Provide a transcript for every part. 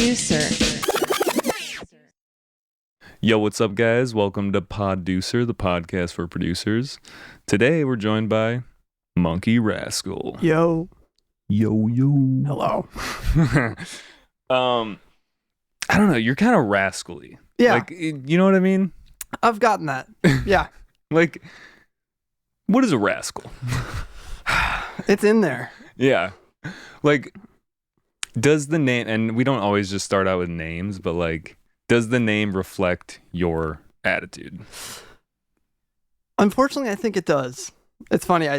Poducer. Yo, what's up, guys? Welcome to Poducer, the podcast for producers. Today, we're joined by MonkeyRascal. Yo. Yo. Hello. I don't know. You're kind of rascally. Yeah. Like, you know what I mean? I've gotten that. Yeah. Like, what is a rascal? It's in there. Yeah. Like, does the name, and we don't always just start out with names, but like, does the name reflect your attitude? Unfortunately, I think it does. It's funny.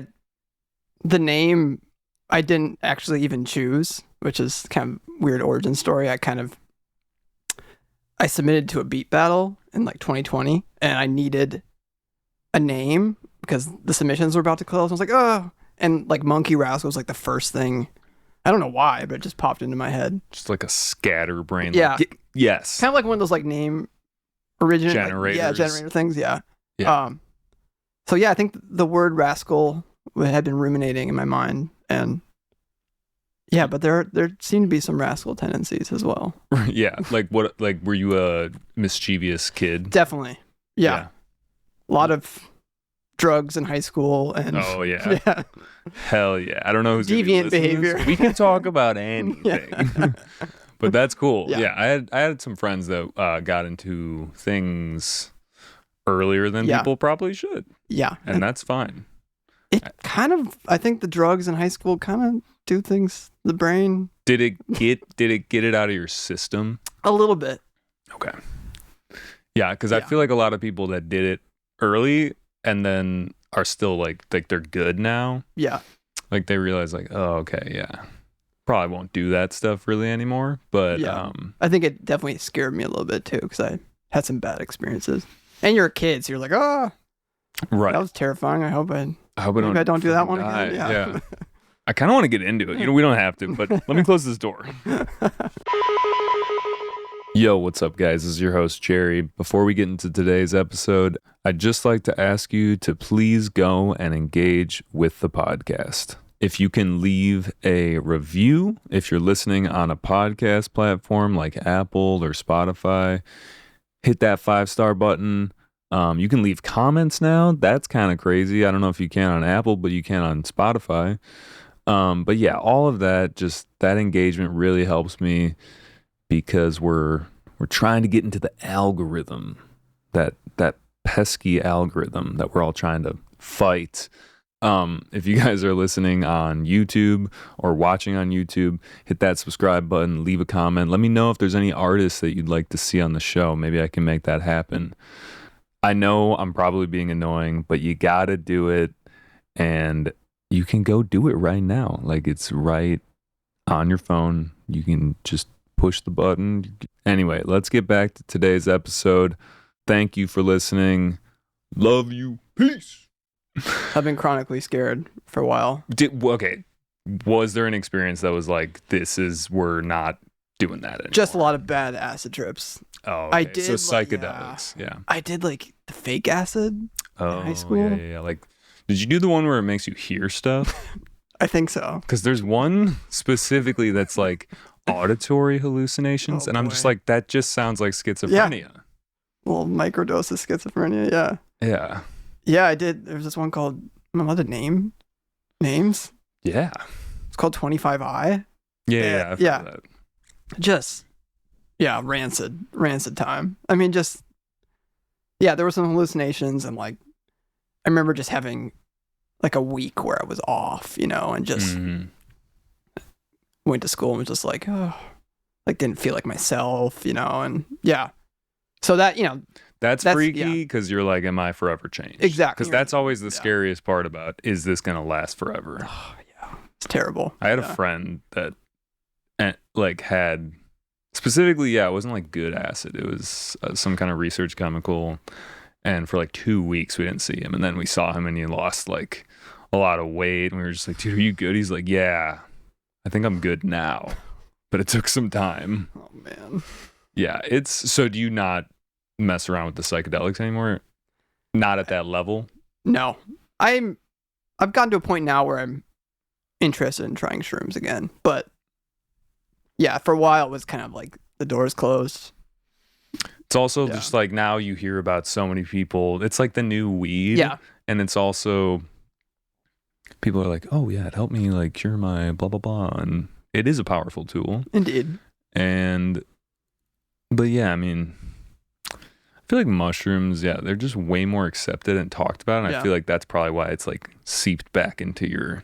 The name I didn't actually even choose, which is kind of weird origin story. I submitted to a beat battle in like 2020, and I needed a name because the submissions were about to close. I was like, oh, and like MonkeyRascal was like the first thing. I don't know why, but it just popped into my head. Just like a scatterbrain. Yeah. Like, yes. Kind of like one of those like name originator Generators. generator things. Yeah. Yeah. So yeah, I think the word rascal had been ruminating in my mind, and yeah, but there seem to be some rascal tendencies as well. Yeah. Like what? Like, were you a mischievous kid? Definitely. Yeah. A lot of drugs in high school, and Oh yeah. yeah. Hell yeah. I don't know who's Deviant behavior. We can talk about anything. But that's cool. Yeah. Yeah. I had some friends that got into things earlier than Yeah. people probably should. Yeah. And that's fine. It kind of, I think the drugs in high school kind of do things to the brain Did it get it out of your system? a little bit. Okay. Yeah, because I Yeah. feel like a lot of people that did it early and then are still like they're good now. Yeah. Like they realize like, oh, okay, yeah. Probably won't do that stuff really anymore. But Yeah. I think it definitely scared me a little bit too, because I had some bad experiences. And you're a kid, so you're like, oh, right. that was terrifying. I hope I I don't do that one die. again. Yeah. I kind of want to get into it. You know, we don't have to, but let me close this door. Yo, what's up, guys? This is your host, Jerry. Before we get into today's episode, I'd just like to ask you to please go and engage with the podcast. If you can leave a review, if you're listening on a podcast platform like Apple or Spotify, hit that 5-star button. You can leave comments now. That's kind of crazy. I don't know if you can on Apple, but you can on Spotify. But yeah, all of that, just that engagement really helps me because we're trying to get into the algorithm, that pesky algorithm that we're all trying to fight. If you guys are listening on YouTube or watching on YouTube, hit that subscribe button, leave a comment. Let me know if there's any artists that you'd like to see on the show. Maybe I can make that happen. I know I'm probably being annoying, but you gotta do it, and you can go do it right now. Like, it's right on your phone. You can just push the button. Anyway, let's get back to today's episode. Thank you for listening. Love you. Peace. I've been chronically scared for a while. Okay. Was there an experience that was like, we're not doing that anymore? Just a lot of bad acid trips. Oh, I okay. did, So like, psychedelics. Yeah. I did like the fake acid Oh, in high school. Yeah. Like, did you do the one where it makes you hear stuff? I think so. Because there's one specifically that's like auditory hallucinations. Oh, and I'm just boy. like, that just sounds like schizophrenia. Little microdose of schizophrenia. Yeah. Yeah. Yeah, I did. There was this one called, am I allowed to name names? Yeah. It's called 25I. Yeah. I've yeah. heard of that. Just, yeah, rancid time. I mean, just, yeah, there were some hallucinations, and like, I remember just having like a week where I was off, and just Mhm. went to school and was just like, oh, like didn't feel like myself, and yeah. So that, That's That's- freaky because you're like, am I forever changed? Exactly. Because that's always the Yeah. scariest part about, is this going to last forever? oh, yeah, it's terrible. I had Yeah. a friend that like had specifically, yeah, it wasn't like good acid. It was some kind of research chemical. And for like 2 weeks, we didn't see him. And then we saw him and he lost like a lot of weight. And we were just like, dude, are you good? He's like, yeah, I think I'm good now. But it took some time. Oh, man. Yeah. So do you not mess around with the psychedelics anymore? Not at that level? No, I've gotten to a point now where I'm interested in trying shrooms again, but Yeah, for a while it was kind of like the doors closed. It's also just like now you hear about so many people. It's like the new weed. Yeah. And it's also people are like, oh yeah, it helped me like cure my blah blah blah, and it is a powerful tool. Indeed. But yeah, I mean, I feel like mushrooms, they're just way more accepted and talked about, and I feel like that's probably why it's like seeped back into your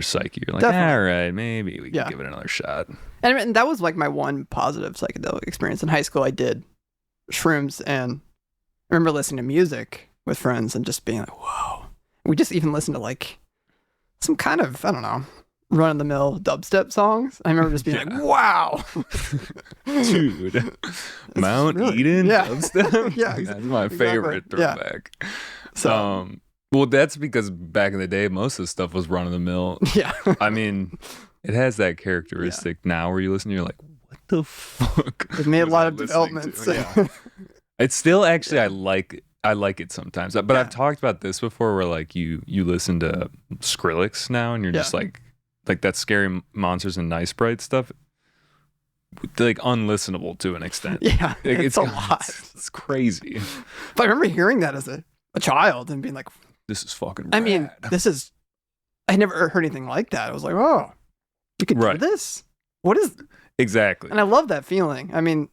psyche. You're like, Definitely. all right, maybe we can give it another shot. And that was like my one positive psychedelic experience in high school. I did shrooms, and I remember listening to music with friends and just being like, whoa. We just even listened to like some kind of, I don't know, run-of-the-mill dubstep songs. I remember just being like, wow. Dude, Mount Eden dubstep? Yeah, that's my favorite throwback. So, well, that's because back in the day, most of the stuff was run-of-the-mill. Yeah. I mean, it has that characteristic now where you listen, you're like, what the fuck? It made a lot of developments. It's still actually, I like it sometimes. But I've talked about this before where like you listen to Skrillex now and you're just like that Scary Monsters and Nice Bright stuff, like unlistenable to an extent. Yeah, it's a lot. It's crazy. But I remember hearing that as a child and being like, this is fucking rad. I mean, I never heard anything like that. I was like, oh, you could do this? What is... Exactly. And I love that feeling. I mean,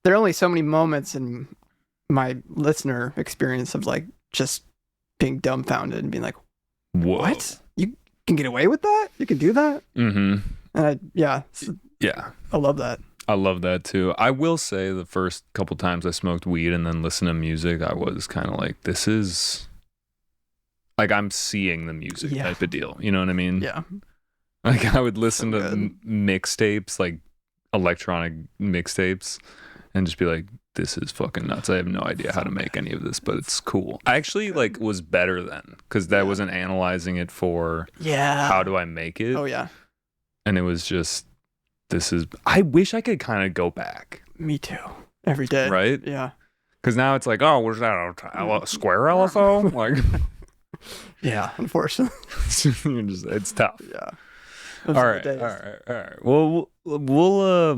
there are only so many moments in my listener experience of like just being dumbfounded and being like, whoa. What? You can get away with that? You can do that? Mm-hmm. And I love that. I love that too. I will say the first couple times I smoked weed and then listened to music, I was kind of like, this is like I'm seeing the music type of deal. You know what I mean? Yeah. Like I would listen to mixtapes, like electronic mixtapes, and just be like, this is fucking nuts. I have no idea how to make any of this, but it's cool. I actually like was better then because that wasn't analyzing it for how do I make it. Oh yeah. And it was just, I wish I could kind of go back. Me too. Every day. Right? Yeah. Because now it's like, oh, was that a square LFO? Like, yeah, unfortunately. It's tough. Yeah. All right. Well, we'll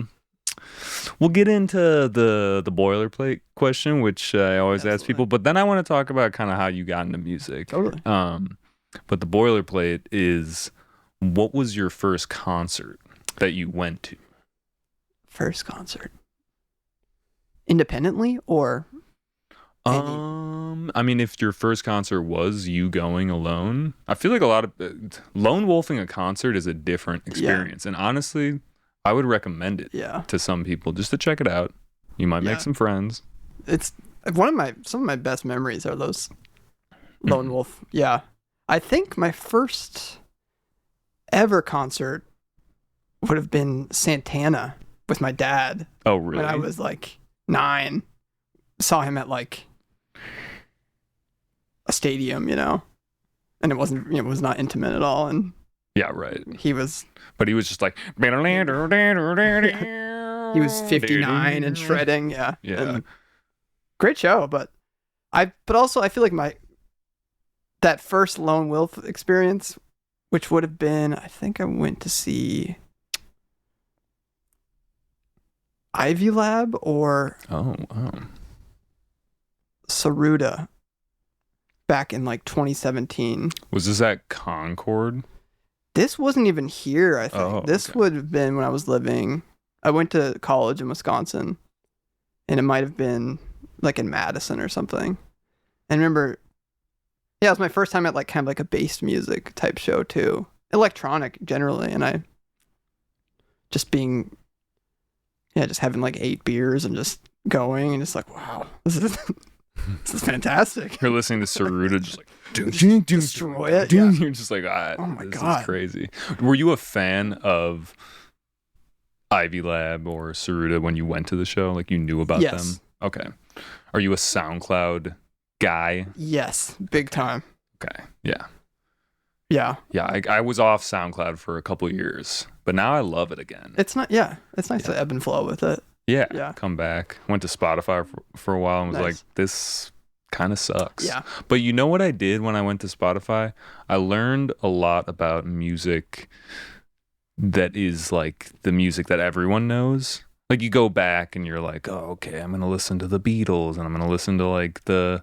get into the boilerplate question, which I always ask people, but then I want to talk about kind of how you got into music. Totally. But the boilerplate is, what was your first concert that you went to? First concert. Independently or? I mean, if your first concert was you going alone, I feel like a lot of lone wolfing a concert is a different experience. And honestly, I would recommend it to some people just to check it out. You might make some friends. It's some of my best memories are those lone wolf. Yeah. I think my first ever concert would have been Santana with my dad. Oh, really? When I was like 9. Saw him at like a stadium, and it was not intimate at all. And yeah, right. He was just like, he was 59 and shredding. Yeah. And great show. But also I feel like that first lone wolf experience, which would have been, I think I went to see Ivy Lab or Saruda back in like 2017. Was this at Concord? This wasn't even here, I think. This would have been when I went to college in Wisconsin, and it might have been like in Madison or something. And remember, it was my first time at like kind of like a bass music type show too. Electronic generally, and I just just having like 8 beers and just going and just like, wow, this is fantastic. You're listening to Saruda just like destroy it. Yeah. You're just like, oh my this God. is crazy. Were you a fan of Ivy Lab or Saruda when you went to the show? Like you knew about them? Okay. Are you a SoundCloud guy? Yes, big time. Okay. Yeah. Yeah. Yeah. I was off SoundCloud for a couple years, but now I love it again. It's nice to ebb and flow with it. Yeah. Come back. Went to Spotify for a while and was like, this kind of sucks. Yeah. But you know what I did when I went to Spotify? I learned a lot about music that is like the music that everyone knows. Like you go back and you're like, oh, okay, I'm gonna listen to the Beatles and I'm gonna listen to like the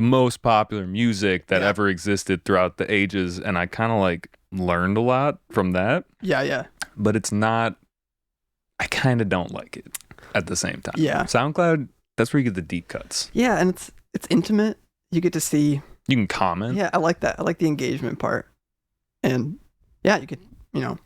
most popular music that ever existed throughout the ages, and I kind of like learned a lot from that. Yeah. But it's not. I kind of don't like it at the same time. Yeah. SoundCloud, that's where you get the deep cuts. Yeah, and it's intimate. You get to see. You can comment. Yeah, I like that. I like the engagement part. And yeah, you could, a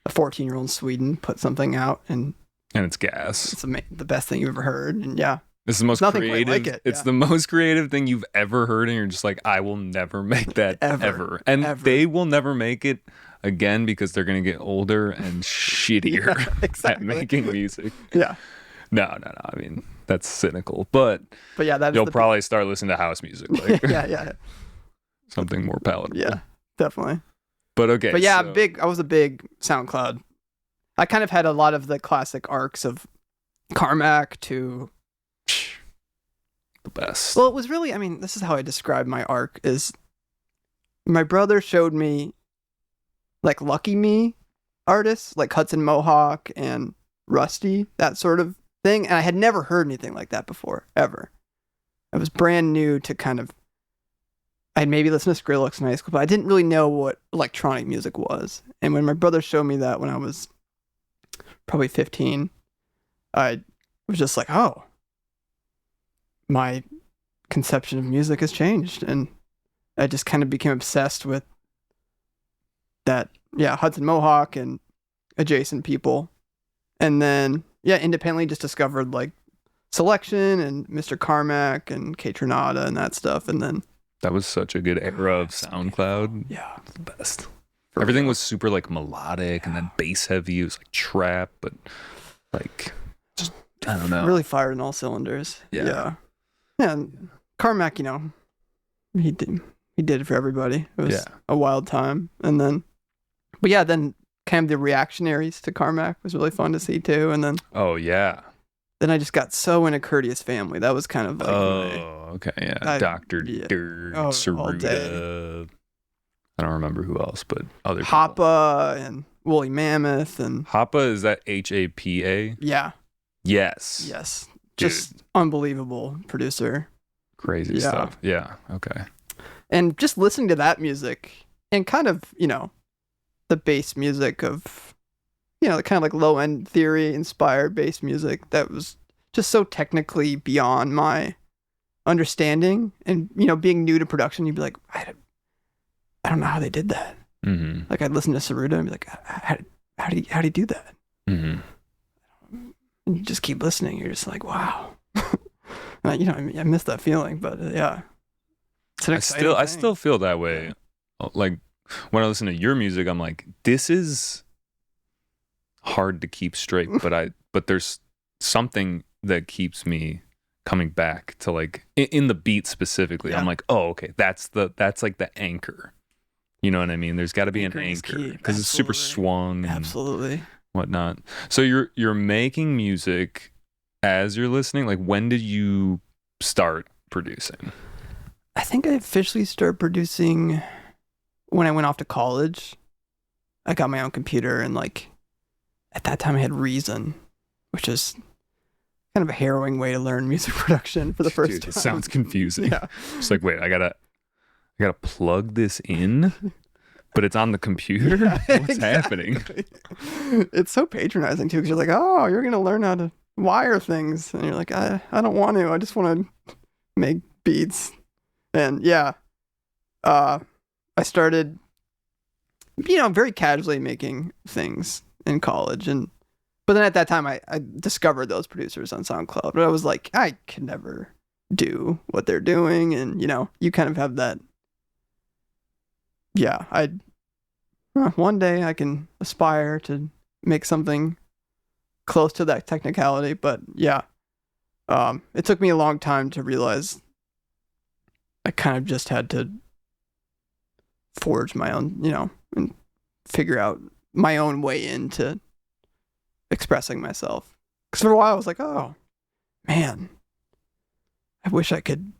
14-year-old in Sweden put something out, and it's gas. It's the best thing you've ever heard. And yeah. It's the most creative. Like it. It's the most creative thing you've ever heard, and you're just like, I will never make that ever. And they will never make it again because they're gonna get older and shittier at making music. Yeah. No. I mean, that's cynical, but yeah, you'll probably start listening to house music, like yeah, something more palatable. Yeah, definitely. But okay. But yeah, I was a big SoundCloud. I kind of had a lot of the classic arcs of Carmack to. The best. Well, it was really, this is how I describe my arc, is my brother showed me like Lucky Me artists like Hudson Mohawk and Rusty, that sort of thing, and I had never heard anything like that before, ever. I was brand new to kind of, I had maybe listened to Skrillex in high school, but I didn't really know what electronic music was. And when my brother showed me that when I was probably 15, I was just like, oh, my conception of music has changed. And I just kind of became obsessed with that, Hudson Mohawk and adjacent people. And then, independently just discovered like Selection and Mr. Carmack and K Tronada and that stuff. And then that was such a good era of SoundCloud. Yeah. The best. Everything was super like melodic and then bass heavy. It was like trap, but like, just, I don't know. Really fired in all cylinders. Yeah. And Carmack, he did it for everybody. It was a wild time. And then, then kind of the reactionaries to Carmack was really fun to see too. And then, then I just got so into Courteous Family. That was kind of like, Dr. Dirt, Saruda. I don't remember who else, but other Hoppa people. And Woolly Mammoth and Hoppa, is that HAPA? Yeah. Yes. Just unbelievable producer. Crazy stuff. Yeah. Okay. And just listening to that music and kind of, the bass music of, the kind of like low end theory inspired bass music that was just so technically beyond my understanding. And, being new to production, you'd be like, I don't know how they did that. Mm-hmm. Like I'd listen to Saruda and be like, how do you do that? Mm-hmm. And you just keep listening. You're just like, wow. I miss that feeling, but yeah. I still feel that way. Like when I listen to your music, I'm like, this is hard to keep straight, but there's something that keeps me coming back to like in the beat specifically. I'm like, oh, okay, that's like the anchor. You know what I mean? There's got to be an anchor because it's super swung. Absolutely. Whatnot. So you're making music as you're listening. Like when did you start producing? I think I officially started producing when I went off to college. I got my own computer and like at that time I had Reason, which is kind of a harrowing way to learn music production for the first time. It sounds confusing. Yeah. It's like, wait, I gotta plug this in. But it's on the computer? What's happening? It's so patronizing too, because you're like, oh, you're going to learn how to wire things. And you're like, I don't want to. I just want to make beats. And I started, very casually making things in college. But then at that time, I discovered those producers on SoundCloud. But I was like, I could never do what they're doing. And, you kind of have that. Yeah, one day I can aspire to make something close to that technicality, but it took me a long time to realize I kind of just had to forge my own, and figure out my own way into expressing myself. Because for a while I was like, oh, man, I wish I could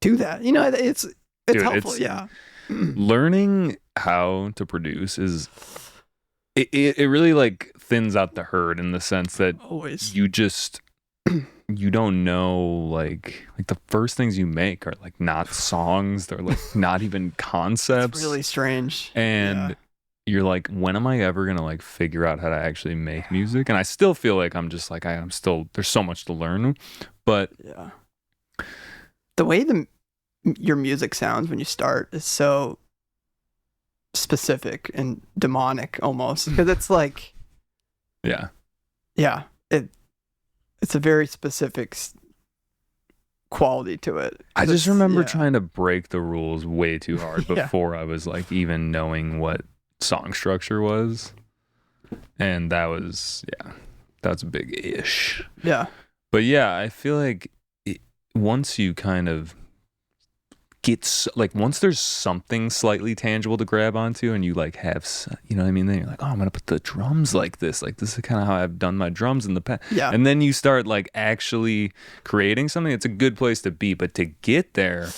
do that. It's helpful, yeah. Learning how to produce is it really like thins out the herd in the sense that Always. you just you don't know like the first things you make are like not songs, they're like not even concepts. It's really strange. And you're like, when am I ever gonna like figure out how to actually make music? And I still feel like I'm just like I'm still there's so much to learn. But Yeah. The way your music sounds when you start is so specific and demonic almost, because it's like yeah, it's a very specific quality to it. I just remember trying to break the rules way too hard Yeah. before I was like even knowing what song structure was. And that's a big ish. Yeah. But yeah, I feel like once you kind of once there's something slightly tangible to grab onto and you like have, you know what I mean? Then you're like, oh, I'm going to put the drums like this. Like this is kind of how I've done my drums in the past. Yeah. And then you start like actually creating something. It's a good place to be, but to get there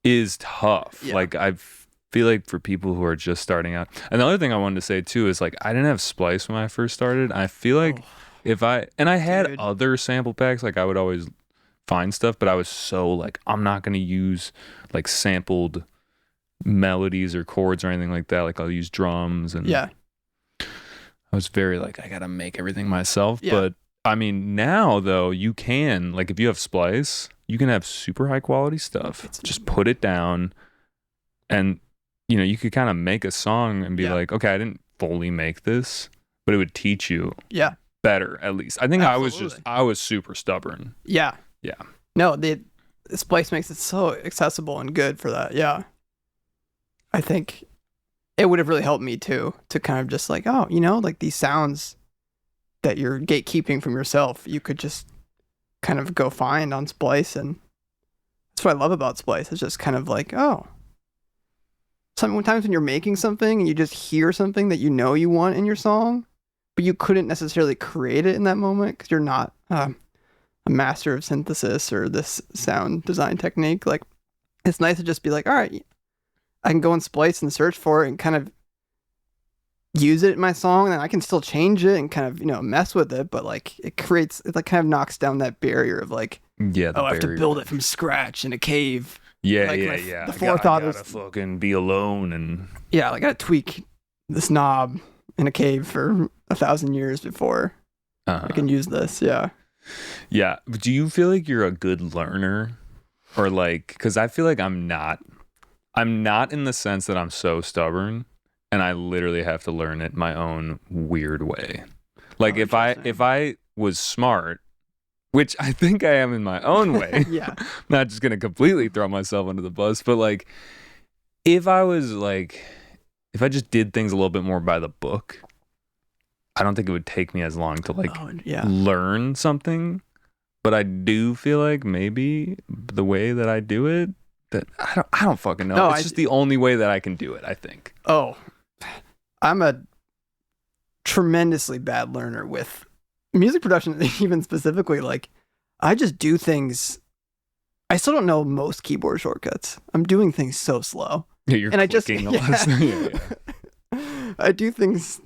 is tough. Yeah. Like I feel like for people who are just starting out. And the other thing I wanted to say too is like, I didn't have Splice when I first started. I feel like I had other sample packs, like I would always find stuff, but I was so like, I'm not going to use like sampled melodies or chords or anything like that. Like I'll use drums and I was very like, I got to make everything myself. Yeah. But I mean, now though, you can, like if you have Splice, you can have super high quality stuff. Just put it down and, you know, you could kind of make a song and be like, okay, I didn't fully make this, but it would teach you better at least. I think Absolutely. I was super stubborn. Yeah. Yeah. No, this place makes it so accessible and good for that. Yeah. I think it would have really helped me too, to kind of just like, oh, you know, like these sounds that you're gatekeeping from yourself, you could just kind of go find on Splice. And that's what I love about Splice. It's just kind of like, oh, sometimes when you're making something and you just hear something that you know you want in your song, but you couldn't necessarily create it in that moment because you're not a master of synthesis or this sound design technique. Like, it's nice to just be like, all right, I can go and Splice and search for it and kind of use it in my song, and I can still change it and kind of, you know, mess with it, but like it like kind of knocks down that barrier of like, I have to build it from scratch in a cave. Yeah, like yeah. The forethought I gotta fucking be alone and like I gotta tweak this knob in a cave for 1,000 years before I can use this. Yeah. But do you feel like you're a good learner, or like, because I feel like I'm not in the sense that I'm so stubborn and I literally have to learn it my own weird way. Like if I was smart, which I think I am in my own way. Yeah. I'm not just going to completely throw myself under the bus, but like if I just did things a little bit more by the book, I don't think it would take me as long to like learn something. But I do feel like maybe the way that I do it, that I don't fucking know. No, it's just the only way that I can do it, I think. Oh, I'm a tremendously bad learner with music production, even specifically. Like, I just do things. I still don't know most keyboard shortcuts. I'm doing things so slow. Yeah, you're and clicking a lot. I do things,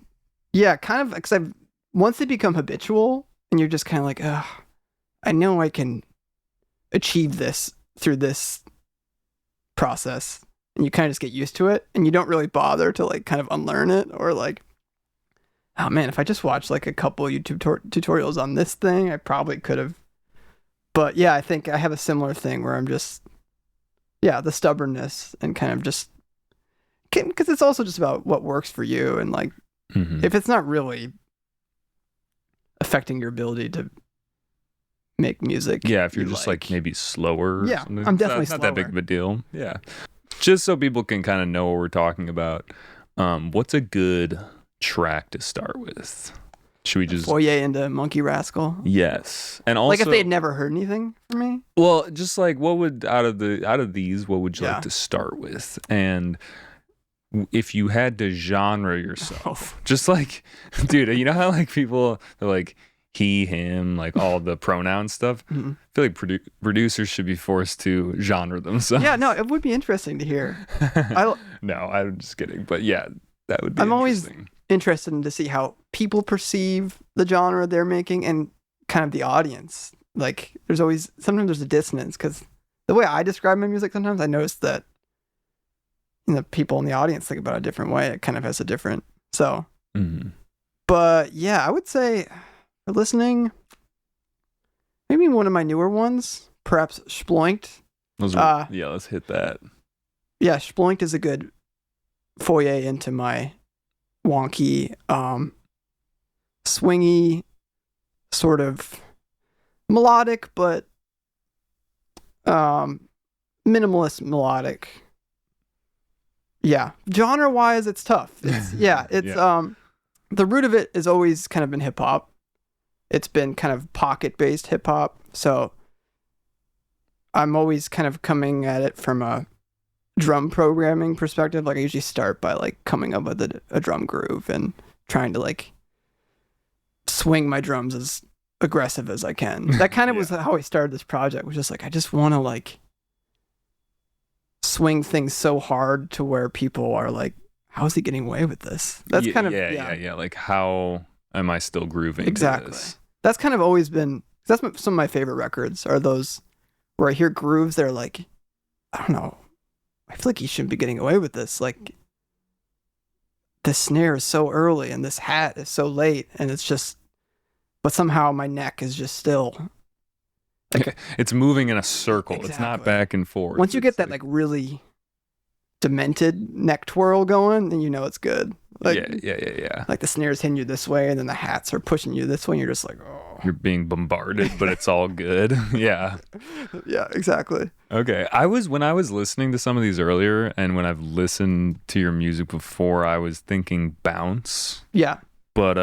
kind of, because once they become habitual, and you're just kind of like, ugh, I know I can achieve this through this process, and you kind of just get used to it, and you don't really bother to like kind of unlearn it, or like, oh man, if I just watched like a couple YouTube tutorials on this thing, I probably could have. But yeah, I think I have a similar thing where I'm just, the stubbornness and kind of just, because it's also just about what works for you, and like, if it's not really affecting your ability to make music. Yeah, if you're just like maybe slower or something. I'm definitely not slower. that big of a deal. Yeah. Just so people can kind of know what we're talking about. What's a good track to start with? Should we just foyer into MonkeyRascal? Yes. And also, like if they had never heard anything from me? Well, just like what would out of these, what would you like to start with? And if you had to genre yourself, just like, dude, you know how like people are like he, him, like all the pronoun stuff. I feel like producers should be forced to genre themselves. Yeah, no, it would be interesting to hear. No, I'm just kidding. But yeah, That would be I'm always interesting. interested in to see how people perceive the genre they're making and kind of the audience. Like, sometimes there's a dissonance because the way I describe my music, sometimes I notice that people in the audience think about it a different way. It kind of has a different. So, but yeah, I would say for listening, maybe one of my newer ones, perhaps Sploinked. Yeah, let's hit that. Yeah, Sploinked is a good foyer into my wonky, swingy, sort of melodic, but minimalist melodic. Yeah, genre wise, it's tough. It's the root of it has always kind of been hip hop. It's been kind of pocket based hip hop, so I'm always kind of coming at it from a drum programming perspective. Like I usually start by like coming up with a drum groove and trying to like swing my drums as aggressive as I can. That kind of was how I started this project, was just like I just want to like swing things so hard to where people are like, how is he getting away with this? That's kind of like, how am I still grooving exactly to this? That's kind of always been, that's some of my favorite records are those where I hear grooves that are like, I don't know, I feel like he shouldn't be getting away with this. Like, the snare is so early and this hat is so late, and it's just, but somehow my neck is just still. Like, it's moving in a circle. Exactly. It's not back and forth. Once you get that like really demented neck twirl going, then you know it's good. Like, yeah. Like the snare's hitting you this way, and then the hats are pushing you this way, and you're just like, oh. You're being bombarded, but it's all good. Yeah. Yeah, exactly. Okay. When I was listening to some of these earlier, and when I've listened to your music before, I was thinking bounce. Yeah. But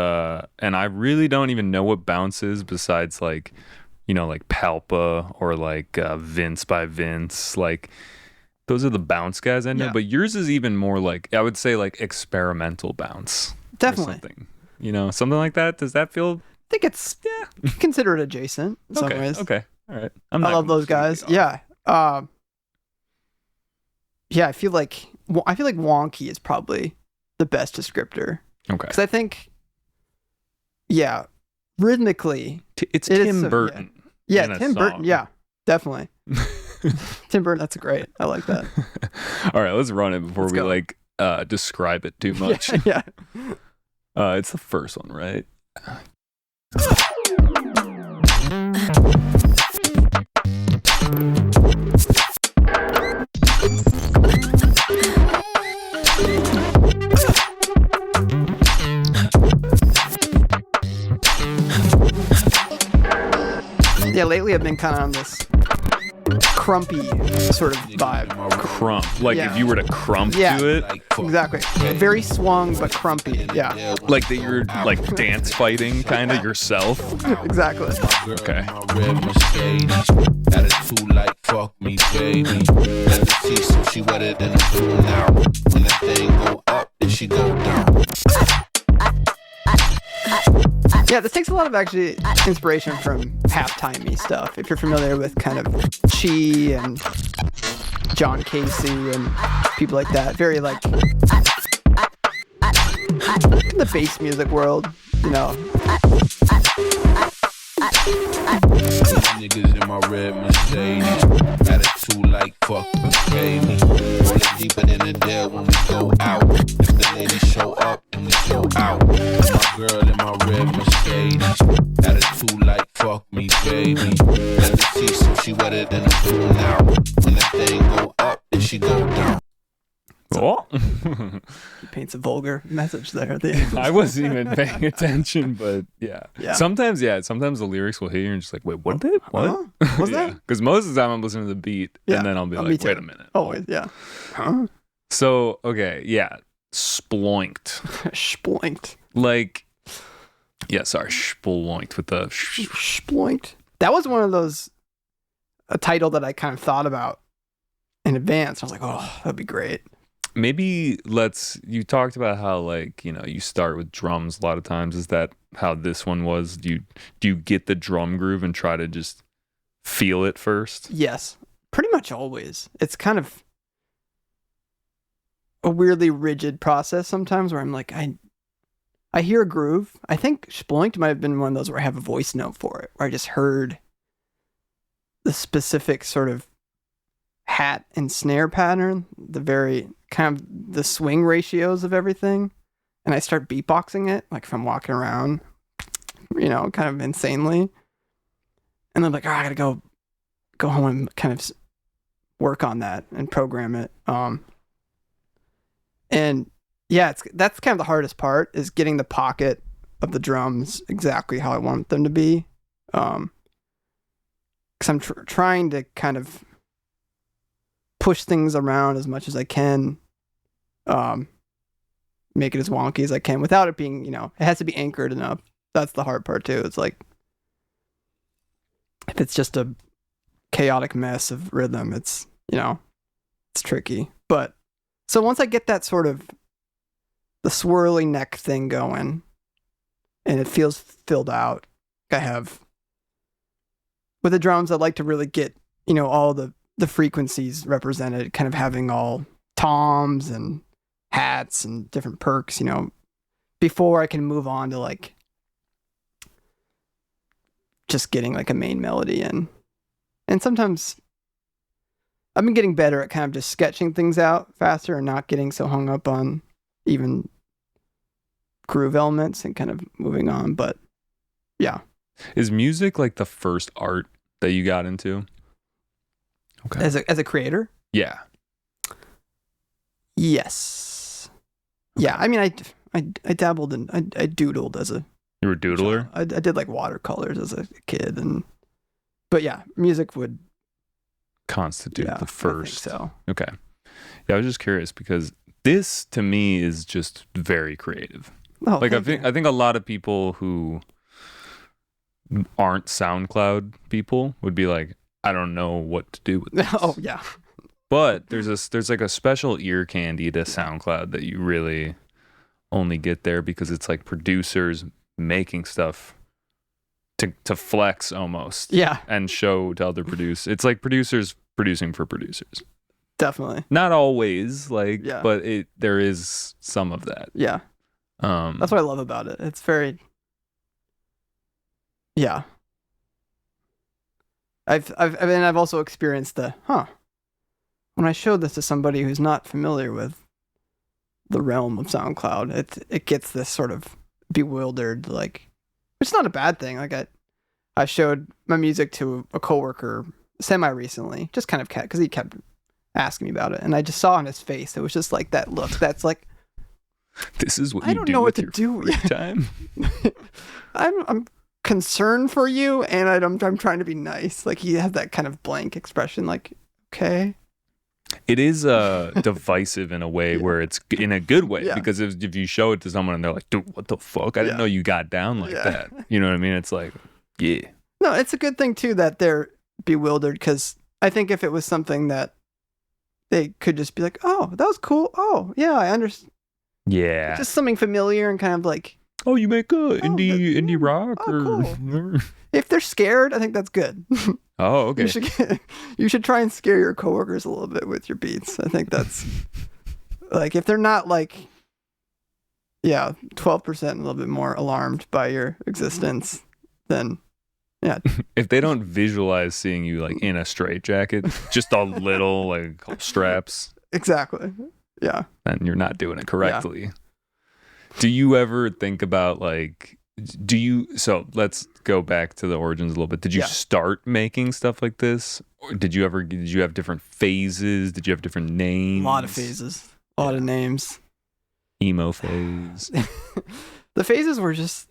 and I really don't even know what bounce is besides like, like Palpa or like Vince by Vince. Like, those are the bounce guys I know. Yeah. But yours is even more like, I would say like experimental bounce. Definitely. Or something. Something like that. Does that feel? I think it's consider it adjacent in some ways. Okay. All right. I love those guys. Yeah. Yeah, I feel like wonky is probably the best descriptor. Okay. Because I think, rhythmically, it's Tim Burton. Yeah, Tim Burton. Yeah, definitely. Tim Burton. That's great. I like that. All right, let's run it before we describe it too much. Yeah. It's the first one, right? Yeah, lately I've been kind of on this crumpy sort of vibe. Crump. Like if you were to crump to it? Exactly. Very swung, but crumpy. Yeah. Like that you're like dance fighting kind of yourself? Exactly. Okay. Attitude like fuck me, baby. Let me see some she wetter than a pool now. When that thing go up, then she go down. Yeah, this takes a lot of actually inspiration from halftime-y stuff. If you're familiar with kind of Chi and John Casey and people like that, very like the bass music world, Niggas in my red Mercedes. Attitude like fuck me, baby. Rolling deeper than the dead when we go out. If the ladies show up, then we show out. My girl in my red Mercedes. Attitude like fuck me, baby. Let me see some she wetter than a pool now. When that thing go up, then she go down. Oh. He paints a vulgar message there at the end. I wasn't even paying attention, but yeah. Sometimes the lyrics will hit you and just like, wait, what? What was that? Because most of the time I'm listening to the beat and then I'll be like, wait a minute. Always, yeah. Huh? So, okay, yeah. Sploinked. Sploinked. Like, yeah, sorry, sploinked with the Sploinked. That was one of those, a title that I kind of thought about in advance. I was like, oh, that'd be great. Maybe you talked about how like, you start with drums a lot of times. Is that how this one was? Do you get the drum groove and try to just feel it first? Yes, pretty much always. It's kind of, a weirdly rigid process sometimes where I'm like, I hear a groove. I think Sploinked might have been one of those where I have a voice note for it, where I just heard the specific sort of hat and snare pattern, the very kind of the swing ratios of everything. And I start beatboxing it, like if I'm walking around, kind of insanely. And then like, I gotta go home and kind of work on that and program it. And yeah, that's kind of the hardest part, is getting the pocket of the drums exactly how I want them to be. Because I'm trying to kind of push things around as much as I can, make it as wonky as I can without it being, it has to be anchored enough. That's the hard part too. It's like, if it's just a chaotic mess of rhythm, it's tricky. But so once I get that sort of the swirly neck thing going and it feels filled out, I have with the drums, I'd like to really get, all the frequencies represented, kind of having all toms and hats and different perks, before I can move on to like just getting like a main melody in. And sometimes I've been getting better at kind of just sketching things out faster and not getting so hung up on even groove elements and kind of moving on. But yeah. Is music like the first art that you got into? Okay. As a creator? Yeah. Yes. Okay. Yeah. I mean, I dabbled in, I doodled as a. You were a doodler? I did like watercolors as a kid, but yeah, music would constitute the first. I think so. Okay. Yeah, I was just curious because this to me is just very creative. Oh, like I think a lot of people who aren't SoundCloud people would be like, I don't know what to do with this. Oh yeah. But there's like a special ear candy to SoundCloud that you really only get there because it's like producers making stuff to flex almost. Yeah. And show to other producers. It's like producers producing for producers. Definitely. Not always, but there is some of that. Yeah. That's what I love about it. It's very. Yeah. I've also experienced when I showed this to somebody who's not familiar with the realm of SoundCloud, it gets this sort of bewildered, like, it's not a bad thing. Like I showed my music to a coworker semi-recently, just kind of because he kept asking me about it, and I just saw on his face, it was just like that look that's like, this is what I don't know what to do with time. I'm concerned for you, and I'm trying to be nice. Like, he has that kind of blank expression, like, okay. It is divisive in a way where it's in a good way, because if you show it to someone and they're like, dude, what the fuck? I didn't know you got down like that. You know what I mean? It's like, yeah. No, it's a good thing too that they're bewildered, because I think if it was something that they could just be like, oh, that was cool. Oh, yeah, I understand. Yeah. Just something familiar and kind of like, oh, you make indie rock? Cool. If they're scared, I think that's good. Oh, okay. You should try and scare your coworkers a little bit with your beats. I think that's like, if they're not like, 12% a little bit more alarmed by your existence, then yeah. If they don't visualize seeing you like in a straitjacket, just a little like straps. Exactly. Yeah. Then you're not doing it correctly. Yeah. Do you ever think about like, so let's go back to the origins a little bit. Did you start making stuff like this? Or did you have different phases? Did you have different names? A lot of phases. A lot of names. Emo phase. The phases were just,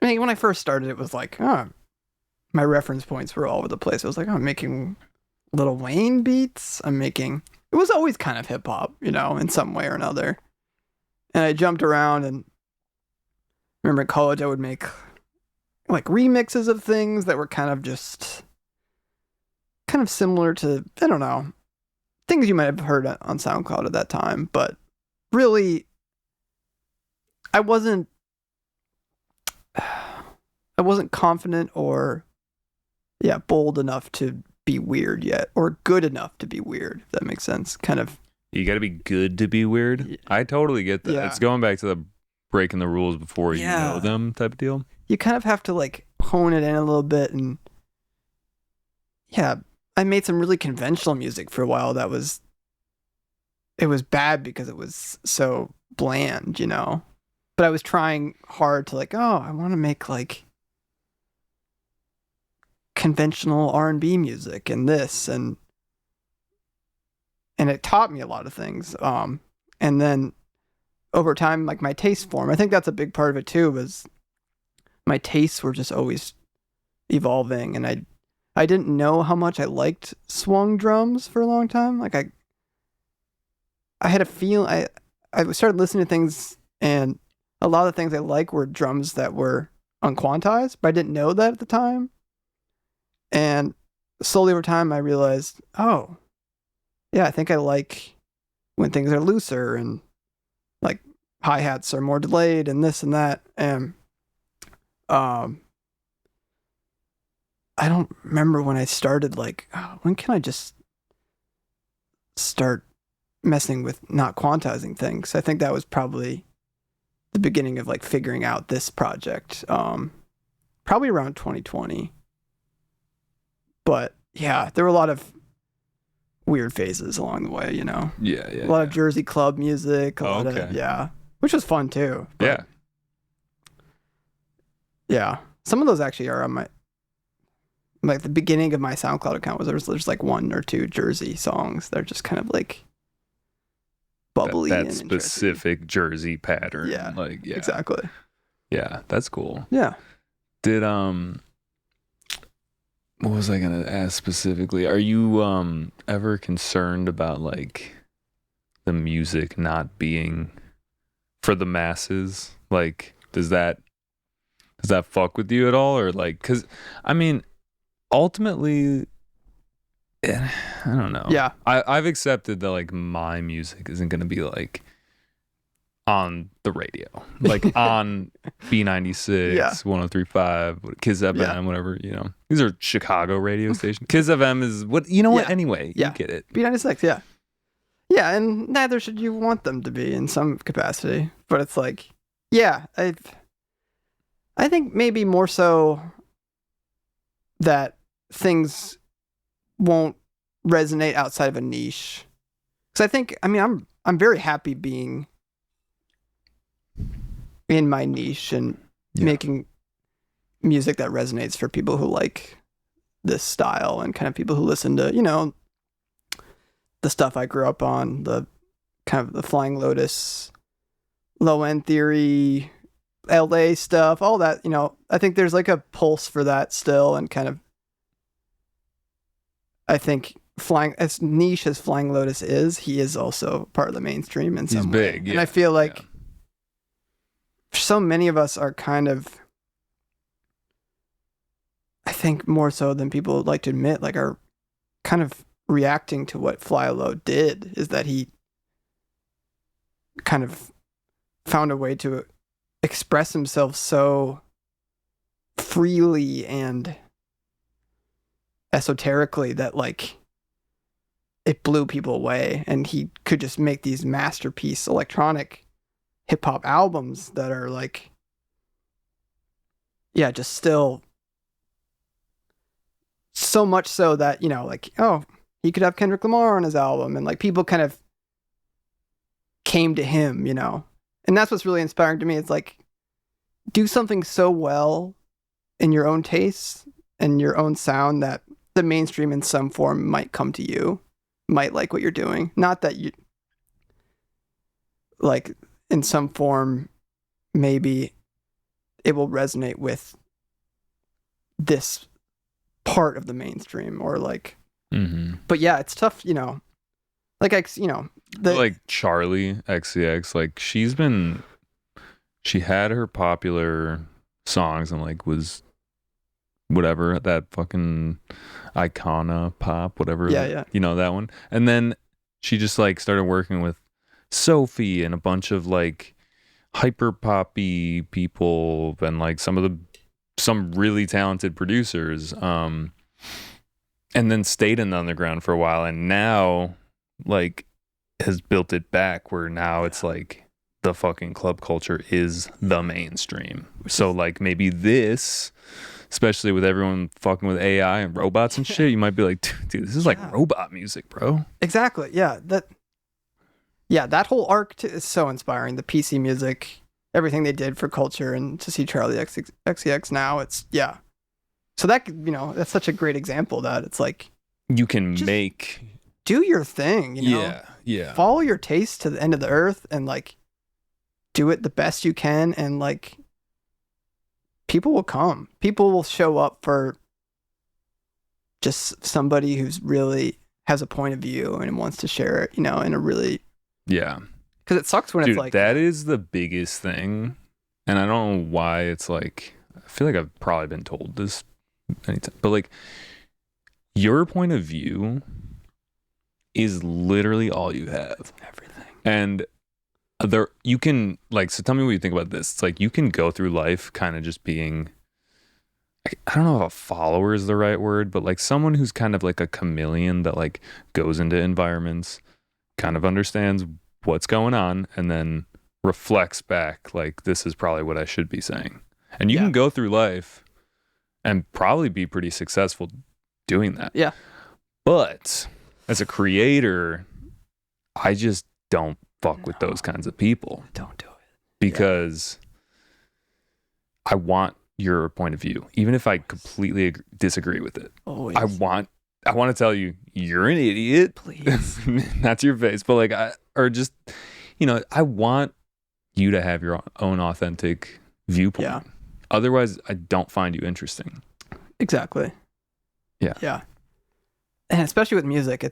I mean, when I first started, it was like, my reference points were all over the place. I was like, I'm making Lil Wayne beats. it was always kind of hip hop, in some way or another. And I jumped around, and remember in college I would make like remixes of things that were kind of similar to, I don't know, things you might have heard on SoundCloud at that time, but really I wasn't confident or bold enough to be weird yet, or good enough to be weird, if that makes sense. Kind of You got to be good to be weird. Yeah. I totally get that. Yeah. It's going back to the breaking the rules before you know them type of deal. You kind of have to like hone it in a little bit. And yeah, I made some really conventional music for a while it was bad because it was so bland, you know? But I was trying hard to like, oh, I want to make like conventional R&B music and this and it taught me a lot of things. And then over time, like my taste form, I think that's a big part of it too, was my tastes were just always evolving. And I didn't know how much I liked swung drums for a long time. Like I had a feel, I started listening to things, and a lot of the things I like were drums that were unquantized, but I didn't know that at the time. And slowly over time, I realized, oh, yeah, I think I like when things are looser and like hi-hats are more delayed and this and that. And I don't remember when I started like, oh, when can I just start messing with not quantizing things? I think that was probably the beginning of like figuring out this project. Probably around 2020. But yeah, there were a lot of weird phases along the way, you know? Yeah. A lot of Jersey club music. Which was fun too. Yeah. Yeah. Some of those actually are on my, like the beginning of my SoundCloud account was there's like 1 or 2 Jersey songs. They're just kind of like bubbly. That and specific Jersey pattern. Yeah. Like, yeah. Exactly. Yeah. That's cool. Yeah. Did, what was I going to ask specifically? Are you ever concerned about like the music not being for the masses? Like, does that fuck with you at all? Or like, cause I mean, ultimately, I don't know. Yeah. I've accepted that like my music isn't going to be like on the radio, like on B96, Yeah. 103.5, Kiss FM, Yeah. whatever, you know. These are Chicago radio stations. Kiss FM is what, you know what? Yeah. Anyway, Yeah. you get it. B96, yeah. Yeah, and neither should you want them to be in some capacity. But it's like, yeah, I think maybe more so that things won't resonate outside of a niche. Because I think, I mean, I'm very happy being in my niche and making music that resonates for people who like this style and kind of people who listen to, you know, the stuff I grew up on, the kind of the Flying Lotus, Low End Theory, LA stuff, all that, you know. I think there's like a pulse for that still, and kind of, I think as niche as Flying Lotus is, he is also part of the mainstream in some way. Big, yeah. And I feel like so many of us are kind of, I think more so than people would like to admit, like are kind of reacting to what Fly Low did, is that he kind of found a way to express himself so freely and esoterically that like it blew people away, and he could just make these masterpiece electronic hip hop albums that are like, yeah, just still so much so that, you know, like, oh, he could have Kendrick Lamar on his album, and like people kind of came to him, you know. And that's what's really inspiring to me. It's like, do something so well in your own taste and your own sound that the mainstream in some form might come to you, might like what you're doing. Not that you, like, in some form, maybe it will resonate with this part of the mainstream, or like, but yeah, it's tough, you know, like, you know, like Charlie XCX, like she had her popular songs and like was whatever, that fucking Icona Pop, whatever, yeah, you know, that one. And then she just like started working with Sophie and a bunch of like hyper poppy people and like some really talented producers, and then stayed in the underground for a while. And now like has built it back where now it's like the fucking club culture is the mainstream. So like maybe this, especially with everyone fucking with AI and robots and shit, you might be like, dude, this is like robot music, bro. Exactly. Yeah. That whole arc is so inspiring. The PC music, everything they did for culture, and to see Charlie XCX now, it's So that, that's such a great example that it's like you can make do your thing, Yeah. Follow your taste to the end of the earth and like do it the best you can, and like people will come. People will show up for just somebody who's really has a point of view and wants to share it, in a really because it sucks when Dude, it's like that is the biggest thing, and I don't know why it's like I feel like I've probably been told this many times, but like your point of view is literally all you have. everything. And you can like, so tell me what you think about this. It's like you can go through life kind of just being, I don't know if a follower is the right word, but like someone who's kind of like a chameleon that like goes into environments, kind of understands what's going on, and then reflects back like, this is probably what I should be saying. And you can go through life and probably be pretty successful doing that. Yeah. But as a creator, I just don't fuck with those kinds of people. Don't do it. Because I want your point of view, even if I completely disagree with it. Always. I want to tell you, you're an idiot. Please. Not to your face, but like, I want you to have your own authentic viewpoint. Yeah. Otherwise, I don't find you interesting. Exactly. Yeah. Yeah. And especially with music,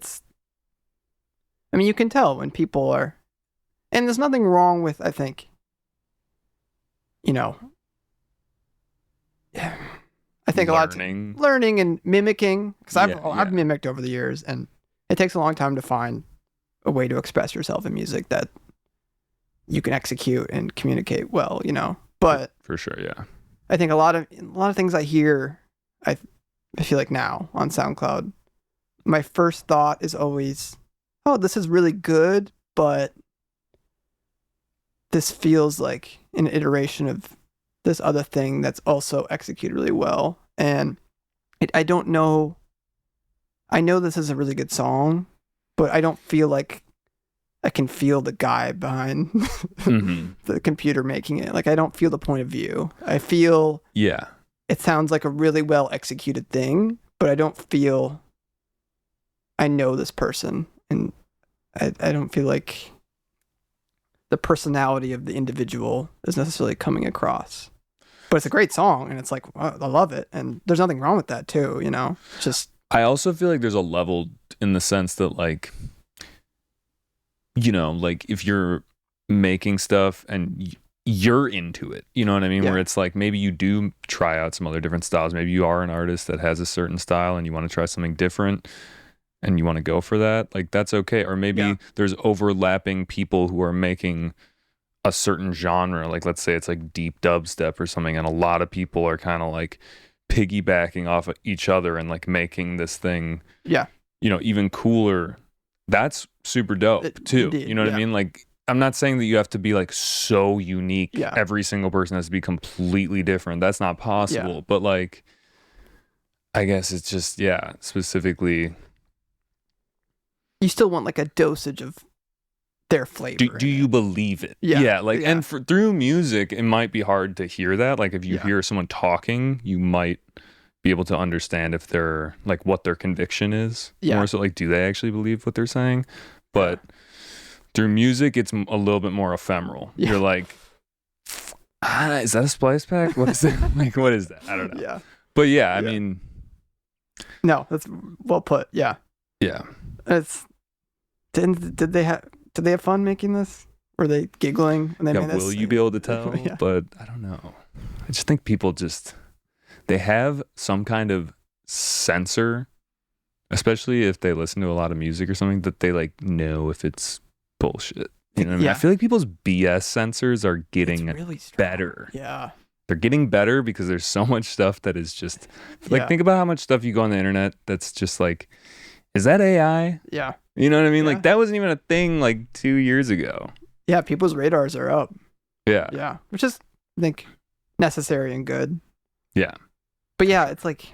you can tell when people are, and there's nothing wrong with, I think, I think Learning. a lot learning and mimicking, because Yeah, I've mimicked over the years, and it takes a long time to find a way to express yourself in music that you can execute and communicate well, But For sure, yeah. I think a lot of things I hear, I feel like now on SoundCloud, my first thought is always, oh, this is really good, but this feels like an iteration of this other thing that's also executed really well. And I don't know. I know this is a really good song, but I don't feel like I can feel the guy behind the computer making it. Like, I don't feel the point of view. I feel it sounds like a really well executed thing, but I don't feel I know this person, and I don't feel like the personality of the individual is necessarily coming across. But it's a great song, and it's like, wow, I love it, and there's nothing wrong with that too, Just I also feel like there's a level in the sense that like, like if you're making stuff and you're into it, you know what I mean? Yeah. Where it's like, maybe you do try out some other different styles. Maybe you are an artist that has a certain style and you want to try something different and you want to go for that. Like, that's okay. Or maybe there's overlapping people who are making a certain genre. Like, let's say it's like deep dubstep or something, and a lot of people are kind of like piggybacking off of each other and like making this thing, even cooler. That's super dope too. Indeed, you know what I mean? Like, I'm not saying that you have to be like so unique. Yeah. Every single person has to be completely different. That's not possible. Yeah. But like, I guess it's just, specifically. You still want like a dosage of their flavor. Do you believe it? Yeah. Like, and through music, it might be hard to hear that. Like, if you hear someone talking, you might be able to understand if they're like what their conviction is. More so, like, do they actually believe what they're saying? But through music, it's a little bit more ephemeral. Yeah. You're like, is that a splice pack? What is that? Like, what is that? I don't know. Yeah. But I mean, no, that's well put. Yeah. Yeah. It's did they have fun making this? Were they giggling when they made this? Will you be able to tell? Yeah. But I don't know. I just think people they have some kind of sensor, especially if they listen to a lot of music or something, that they like know if it's bullshit. You know what I mean? Yeah. I feel like people's BS sensors are getting really strong. better. Yeah. They're getting better because there's so much stuff that is just like, think about how much stuff you go on the internet that's just like, is that AI? Yeah. You know what I mean? Yeah. Like that wasn't even a thing like 2 years ago. Yeah, people's radars are up. Yeah. Yeah, which is, I think, necessary and good. Yeah. But yeah, it's like,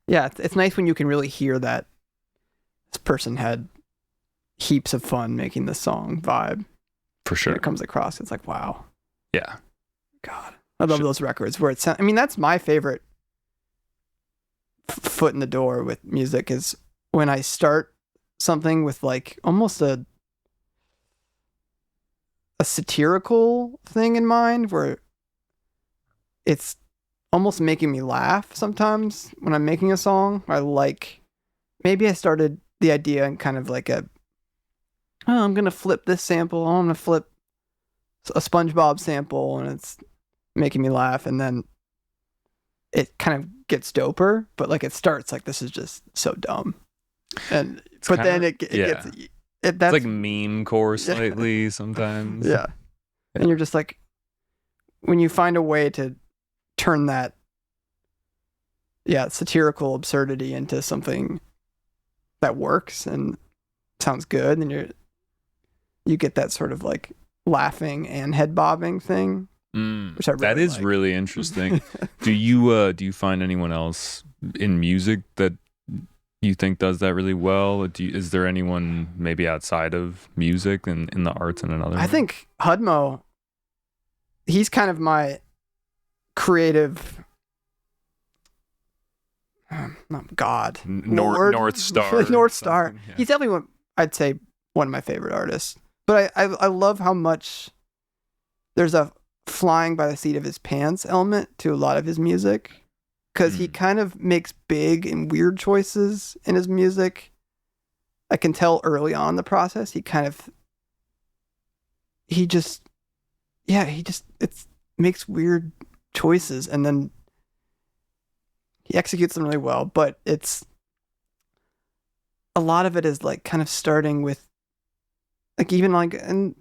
yeah, it's nice when you can really hear that this person had heaps of fun making this song vibe. For sure. When it comes across, it's like, wow. Yeah. God, I love those records where it sounds. I mean, that's my favorite foot in the door with music is when I start something with like almost a satirical thing in mind, where it's almost making me laugh sometimes when I'm making a song. Maybe I started the idea in kind of like I'm gonna flip this sample. I'm gonna flip a SpongeBob sample, and it's making me laugh, and then it kind of gets doper, but like it starts like this is just so dumb, then it gets it's like meme core slightly sometimes. Yeah, and you're just like, when you find a way to turn that satirical absurdity into something that works and sounds good, and you get that sort of like laughing and head bobbing thing. Which I really that is like. really interesting. Do you find anyone else in music that you think does that really well? Is there anyone maybe outside of music and in the arts in another way? I think Hudmo, he's kind of my creative God. North Star. North Star. Yeah. He's definitely I'd say one of my favorite artists. But I love how much there's a flying by the seat of his pants element to a lot of his music, because he kind of makes big and weird choices in his music. I can tell early on in the process it makes weird choices, and then he executes them really well. But it's a lot of it is like kind of starting with like, even like, and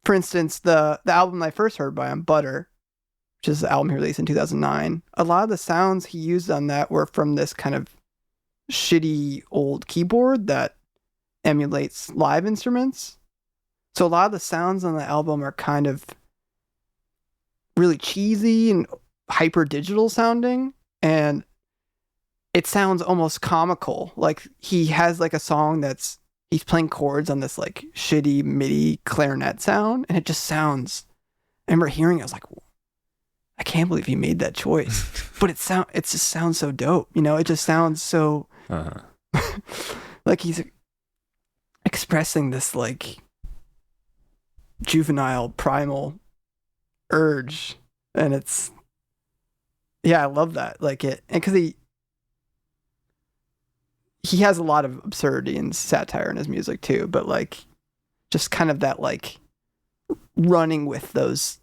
for instance, the album I first heard by him, Butter, which is the album he released in 2009, a lot of the sounds he used on that were from this kind of shitty old keyboard that emulates live instruments. So a lot of the sounds on the album are kind of really cheesy and hyper digital sounding, and it sounds almost comical. Like he has like a song he's playing chords on this like shitty MIDI clarinet sound, and it just sounds, I remember hearing it, I was like, I can't believe he made that choice. But it just sounds so dope, it just sounds so like he's expressing this like juvenile primal urge, and I love that, like it, and because he has a lot of absurdity and satire in his music too, but like just kind of that like running with those,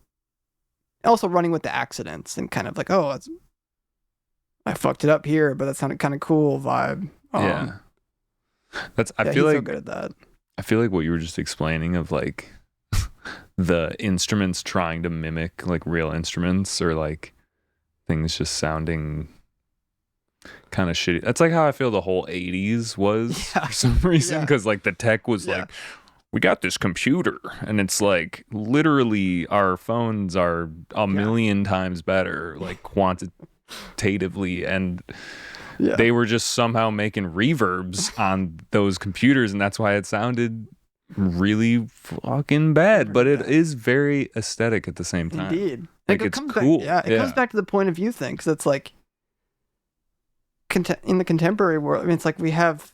also running with the accidents, and kind of like, I fucked it up here, but that sounded kind of cool vibe. I feel he's like so good at that. I feel like what you were just explaining of like the instruments trying to mimic like real instruments, or like things just sounding kind of shitty. That's like how I feel the whole 80s was for some reason, because like the tech was like, we got this computer, and it's like literally our phones are a million times better, like quantitatively, and they were just somehow making reverbs on those computers, and that's why it sounded really fucking bad, but it is very aesthetic at the same time. Indeed. Like it's cool. It comes back to the point of view thing, because it's like in the contemporary world, I mean, it's like we have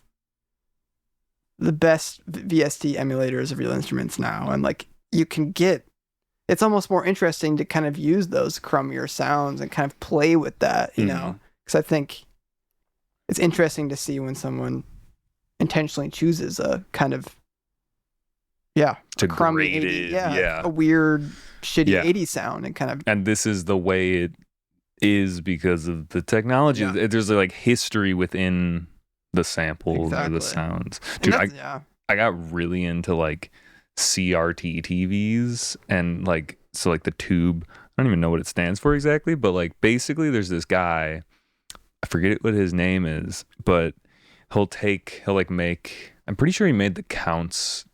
the best VST emulators of real instruments now, and like it's almost more interesting to kind of use those crummier sounds and kind of play with that, because I think it's interesting to see when someone intentionally chooses a kind of to crummy grade 80, it, a weird shitty 80s sound, and this is the way it is because of the technology. There's like history within the samples or the sounds. Dude, I got really into like CRT TVs, and like, so like the tube, I don't even know what it stands for exactly, but like basically there's this guy, I forget what his name is, but he'll like make, I'm pretty sure he made the counts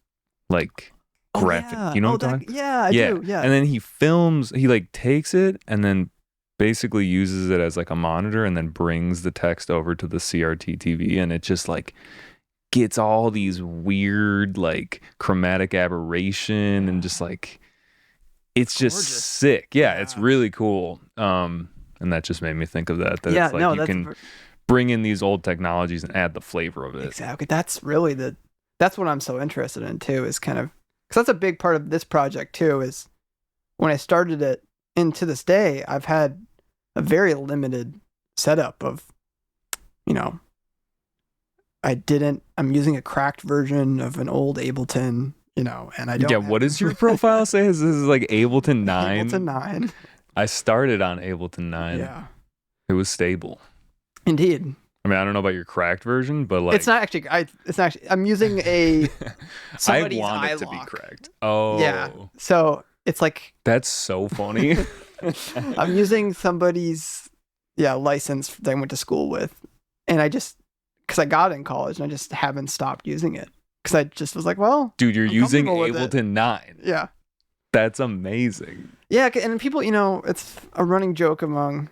like graphic. Yeah. You know what I'm talking? Yeah, I do. Yeah. And then he like takes it and then basically uses it as like a monitor and then brings the text over to the CRT TV, and it just like gets all these weird like chromatic aberration and just like it's just Gorgeous. sick. Yeah, Yeah. it's really cool. And that just made me think of that Yeah, it's like no, you can bring in these old technologies and add the flavor of it. Exactly. That's really that's what I'm so interested in too, is kind of, because that's a big part of this project too, is when I started it, and to this day, I've had a very limited setup of, I'm using a cracked version of an old Ableton, and I don't. Yeah, what does your profile say? This is like Ableton 9? Ableton 9. I started on Ableton 9. Yeah. It was stable. Indeed. I mean, I don't know about your cracked version, but like It's not actually. I'm using a. I somebody's want it to be iLock. cracked. Oh, Yeah. So it's like that's so funny. I'm using somebody's license that I went to school with, and because I got it in college, and I just haven't stopped using it because I just was like, well, Dude, you're I'm using comfortable with it. Ableton 9. Yeah. That's amazing. Yeah, and people, it's a running joke among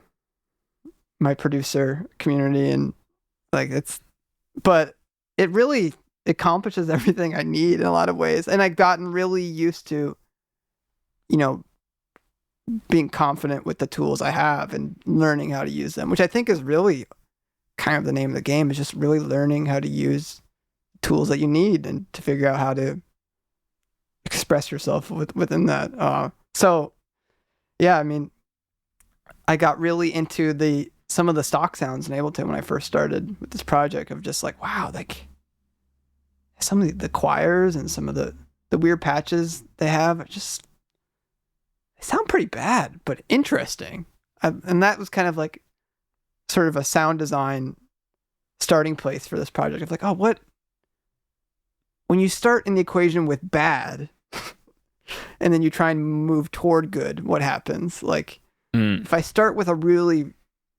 my producer community, and like but it really accomplishes everything I need in a lot of ways, and I've gotten really used to, being confident with the tools I have and learning how to use them, which I think is really kind of the name of the game, is just really learning how to use tools that you need and to figure out how to express yourself within that. So yeah, I mean, I got really into some of the stock sounds in Ableton when I first started with this project, of just like, wow, like some of the choirs and some of the weird patches they have are just, they sound pretty bad, but interesting. And that was kind of like sort of a sound design starting place for this project of like, oh, when you start in the equation with bad and then you try and move toward good, what happens? Like, if I start with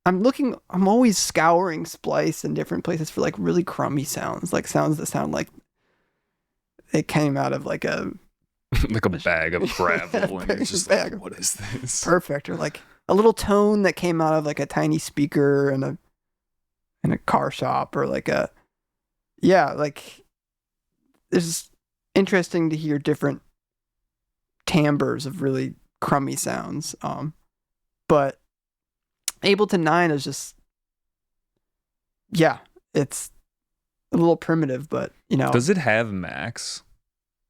I'm always scouring Splice in different places for like really crummy sounds, like sounds that sound like it came out of like a like a bag of gravel, and it's just like, what is this? Perfect. Or like a little tone that came out of like a tiny speaker in a car shop, or like like it's interesting to hear different timbres of really crummy sounds. But Ableton 9 is just, it's a little primitive, but Does it have Max?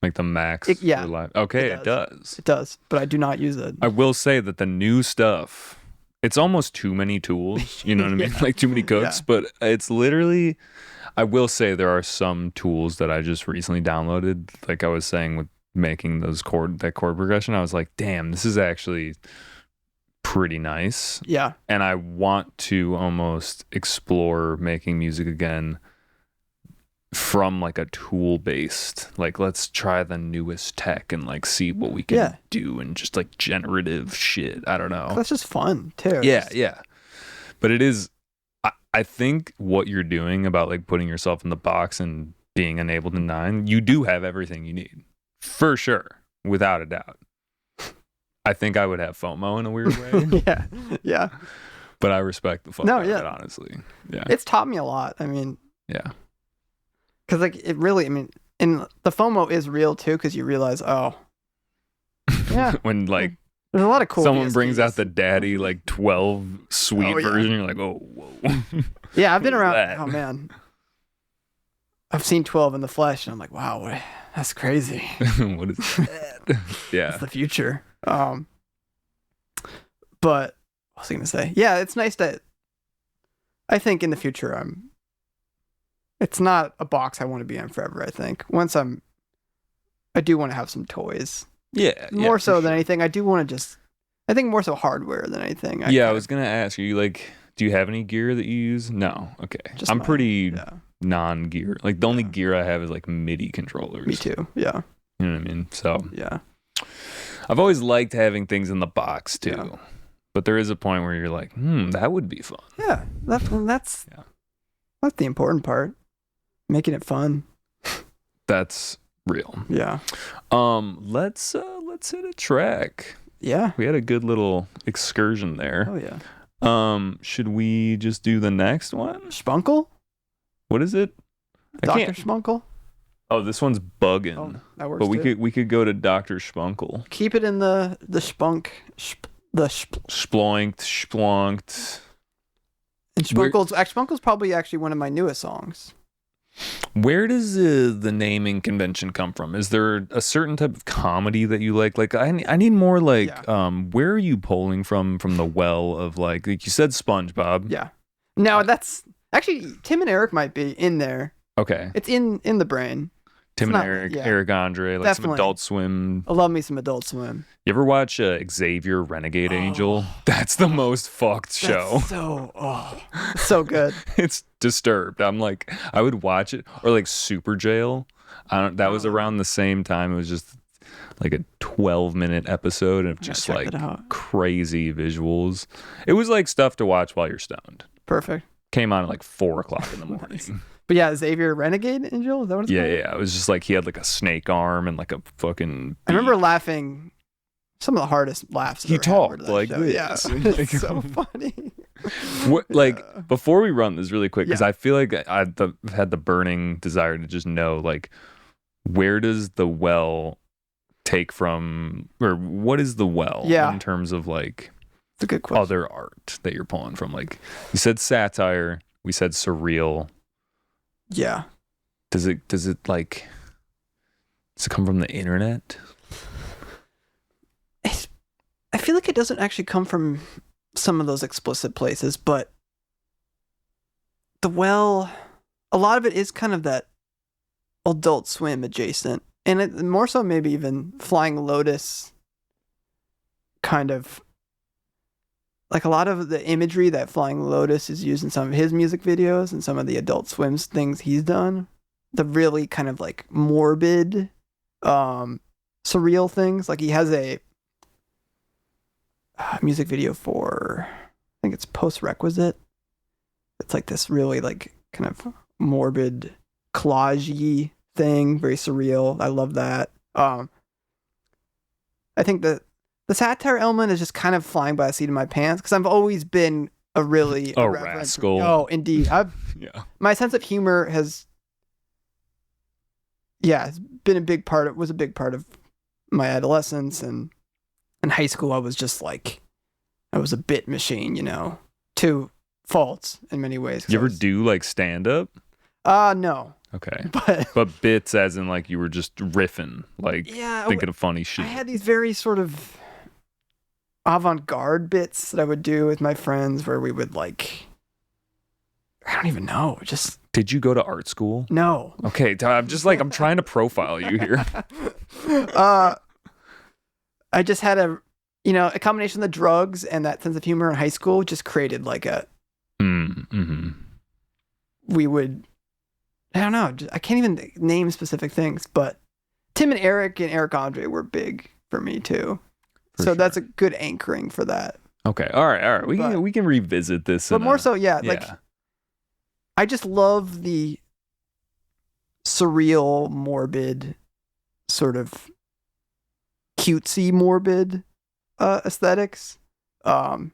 Like the Max? Yeah. Okay, it does. It does, but I do not use it. I will say that the new stuff, it's almost too many tools. You know what I mean? Like too many cooks, but it's literally, I will say there are some tools that I just recently downloaded. Like I was saying with making that chord progression, I was like, damn, this is actually pretty nice. Yeah. And I want to almost explore making music again from like a tool based, like let's try the newest tech and like see what we can do, and just like generative shit. I don't know. That's just fun too. Yeah. But it is, I think what you're doing about like putting yourself in the box and being in Ableton 9, you do have everything you need. For sure. Without a doubt. I think I would have FOMO in a weird way. Yeah. But I respect the FOMO of it, honestly. Yeah. It's taught me a lot. I mean, yeah. Because like it really, I mean, and the FOMO is real too, because you realize, when like there's a lot of cool. Someone DSPs. brings out the daddy like 12 suite version, you're like, oh, whoa. Yeah, I've been around. Oh man, I've seen 12 in the flesh, and I'm like, wow, that's crazy. What is that? Yeah, it's the future. But what was I gonna say? Yeah, it's nice that I think in the future it's not a box I want to be in forever. I think I do want to have some toys. Yeah. More so than anything, I do want to I think more so hardware than anything. I was going to ask you, like, do you have any gear that you use? No. Okay. I'm pretty non-gear. Like, the only gear I have is, like, MIDI controllers. Me too. Yeah. You know what I mean? So. Yeah. I've always liked having things in the box, too. Yeah. But there is a point where you're like, that would be fun. Yeah. That's the important part. making it fun. That's real. Yeah. Let's hit a track. Yeah. We had a good little excursion there. Oh yeah. Should we just do the next one? Spunkle? What is it? Dr. Spunkle? Oh, this one's bugging. Oh, that works. But too. we could go to Dr. Spunkle. Keep it in the spunk. Splonked. And Spunkle's probably actually one of my newest songs. Where does the naming convention come from? Is there a certain type of comedy that you like? Like I need more like where are you pulling from the well of like you said SpongeBob? Yeah. No, that's actually Tim and Eric might be in there. Okay. It's in the brain. Tim and Eric, Eric Andre, like Definitely. some Adult Swim. I love me some Adult Swim. You ever watch Xavier Renegade Angel? That's the most fucked show. So good. It's Disturbed. I'm like, I would watch it, or like Super Jail. That was around the same time. It was just like a 12-minute episode of just like crazy visuals. It was like stuff to watch while you're stoned. Perfect. Came on at like 4:00 in the morning. But yeah, Xavier Renegade Angel, is that what it's called? Yeah. It was just like he had like a snake arm and like a fucking. I remember laughing. Some of the hardest laughs. He talked like this. Yeah, it's so funny. Before we run this really quick, because I feel like I had the burning desire to just know, like, where does the well take from, or what is the well in terms of like it's a good question. Other art that you're pulling from? Like, you said satire, we said surreal. Yeah. Does it come from the internet? I feel like it doesn't actually come from some of those explicit places, but a lot of it is kind of that Adult Swim adjacent, and it, more so maybe even Flying Lotus kind of, like a lot of the imagery that Flying Lotus is used in some of his music videos and some of the Adult Swim's things he's done, the really kind of like morbid, surreal things. Like he has a music video for, I think it's Post-Requisite. It's like this really like kind of morbid collage-y thing, very surreal. I love that. I think that the satire element is just kind of flying by the seat of my pants because I've always been a really rascal. Oh, indeed. My sense of humor has been a big part of my adolescence, and in high school I was just like, I was a bit machine, to faults in many ways. You ever do like stand up? No. Okay. But bits as in like you were just riffing, like thinking of funny shit. I had these very sort of avant-garde bits that I would do with my friends where we would like, I don't even know, just... Did you go to art school? No. Okay, I'm just like, I'm trying to profile you here. I just had a combination of the drugs and that sense of humor in high school just created like a... We would... I don't know. I can't even name specific things, but Tim and Eric Andre were big for me too. That's a good anchoring for that. Okay. All right. We can revisit this. But more so, like I just love the surreal, morbid, sort of cutesy, morbid aesthetics. And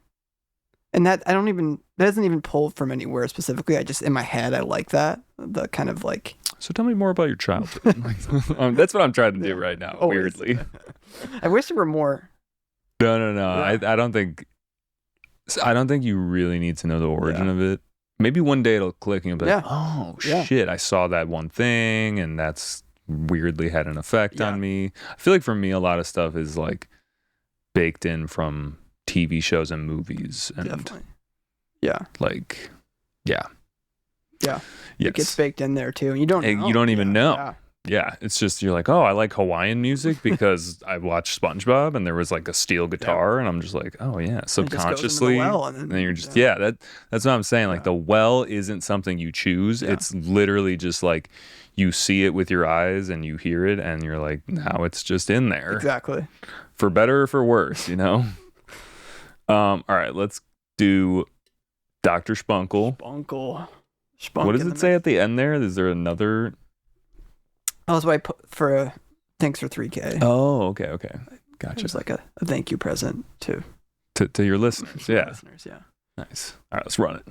that doesn't even pull from anywhere specifically. I just, in my head, I like that. The kind of like... So tell me more about your childhood. That's what I'm trying to do right now, weirdly. I wish there were more. No. Yeah. I don't think you really need to know the origin of it. Maybe one day it'll click and you'll be like, oh, shit, I saw that one thing and that's weirdly had an effect on me. I feel like for me, a lot of stuff is like baked in from TV shows and movies. And definitely. It gets baked in there too. You don't know. You don't even know. Yeah, it's just, you're like, oh, I like Hawaiian music because I watched SpongeBob and there was like a steel guitar and I'm just like, oh yeah, subconsciously. And then you're just, that's what I'm saying. Like the well isn't something you choose. Yeah. It's literally just like you see it with your eyes and you hear it and you're like, now it's just in there. Exactly. For better or for worse, All right, let's do Dr. Spunkle. Spunk What does in it the say mix. at the end there? Is there another? Oh, that's why I put for thanks for 3K. Oh, okay. Gotcha. It's like a thank you present to To your listeners. Yeah. listeners. Yeah. Nice. All right, let's run it.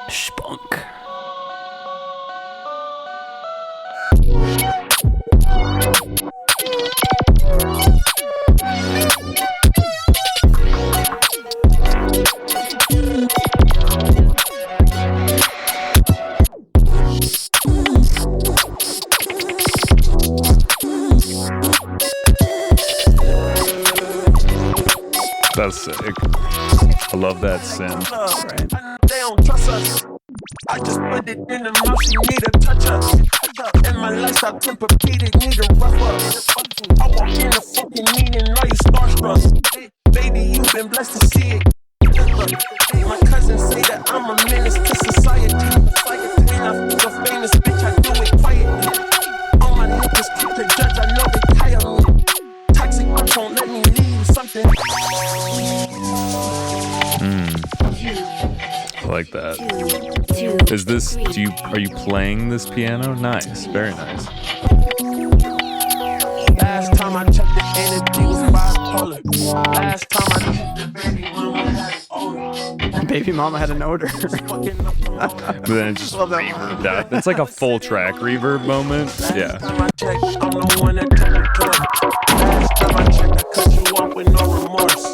Spunk. That's sick. I love that synth. They don't trust us. I just put it in the mouth, she need to touch us. And my lifestyle Tempur-Pedic need to rough up. I walk in the fucking meeting, are you starstruck? Baby, you've been blessed to see it. My cousins say that I'm a menace to society. When I feel famous, bitch, I do it quietly. All my niggas keep the judge, I know they tire me. Toxic, but won't let me leave something. I like that. Is this? Are you playing this piano? Nice, very nice. Last time I checked the energy was bipolar. Last time I checked the baby mama had an odor. Baby mama had an odor. But then it just Love that one. reverbed out. It's like a full track reverb moment. Yeah. Last time I checked, I'm the one that teleport. Last time I checked, I cut you off with no remorse.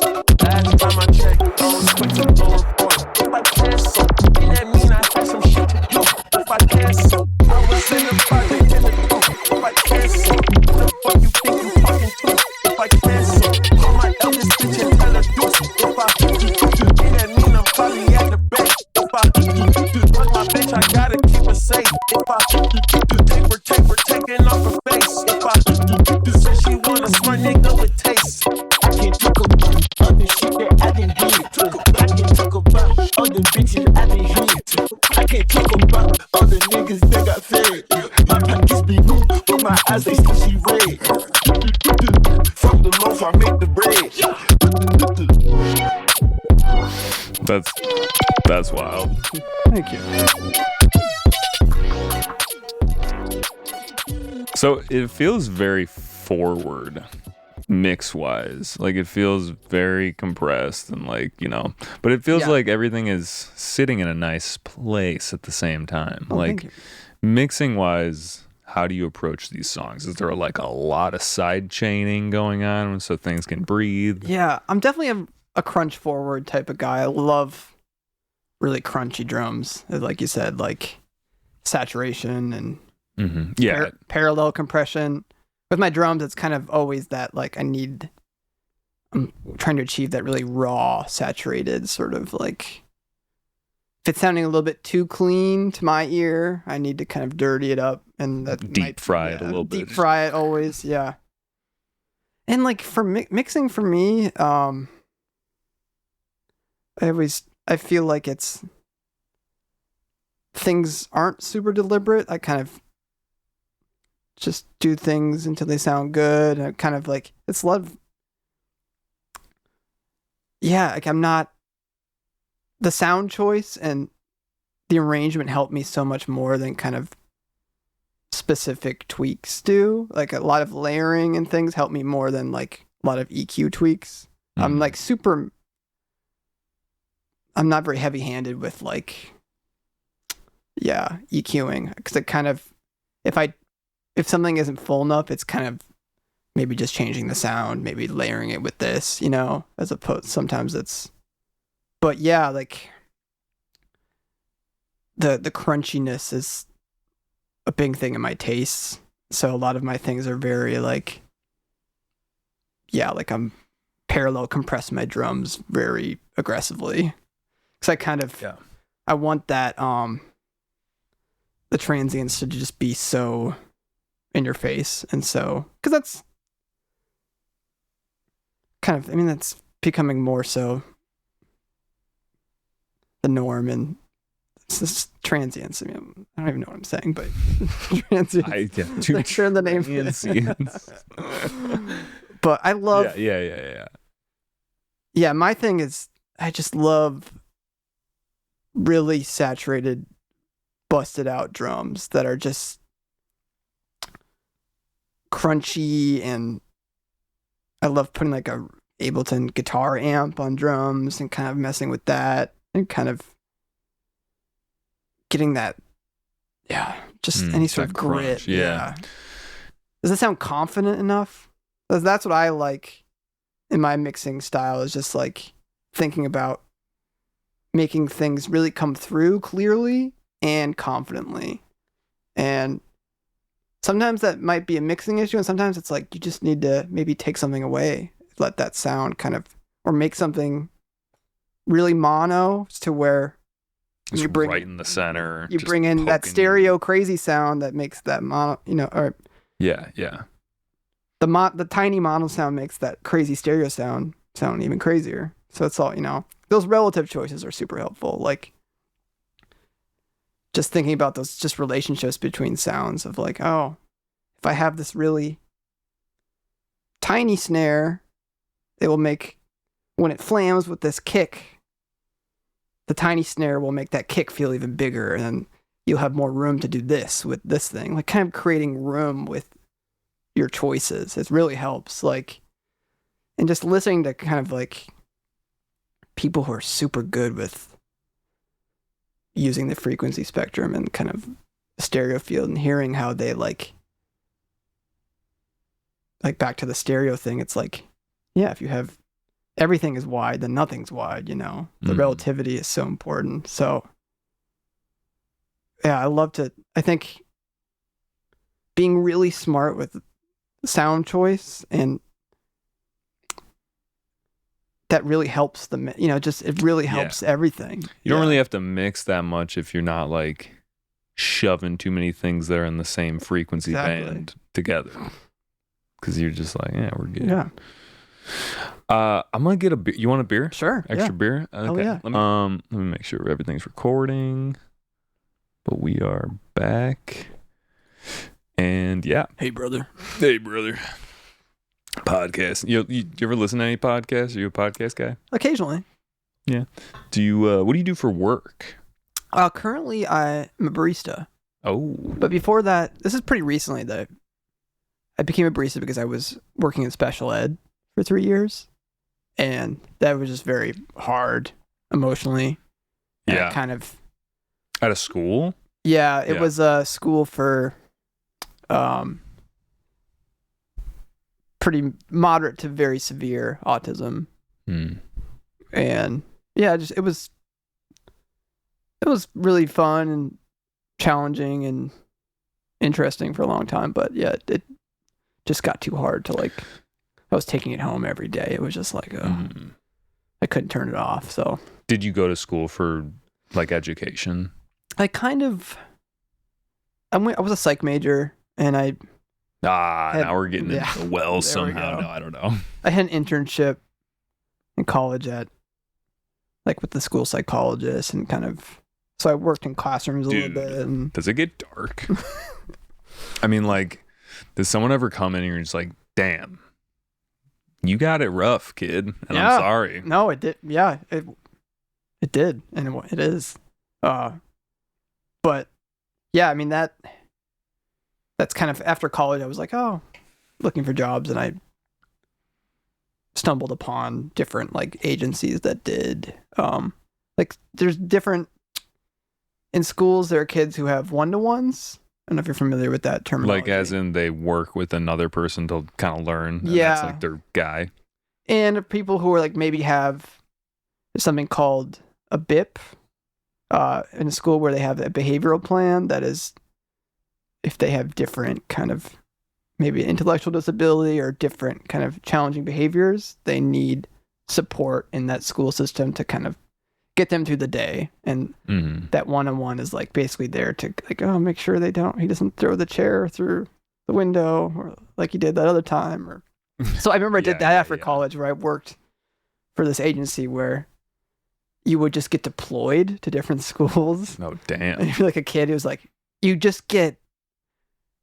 Last time I checked, I was quick to go report. If I cancel, then that mean I had some shit to do. If I cancel, I was in the project in the coop. If I cancel, what the fuck you think you talking to? If I cancel, call my eldest bitch and tell her deuce. If I then that mean I'm probably at the bank. If I fuck my bitch, I gotta keep her safe. If I take her taking off her face. If I say she want a smart nigga with taste. I can't talk about other shit that I didn't do. I can't talk about other bitches I didn't hit. I can't talk about other niggas that got fed. My pockets be blue, but my eyes they still see red. From the loaf I make the bread. That's wild. Thank you. So it feels very forward mix wise. Like it feels very compressed and like, but it feels Yeah. like everything is sitting in a nice place at the same time. Oh, thank like you. mixing wise, how do you approach these songs? Is there like a lot of side chaining going on so things can breathe? Yeah, I'm definitely a crunch forward type of guy. I love really crunchy drums, like you said, like saturation and Yeah. parallel compression. With my drums, it's kind of always that like I'm trying to achieve that really raw, saturated sort of like. If it's sounding a little bit too clean to my ear, I need to kind of dirty it up and that Deep fry it a little bit. Deep fry it always, yeah. And like for mixing for me, I feel like things aren't super deliberate. I kind of just do things until they sound good. And I kind of like it's love. Yeah, like I'm not. The sound choice and the arrangement help me so much more than kind of specific tweaks do. Like a lot of layering and things help me more than like a lot of EQ tweaks. I'm like I'm not very heavy-handed with like, EQing because it kind of, if something isn't full enough, it's kind of maybe just changing the sound, maybe layering it with this, as opposed sometimes it's. But yeah, like the crunchiness is a big thing in my tastes. So a lot of my things are very like I'm parallel compress my drums very aggressively. Cause I kind of, I want that, the transients to just be so in your face. And so, cause that's kind of, that's becoming more so the norm, and it's just transients. I don't even know what I'm saying, but transients. Sure the name. Transients. But I love Yeah. my thing is I just love really saturated, busted out drums that are just crunchy, and I love putting like a Ableton guitar amp on drums and kind of messing with that and kind of getting that, just any sort of grit. crunch, yeah. Does that sound confident enough? That's what I like in my mixing style, is just like thinking about making things really come through clearly and confidently. And sometimes that might be a mixing issue, and sometimes it's like you just need to maybe take something away, let that sound kind of, or make something really mono to where It's you bring right in the center. you just bring in that poking stereo crazy sound that makes that mono, or Yeah. the tiny mono sound makes that crazy stereo sound even crazier. So it's all, those relative choices are super helpful. Like just thinking about those just relationships between sounds of like, oh, if I have this really tiny snare, it will make, when it flams with this kick, the tiny snare will make that kick feel even bigger, and then you'll have more room to do this with this thing. Like kind of creating room with your choices. It really helps. Like, and just listening to kind of like people who are super good with using the frequency spectrum and kind of stereo field, and hearing how they like back to the stereo thing. It's like, yeah, if you have everything is wide, then nothing's wide, the relativity is so important. So yeah, I think being really smart with sound choice, and that really helps it really helps everything. You don't really have to mix that much if you're not like shoving too many things that are in the same frequency band together. Because you're just like, yeah, we're good. Yeah. I'm gonna get a beer. You want a beer? Sure. Extra beer? Okay. Oh, yeah. Let me make sure everything's recording. But we are back. And yeah. Hey, brother. Podcast. You ever listen to any podcasts? Are you a podcast guy? Occasionally. Yeah. Do you what do you do for work? Currently I'm a barista. Oh. But before that, this is pretty recently that I became a barista because I was working in special ed for 3 years, and that was just very hard emotionally. And Yeah. kind of At a school? Yeah, it was a school for pretty moderate to very severe autism. And yeah, it was really fun and challenging and interesting for a long time, but yeah, it just got too hard to like, I was taking it home every day. It was just like, I couldn't turn it off. So did you go to school for like education? I was a psych major, and I now we're getting into the well There somehow. we go. No, I don't know. I had an internship in college with the school psychologist, and kind of, so I worked in classrooms a little bit. And Does it get dark? I mean, like, does someone ever come in and you're just like, damn, you got it rough, kid, and I'm sorry. No, it did. Yeah, it did, and it is. But yeah, I mean that's kind of after college. I was like, looking for jobs, and I stumbled upon different like agencies that did like there's different in schools. There are kids who have one-to-ones. I don't know if you're familiar with that terminology. Like, as in they work with another person to kind of learn. And Yeah. That's like their guy. And people who are like maybe have something called a BIP in a school where they have a behavioral plan that is, if they have different kind of maybe intellectual disability or different kind of challenging behaviors, they need support in that school system to kind of get them through the day. And that one-on-one is like basically there to like, make sure he doesn't throw the chair through the window or like he did that other time. Or so I remember I did that after college, where I worked for this agency where you would just get deployed to different schools. Oh, damn. And you're like a kid who was like, you just get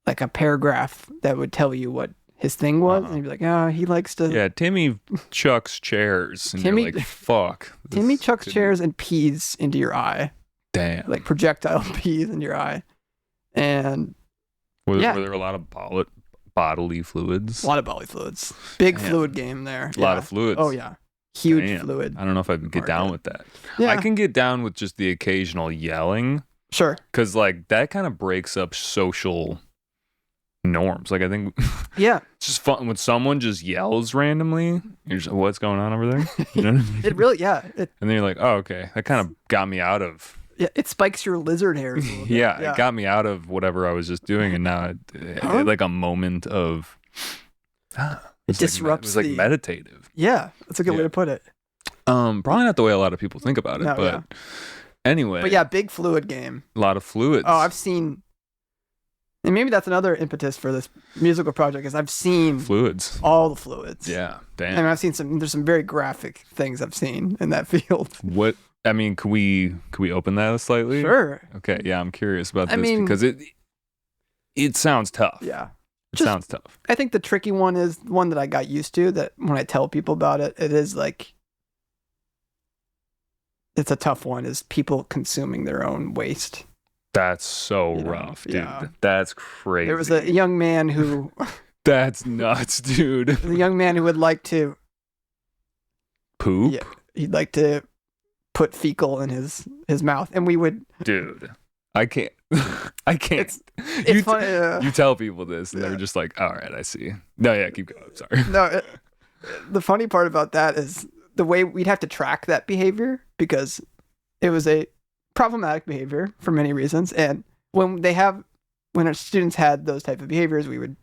like a paragraph that would tell you what his thing was, and he'd be like, "Oh, he likes to." Yeah, Timmy chucks chairs, and Timmy- you're like, "Fuck." Timmy this chucks could- chairs and peas into your eye, Damn. like projectile peas in your eye, and Were yeah. there a lot of bodily fluids? a lot of bodily fluids. Big Damn. fluid game there. A lot Yeah. of fluids. Oh yeah, huge Damn. fluid. I don't know if I can get down market. with that. Yeah, I can get down with just the occasional yelling, sure. because like that kind of breaks up social norms. Like I think Yeah, it's just fun when someone just yells randomly. You're just, what's going on over there? You know what I mean? it really. Yeah, it And then you're like, oh, okay. That kind of got me out of. it spikes your lizard hairs. A little bit. Yeah, it got me out of whatever I was just doing, and now it like a moment of. It disrupts It was like the- meditative. Yeah, that's a good way Yeah. to put it. Probably not the way a lot of people think about it, No, but yeah. anyway. But yeah, big fluid game. a lot of fluids. Oh, I've seen, and maybe that's another impetus for this musical project is I've seen fluids. all the fluids. Yeah, damn. And I've seen there's some very graphic things I've seen in that field. What I mean, could we open that slightly? Sure. Okay, yeah, I'm curious about I this mean- because it sounds tough. Yeah. It Just- sounds tough. I think the tricky one is one that I got used to, that when I tell people about it, it is like, it's a tough one, is people consuming their own waste. That's so You know, rough, dude. yeah. That's crazy. There was a young man who, That's nuts, dude. would like to, Poop, yeah, he'd like to put fecal in his mouth, and we would, dude. I can't. I can't. it's you, funny. you tell people this, and Yeah. they're just like, "All right, I see." No, yeah, keep going. Sorry. No, the funny part about that is the way we'd have to track that behavior, because it was a problematic behavior for many reasons. And when our students had those type of behaviors, we would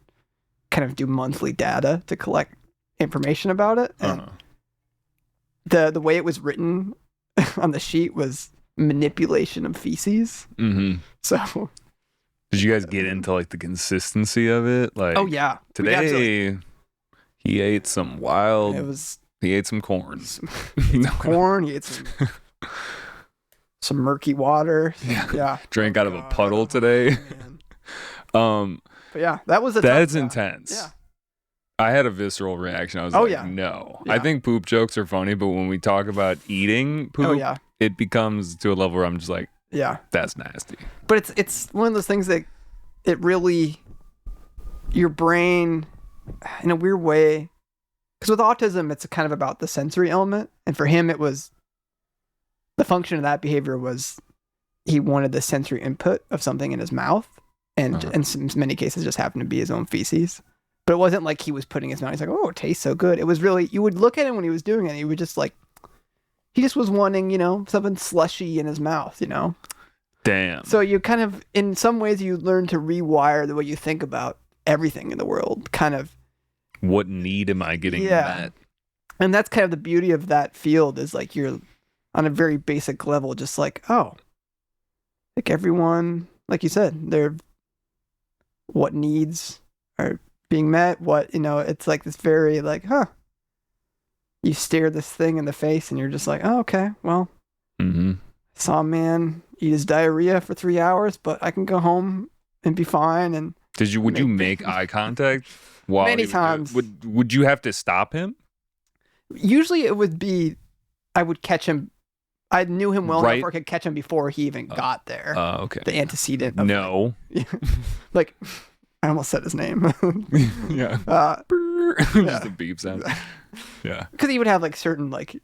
kind of do monthly data to collect information about it. And the way it was written on the sheet was manipulation of feces. Mm-hmm. So, Did you guys get into like the consistency of it? Like, oh yeah, we got to, today he ate some wild. it was He ate some corn. corn. He ate some murky water. Yeah. Drank Oh, out of a God. puddle today. Man. But yeah, that was That's tough, intense. Yeah. I had a visceral reaction. I was Oh, like, yeah. no. Yeah. I think poop jokes are funny, but when we talk about eating poop, Oh yeah. it becomes to a level where I'm just like, Yeah. that's nasty. But it's one of those things that it really, your brain, in a weird way, because with autism, it's kind of about the sensory element. And for him, it was, the function of that behavior was he wanted the sensory input of something in his mouth. And in many cases, just happened to be his own feces. But it wasn't like he was putting his mouth, he's like, oh, it tastes so good. It was really, you would look at him when he was doing it, and he would just like, he just was wanting, something slushy in his mouth, Damn. So you kind of, in some ways, you learn to rewire the way you think about everything in the world, kind of. What need am I getting met? And that's kind of the beauty of that field, is like you're on a very basic level, just like, oh, like everyone, like you said, what needs are being met, it's like this very like, you stare this thing in the face and you're just like, oh, okay, well, Mm-hmm. saw a man eat his diarrhea for 3 hours, but I can go home and be fine. And Would you make eye contact? While Many he would do it? times. Would you have to stop him? usually it would be, I would catch him. I knew him well Right. enough where I could catch him before he even got there. Okay. The antecedent. Of, No. like, I almost said his name. Yeah. Just a beep sound. Yeah. Because he would have like certain like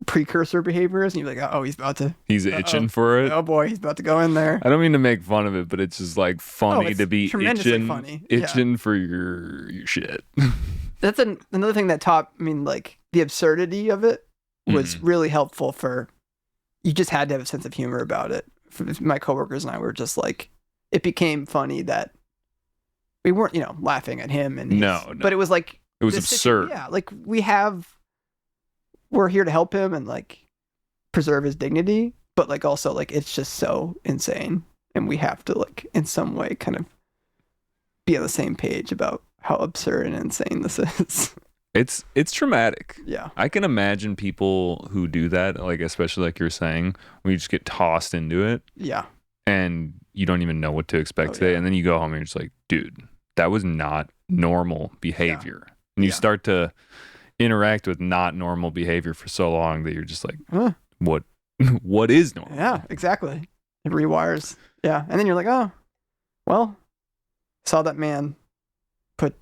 precursor behaviors, and you're like, oh, he's about to. He's itching for it. Oh boy, he's about to go in there. I don't mean to make fun of it, but it's just like funny it's to be tremendously itching, funny. Yeah. itching for your shit. That's another thing that taught. I mean, like the absurdity of it was really helpful for. You just had to have a sense of humor about it. For my coworkers and I were just like, it became funny that we weren't, laughing at him and No. but it was like It was this absurd. Yeah, like we're here to help him and like preserve his dignity, but like also like it's just so insane, and we have to like in some way kind of be on the same page about how absurd and insane this is. It's traumatic. Yeah. I can imagine people who do that, like especially like you're saying, when you just get tossed into it Yeah. and you don't even know what to expect today, yeah. and then you go home and you're just like, dude, that was not normal behavior. And you start to interact with not normal behavior for so long that you're just like, what is normal? Yeah, exactly. It rewires. Yeah. And then you're like, oh, well, saw that man put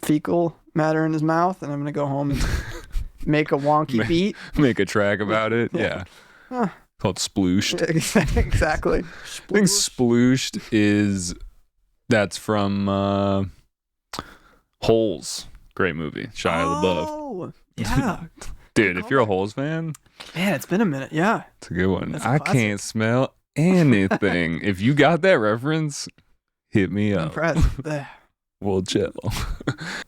fecal matter in his mouth, and I'm going to go home and make a wonky beat. Make a track about it. Yeah. Yeah. Called Splooshed. Exactly. I think Splooshed that's from Holes. Great movie. Shia LaBeouf. Oh, yeah. Dude, if you're a Holes fan, Man, it's been a minute. Yeah. it's a good one. That's a I classic. can't smell anything. If you got that reference, hit me I'm up. impressed. Ugh. We'll chill.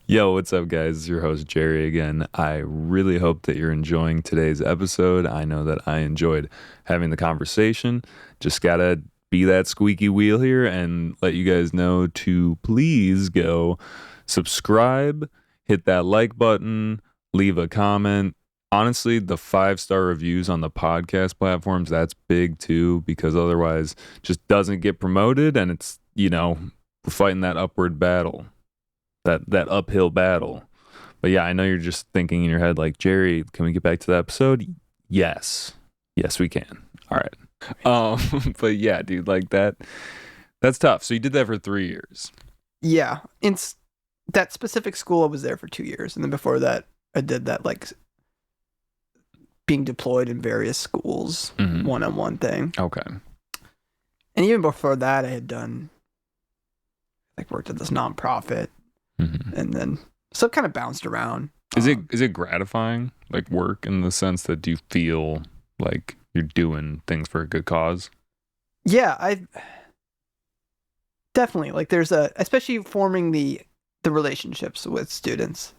Yo, what's up, guys? It's your host, Jerry, again. I really hope that you're enjoying today's episode. I know that I enjoyed having the conversation. Just gotta be that squeaky wheel here and let you guys know to please go subscribe, hit that like button, leave a comment. Honestly, the 5-star reviews on the podcast platforms, that's big too, because otherwise it just doesn't get promoted, and it's, we're fighting that upward battle, that uphill battle. But yeah, I know you're just thinking in your head like, Jerry, can we get back to the episode? Yes, we can. All right. But yeah, dude, like that's tough. So you did that for 3 years. Yeah. In that specific school, I was there for 2 years. And then before that, I did that, like, being deployed in various schools, one-on-one thing. Okay. And even before that, I had done, worked at this nonprofit, and then so it kind of bounced around. Is it gratifying, like work, in the sense that you feel like you're doing things for a good cause? Yeah, I definitely, like, there's especially forming the relationships with students.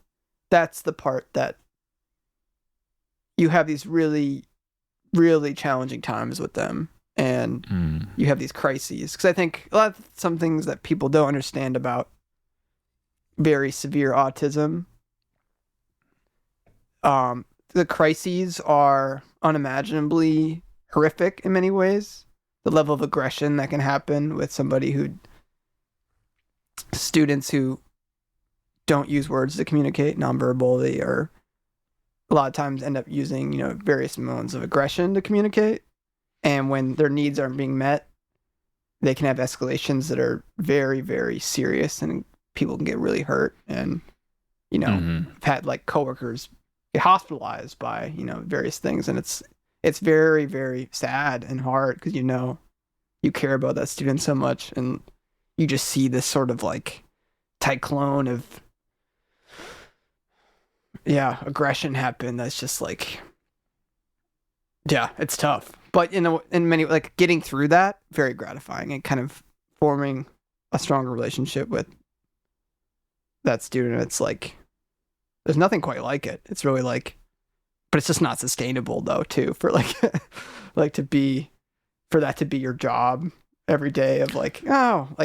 That's the part that you have these really, really challenging times with them. And you have these crises, because I think some things that people don't understand about very severe autism, the crises are unimaginably horrific in many ways. The level of aggression that can happen with students who don't use words to communicate nonverbally, or a lot of times end up using, various modes of aggression to communicate. And when their needs aren't being met, they can have escalations that are very, very serious, and people can get really hurt. And, I've had like coworkers get hospitalized by, various things. And it's very, very sad and hard, because, you care about that student so much, and you just see this sort of like cyclone of, aggression happen. That's just like, it's tough. But in many, like, getting through that, very gratifying, and kind of forming a stronger relationship with that student. It's like, there's nothing quite like it. It's really like, but it's just not sustainable though, too, for like, for that to be your job every day of like,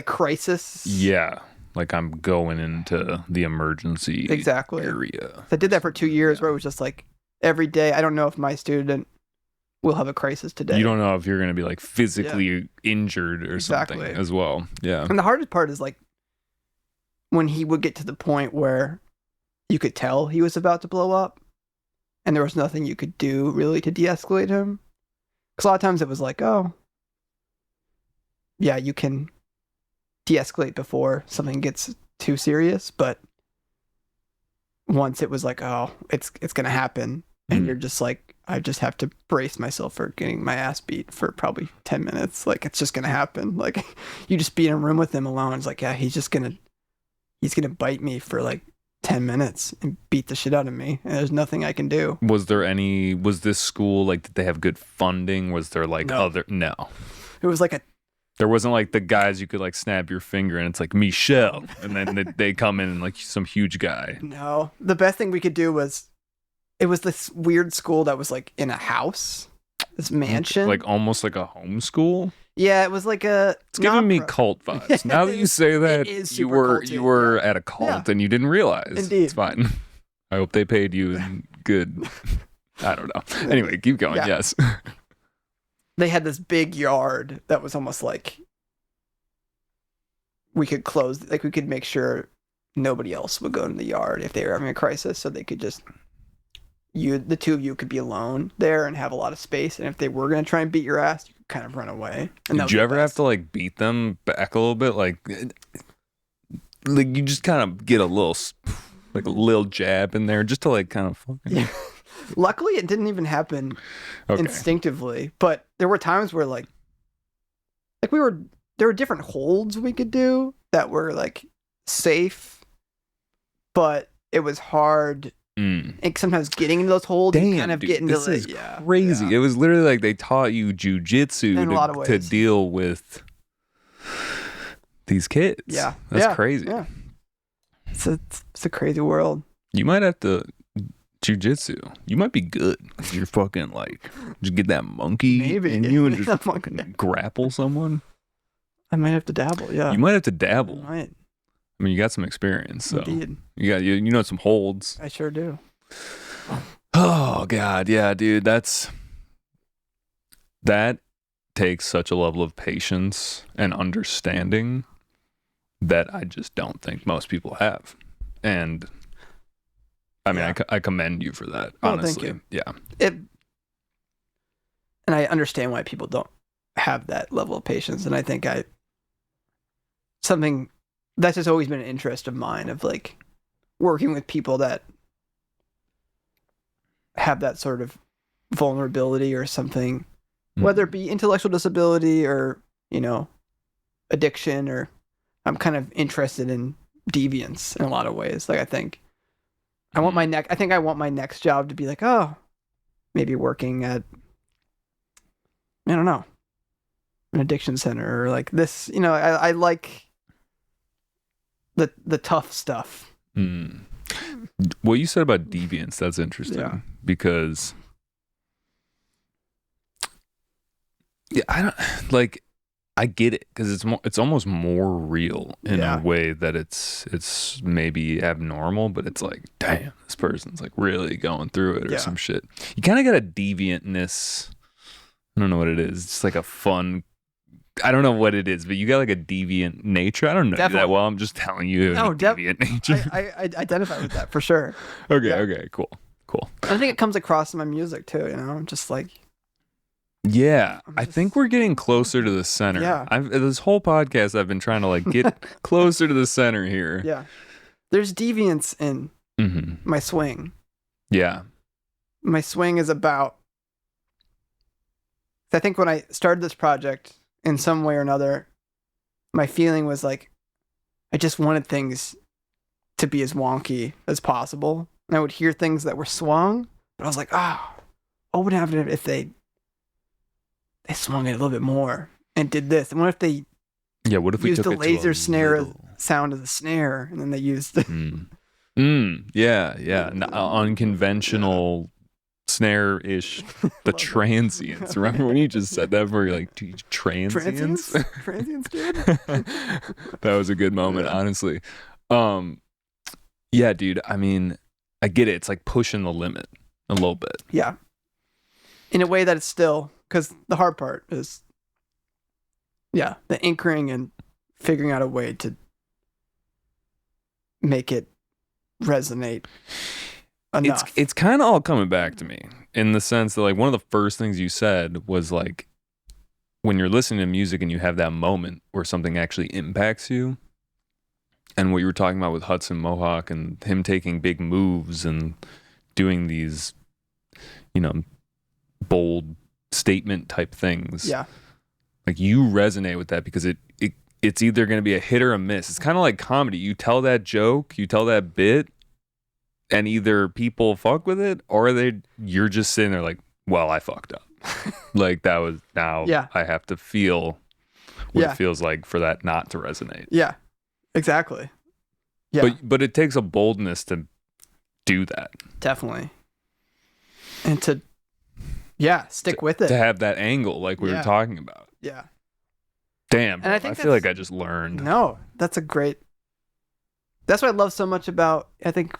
crisis. Yeah. Like, I'm going into the emergency area. I did that for 2 years, where it was just like every day, I don't know if my student will have a crisis today. You don't know if you're going to be like physically injured or something as well. Yeah. And the hardest part is like when he would get to the point where you could tell he was about to blow up, and there was nothing you could do really to de-escalate him. Because a lot of times it was like, oh, yeah, you can de-escalate before something gets too serious. But once it was like, oh, it's going to happen. And you're just like, I just have to brace myself for getting my ass beat for probably 10 minutes. Like, it's just going to happen. Like, you just be in a room with him alone. It's like, yeah, he's going to bite me for like 10 minutes and beat the shit out of me. And there's nothing I can do. Was this school, like, did they have good funding? Was there like No. No. It was like There wasn't like the guys you could like snap your finger and it's like Michelle. And then they come in and like some huge guy. no. The best thing we could do was, it was this weird school that was like in a house, this mansion. Like almost like a homeschool. Yeah, it was like a. It's giving me cult vibes. Now that you say that, is you super were culty, at a cult Yeah. and you didn't realize. Indeed. It's fine. I hope they paid you in good. I don't know. Anyway, keep going. Yeah. Yes. They had this big yard that was almost like we could close, like we could make sure nobody else would go in the yard if they were having a crisis, so they could just the two of you could be alone there and have a lot of space. And if they were gonna try and beat your ass, you could kind of run away. And Did you ever have to like beat them back a little bit? Like you just kind of get a little jab in there just to like kind of fucking. Yeah. Luckily, it didn't even happen instinctively, but there were times where like there were different holds we could do that were like safe, but it was hard. And sometimes getting into those holds, you kind of get into this is crazy. Yeah. It was literally like they taught you jujitsu to deal with these kids. Yeah, that's crazy. Yeah, it's a crazy world. You might have to jujitsu. You might be good. You're fucking like just get that monkey in you and just grapple someone. I might have to dabble. Yeah, you might have to dabble. I might. I mean, you got some experience, so Indeed. you know some holds. I sure do. Oh God, yeah, dude, that takes such a level of patience and understanding that I just don't think most people have, and I mean, I commend you for that. Honestly, thank you. Yeah, and I understand why people don't have that level of patience, and I think something that's just always been an interest of mine, of like working with people that have that sort of vulnerability or something, whether it be intellectual disability or, you know, addiction, or I'm kind of interested in deviance in a lot of ways. Like I think I want my next job to be like, oh, maybe working at, I don't know, an addiction center, or like this, you know, I like the tough stuff. What you said about deviance, that's interesting, because I get it, because it's almost more real in a way that it's maybe abnormal, but it's like, damn, this person's like really going through it or some shit. You kind of got a deviantness. I don't know what it is. It's like a fun, I don't know what it is, but you got like a deviant nature. I don't know that well. I'm just telling you. No, deviant nature. I identify with that for sure. Okay, cool. I think it comes across in my music too. You know, just like. Yeah, I think we're getting closer to the center. Yeah. This whole podcast, I've been trying to like get closer to the center here. Yeah. There's deviance in my swing. Yeah. My swing is about. I think when I started this project, in some way or another, my feeling was like, I just wanted things to be as wonky as possible. And I would hear things that were swung, but I was like, what would happen if they swung it a little bit more and did this? And what if they used the laser snare sound of the snare, and then they used the unconventional snare-ish, the transients. Remember when you just said that, where you're like, dude, transients? Transients, dude. That was a good moment, honestly. Yeah, dude, I mean, I get it. It's like pushing the limit a little bit. Yeah. In a way that it's still, because the hard part is, the anchoring and figuring out a way to make it resonate enough. It's kind of all coming back to me, in the sense that like one of the first things you said was like, when you're listening to music and you have that moment where something actually impacts you, and what you were talking about with Hudson Mohawk and him taking big moves and doing these, you know, bold statement type things. Yeah. Like you resonate with that because it's either going to be a hit or a miss. It's kind of like comedy. You tell that joke, you tell that bit, and either people fuck with it, or you're just sitting there like, well, I fucked up. Like that was, now I have to feel what it feels like for that not to resonate. Yeah, exactly. Yeah. But it takes a boldness to do that. Definitely. And to stick with it. To have that angle like we were talking about. Yeah. Damn. And I feel like I just learned. No, that's what I love so much about, I think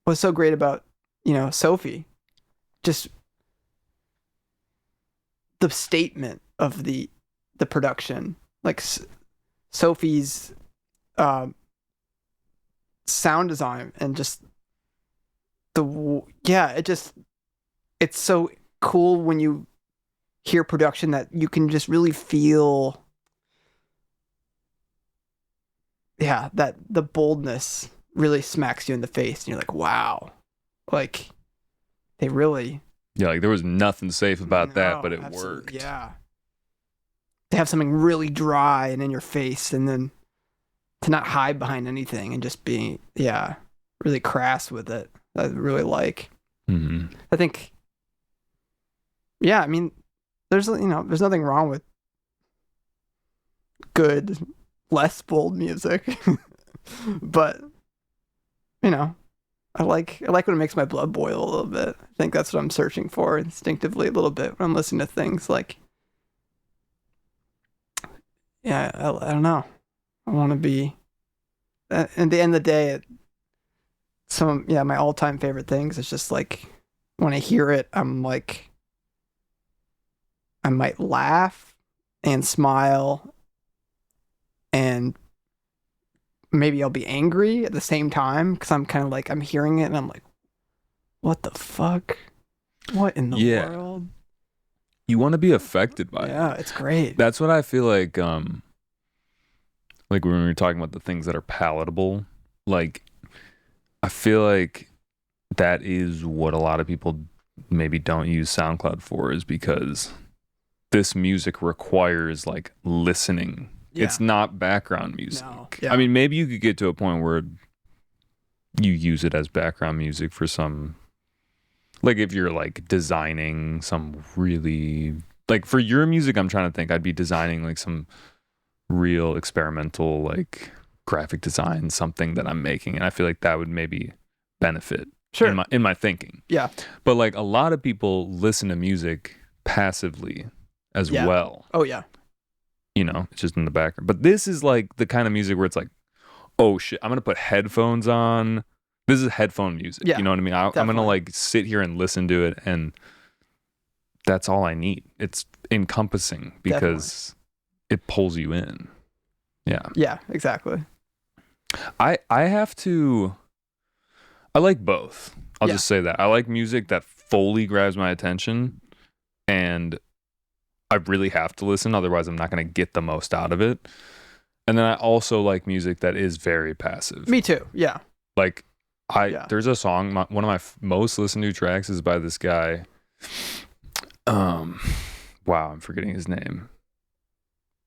what's so great about, you know, Sophie, just the statement of the production, like Sophie's sound design and just it's so cool when you hear production that you can just really feel that the boldness really smacks you in the face and you're like, wow, like they really like there was nothing safe about that, but it worked. Yeah, to have something really dry and in your face, and then to not hide behind anything and just be really crass with it. I really like. Mm-hmm. I think I mean there's nothing wrong with good less bold music. But I like when it makes my blood boil a little bit. I think that's what I'm searching for instinctively a little bit when I'm listening to things like I don't know. I want to be at the end of the day, my all-time favorite things is just like when I hear it, I'm like I might laugh and smile and maybe I'll be angry at the same time because I'm kind of like I'm hearing it and I'm like, what the fuck? What in the world? You want to be affected by it. Yeah, it's great. That's what I feel like when we were talking about the things that are palatable, like I feel like that is what a lot of people maybe don't use SoundCloud for, is because this music requires like listening. Yeah. It's not background music. No. Yeah. I mean, maybe you could get to a point where you use it as background music for some, like if you're like designing some really, like for your music, I'm trying to think, I'd be designing like some real experimental like graphic design, something that I'm making, and I feel like that would maybe benefit in my thinking. Yeah. But like a lot of people listen to music passively as well. Oh yeah. It's just in the background. But this is like the kind of music where it's like, oh shit, I'm gonna put headphones on. This is headphone music. Yeah, you know what I mean? I'm gonna like sit here and listen to it, and that's all I need. It's encompassing because it pulls you in. Yeah. Yeah, exactly. I like both. I'll just say that. I like music that fully grabs my attention, and I really have to listen, otherwise I'm not going to get the most out of it. And then I also like music that is very passive. Me too. Yeah. Like there's a song, one of my most listened to tracks is by this guy. Wow, I'm forgetting his name.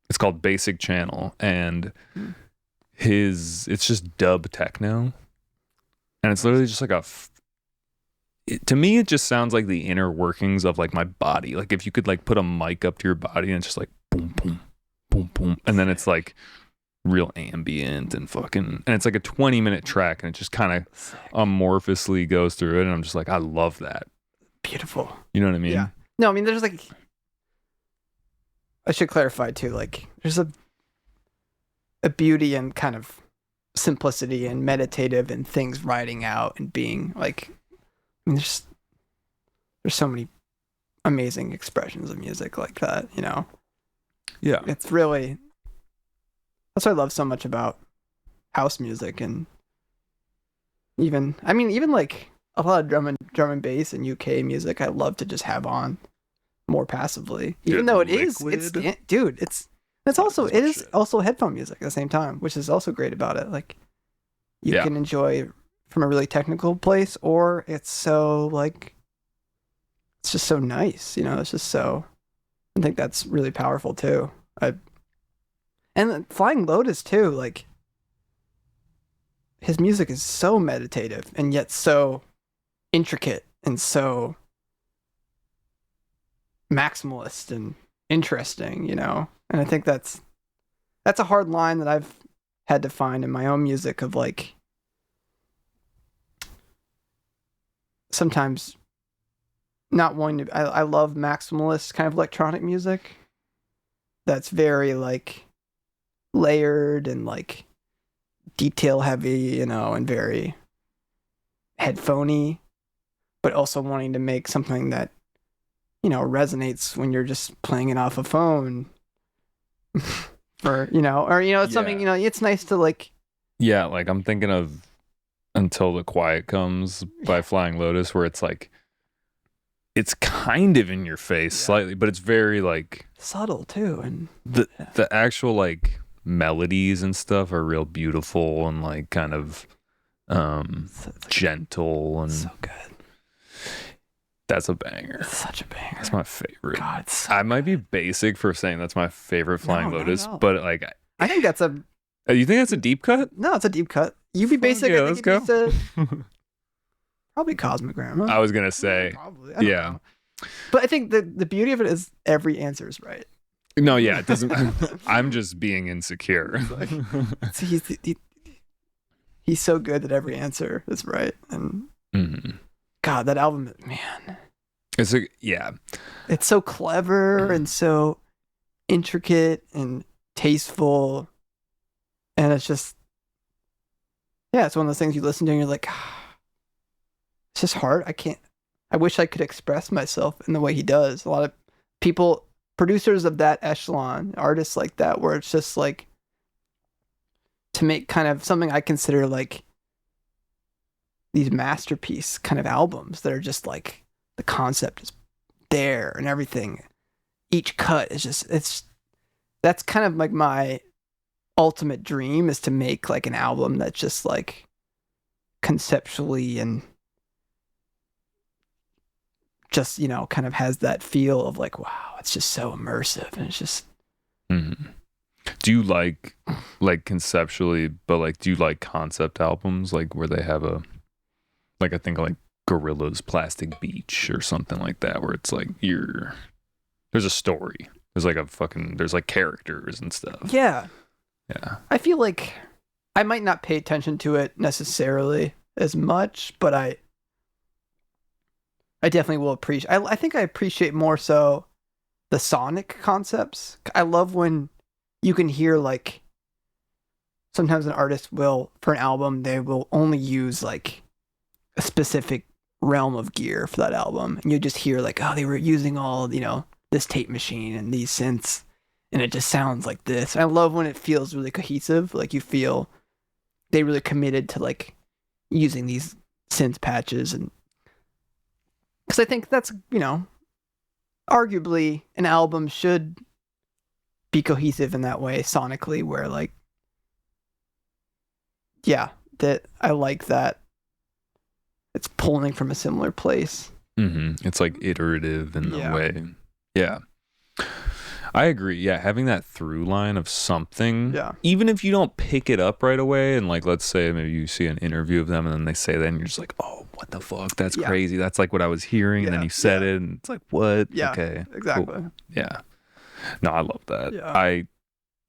It's called Basic Channel, and it's just dub techno, and it's literally just like to me it just sounds like the inner workings of like my body. Like if you could like put a mic up to your body and it's just like boom boom boom boom, and then it's like real ambient and fucking, and it's like a 20-minute track, and it just kind of amorphously goes through it, and I'm just like, I love that. Beautiful. You know what I mean? Yeah. No, I mean there's like, I should clarify too, like there's a beauty and kind of simplicity and meditative and things riding out and being like, I mean, there's so many amazing expressions of music like that, Yeah. It's really, that's what I love so much about house music, and even like a lot of drum and bass and UK music I love to just have on more passively, even though it is also headphone music at the same time, which is also great about it. Like you can enjoy from a really technical place, or it's so like it's just so nice, it's just so, I think that's really powerful too. And Flying Lotus too, like his music is so meditative and yet so intricate and so maximalist and interesting, and I think that's a hard line that I've had to find in my own music, of like sometimes not wanting to, I love maximalist kind of electronic music that's very like layered and like detail heavy, and very headphoney, but also wanting to make something that resonates when you're just playing it off a phone or it's something, it's nice to like, like I'm thinking of Until the Quiet Comes by Flying Lotus, where it's like, it's kind of in your face slightly, but it's very like subtle too, and the actual like melodies and stuff are real beautiful and like kind of gentle and so good. That's a banger. It's such a banger. That's my favorite. God, so I might be basic for saying that's my favorite Flying No, Lotus, no. but like, I think that's a you think that's a deep cut? no. It's a deep cut. You be basic. yeah, I let's think go. it needs to- probably Cosmic Grandma. I was gonna say, Probably. I don't yeah. know. But I think the beauty of it is every answer is right. no, yeah, it doesn't. I'm just being insecure. So he's so good that every answer is right. And Mhm. God, that album, man, It's a yeah. it's so clever and so intricate and tasteful, and it's just it's one of those things you listen to and you're like, it's just hard. I wish I could express myself in the way he does. A lot of people, producers of that echelon, artists like that, where it's just like to make kind of something I consider like these masterpiece kind of albums that are just like the concept is there and everything. Each cut is just that's kind of like my ultimate dream, is to make like an album that's just like conceptually and just, kind of has that feel of like, wow, it's just so immersive, and it's just Mhm. Do you like conceptually, but like, do you like concept albums, like where they have I think like Gorillaz Plastic Beach or something like that, where it's like there's a story, there's like characters and stuff. yeah. I feel like I might not pay attention to it necessarily as much, but I definitely will appreciate. I think I appreciate more so the sonic concepts. I love when you can hear like sometimes an artist will, for an album, they will only use like a specific realm of gear for that album, and you just hear like, oh, they were using all this tape machine and these synths, and it just sounds like this. I love when it feels really cohesive, like you feel they really committed to like using these synth patches, and because I think that's arguably an album should be cohesive in that way sonically, where like that I like that it's pulling from a similar place. It's like iterative in the Yeah. way. Yeah. I agree. Yeah, having that through line of something, even if you don't pick it up right away, and like, let's say maybe you see an interview of them and then they say that, and you're just like, oh, what the fuck? That's crazy. That's like what I was hearing. And then you said it, and it's like, what? Yeah, okay, exactly. Cool. Yeah. No, I love that.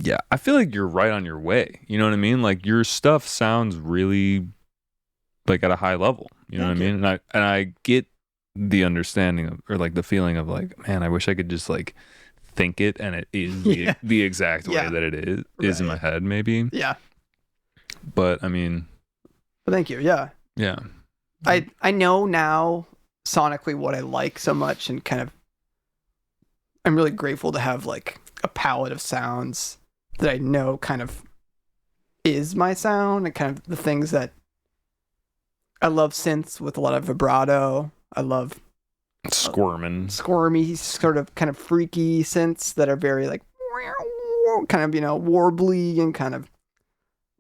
Yeah. I feel like you're right on your way. You know what I mean? Like, your stuff sounds really like at a high level. You know what I mean? And I get the understanding of, or like the feeling of like, man, I wish I could just like think it, and it is the exact way that it is in my head, maybe. Yeah. But I mean, But thank you. Yeah. yeah. I know now sonically what I like so much, and kind of I'm really grateful to have like a palette of sounds that I know kind of is my sound, and kind of the things that I love. Synths with a lot of vibrato. I love squirmy, sort of kind of freaky synths that are very like kind of warbly, and kind of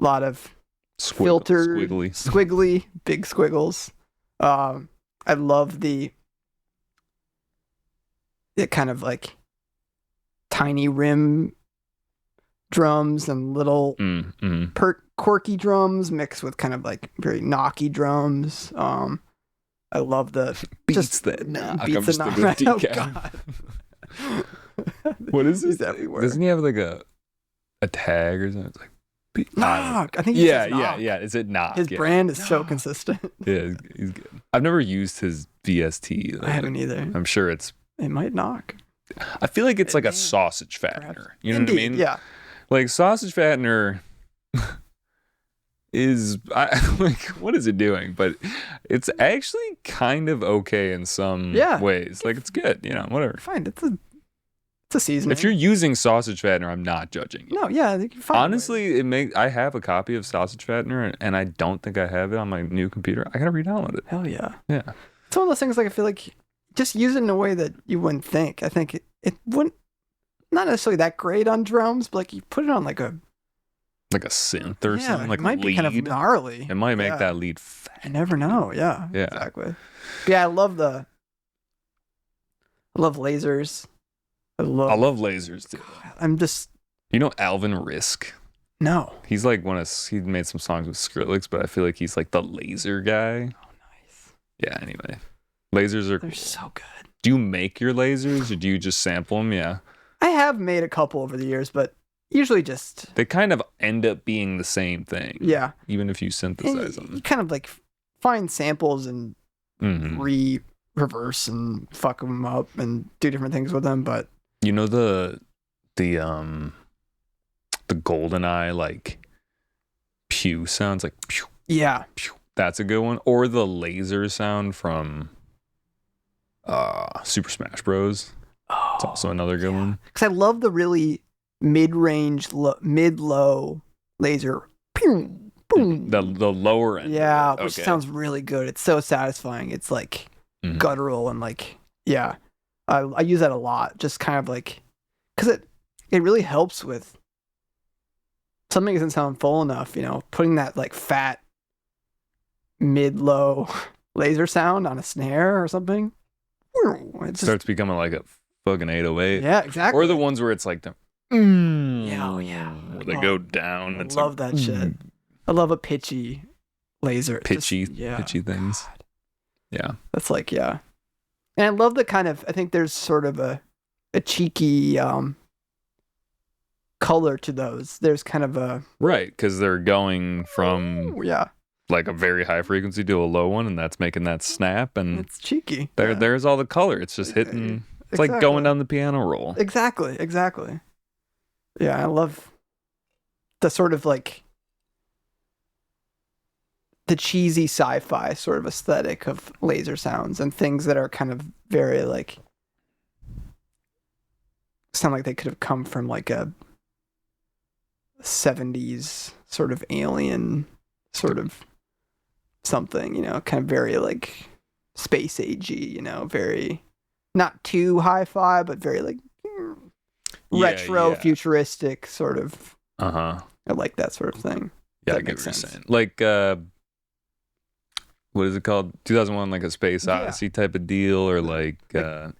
a lot of filtered, squiggly, big squiggles. I love the kind of like tiny rim drums and little quirky drums mixed with kind of like very knocky drums. I love the beats that knock. Beats that knock. Oh God. What is He's it? everywhere. Doesn't he have like a tag or something? It's like knock. I think he says knock. yeah. Is it knock? His brand is so consistent. Yeah, he's good. I've never used his VST. I haven't either. I'm sure it might knock. I feel like it's like a sausage fattener. You know Indeed, what I mean? Yeah. Like, sausage fattener is like, what is it doing? But it's actually kind of okay in some ways. Like, it's good, whatever. Fine. It's a seasoning. If you're using sausage fattener, I'm not judging you. No, yeah, you can find Honestly, I have a copy of sausage fattener, and I don't think I have it on my new computer. I gotta re-download it. Hell yeah. Yeah. It's one of those things like I feel like just use it in a way that you wouldn't think. I think it wouldn't, not necessarily that great on drums, but like you put it on like a synth or something, like it might lead. be kind of gnarly. It might make Yeah. that lead fat. You never know. Yeah. Yeah. Exactly. But yeah, I love lasers. I love lasers too. I'm just You know Alvin Risk? no. He's like he made some songs with Skrillex, but I feel like he's like the laser guy. Oh, nice. Yeah, anyway. Lasers are They're cool. so good. Do you make your lasers or do you just sample them? Yeah. I have made a couple over the years, but usually just They kind of end up being the same thing. yeah. Even if you And synthesize you them. kind of like find samples and Mhm. reverse and fuck them up and do different things with them, but You know the GoldenEye like pew sounds like pew, yeah. pew. That's a good one. Or the laser sound from Super Smash Bros. It's also another good one. Because I love the really mid-range, mid-low laser. Boom, boom. The lower end. Yeah, of it. which Okay. sounds really good. It's so satisfying. It's like Mhm. guttural and like, yeah. I use that a lot. Just kind of like, because it really helps with something doesn't sound full enough, putting that like fat mid-low laser sound on a snare or something. It just, starts becoming like a fucking 808. yeah, exactly. Or the ones where it's like the Yeah, oh, yeah. where they Oh, go down. I It's love like, that shit. I love a pitchy laser. It just- pitchy yeah. things. God. Yeah. That's like, yeah. And I love the kind of, I think there's sort of a cheeky color to those. There's kind of a, Right, because they're going from yeah, like a very high frequency to a low one, and that's making that snap. And it's cheeky. there, Yeah. there's all the color. It's just hitting. It's like going down the piano roll. Exactly. Yeah, I love the sort of like the cheesy sci-fi sort of aesthetic of laser sounds and things that are kind of very like sound like they could have come from like a 70s sort of alien sort of something, kind of very like space agey, very not too hi-fi, but very like retro futuristic sort of. Uh-huh. I like that sort of thing. Yeah, That I get makes what you're sense. saying. Like what is it called? 2001, like a Space Yeah. Odyssey type of deal, or like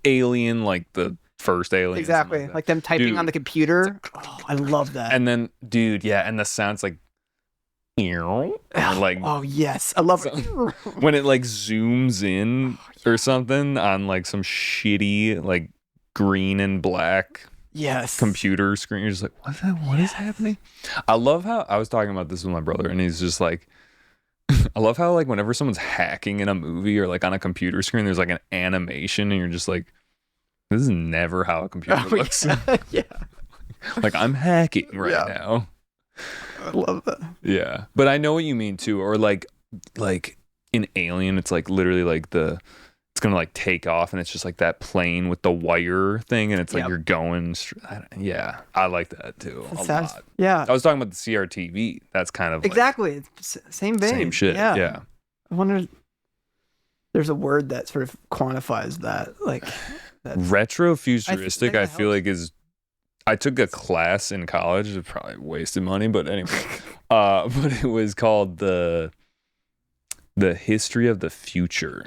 Alien, like the first Alien. Exactly. Like Like them typing Dude, on the computer. Oh, I love that. and then, dude, yeah, and the sounds like, like oh yes, I love it. when it like zooms in or something on like some shitty like green and black Yes. computer screen. You're just like, what is happening? I love how I was talking about this with my brother, and he's just like, I love how like whenever someone's hacking in a movie or like on a computer screen, there's like an animation, and you're just like, this is never how a computer Oh, looks. yeah. Like I'm hacking right Yeah. now. I love that. Yeah, but I know what you mean too. Or like in Alien, it's like literally like it's gonna like take off, and it's just like that plane with the wire thing, and it's like Yep. you're going. Yeah, I like that too a lot. Yeah. I was talking about the CRTV. That's kind of like Exactly. It's same vein. same shit. Yeah. I wonder. There's a word that sort of quantifies that. Like that's Retro futuristic. I that feel helps. like is. I took a class in college. It probably wasted money, but anyway. But it was called the history of the future.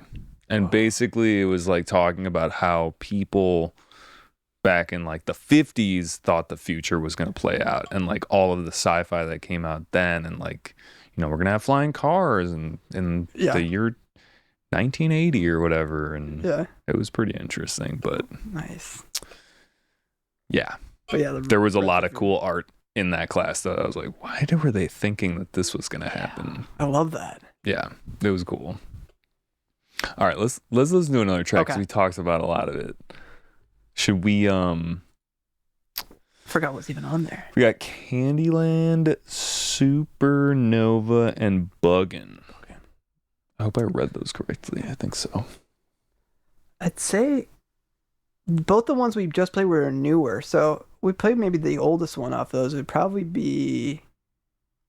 And basically it was like talking about how people back in like the 50s thought the future was going to play out, and like all of the sci-fi that came out then, and like, we're going to have flying cars and in Yeah. the year 1980 or whatever, and yeah. it was pretty interesting. But Nice. yeah, But yeah, there was a lot of cool art in that class that I was like, why were they thinking that this was going to happen? I love that. Yeah, it was cool. All right, let's listen to another track, 'cause Okay. we talked about a lot of it. Should we Forgot what's even on there. we got Candyland, Supernova, and Buggin'. Okay. I hope I read those correctly. I think so. I'd say both the ones we just played were newer. So we played maybe the oldest one off those would probably be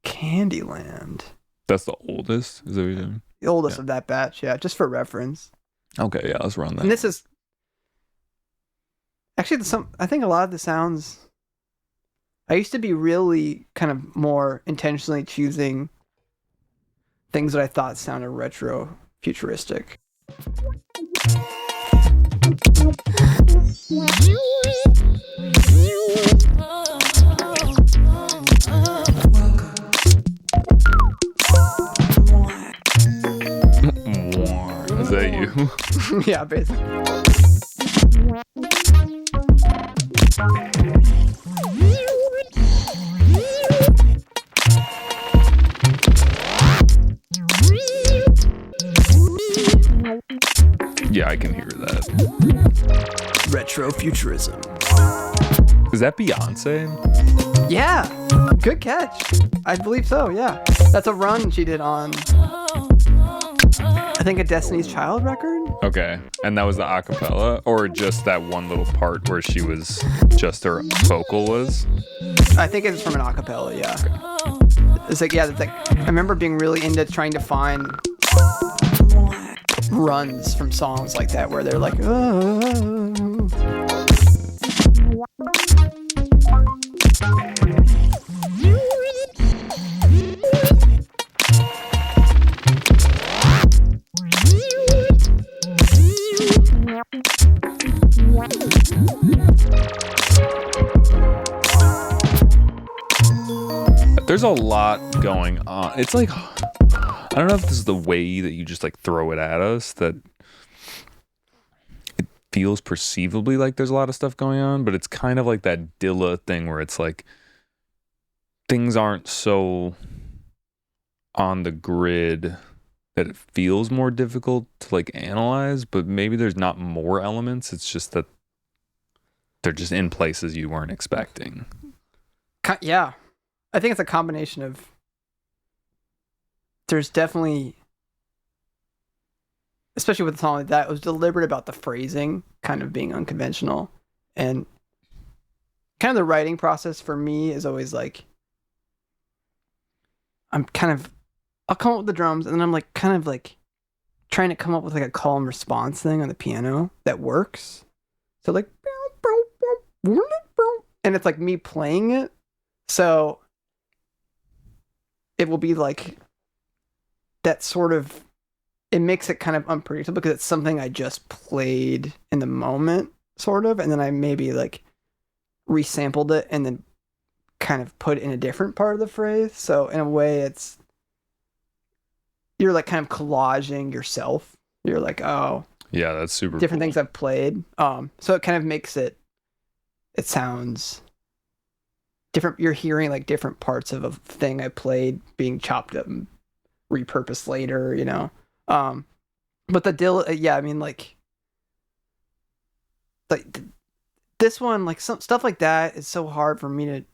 Candyland. That's the oldest? Is that what you're doing? The oldest of that batch, yeah, just for reference. Okay, yeah, let's run that. And this is actually I think a lot of the sounds. I used to be really kind of more intentionally choosing things that I thought sounded retro futuristic. Is that you? Yeah, basically. Yeah, I can hear that. Retro futurism. Is that Beyonce? Yeah, good catch. I believe so, yeah. That's a run she did on, I think, a Destiny's Child record? Okay, and that was the acapella, or just that one little part where she was just her vocal was? I think it's from an acapella, yeah. It's like, I remember being really into trying to find runs from songs like that where they're like, oh. There's a lot going on. It's like, I don't know if this is the way that you just like throw it at us, that it feels perceivably like there's a lot of stuff going on, but it's kind of like that Dilla thing where it's like things aren't so on the grid that it feels more difficult to like analyze, but maybe there's not more elements. It's just that they're just in places you weren't expecting. Yeah. I think it's a combination of, there's definitely, especially with a song like that, it was deliberate about the phrasing kind of being unconventional. And kind of the writing process for me is always like, I'll come up with the drums and then I'm like kind of like trying to come up with like a call and response thing on the piano that works. So like, and it's like me playing it. So it will be like that sort of, it makes it kind of unpredictable because it's something I just played in the moment, sort of, and then I maybe like resampled it and then kind of put it in a different part of the phrase. So in a way, you're like kind of collaging yourself. You're like, oh, yeah, that's super different cool. things I've played. So it kind of makes it sounds different. You're hearing like different parts of a thing I played being chopped up and repurposed later, you know. But the yeah, I mean like this one, like some stuff like that is so hard for me to,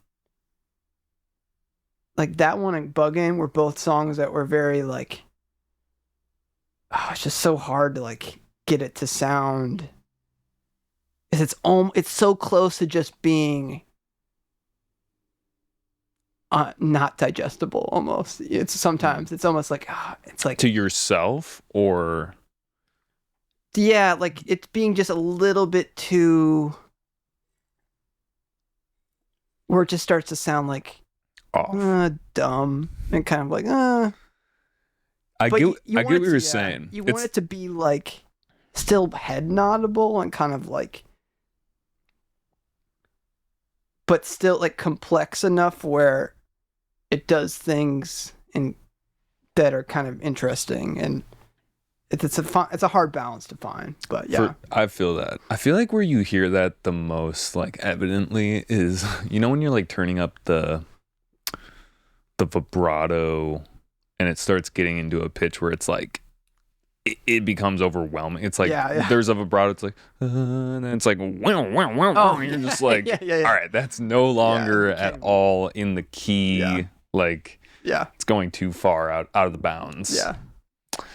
like that one and Buggin' were both songs that were very like, it's just so hard to like get it to sound. It's so close to just being not digestible almost. It's sometimes it's almost like it's like to yourself, or yeah, like it's being just a little bit too, where it just starts to sound like off, dumb and kind of like I but get what you're yeah, saying. You want it to be like still head noddable and kind of like, but still like complex enough where it does things that are kind of interesting, and it's a hard balance to find. But yeah, I feel that. I feel like where you hear that the most, like evidently, is when you're like turning up the vibrato, and it starts getting into a pitch where it's like it becomes overwhelming. It's like there's a vibrato. It's like and then it's like wow. And you're just like, all right, that's no longer at all in the key. Like, it's going too far out of the bounds. Yeah.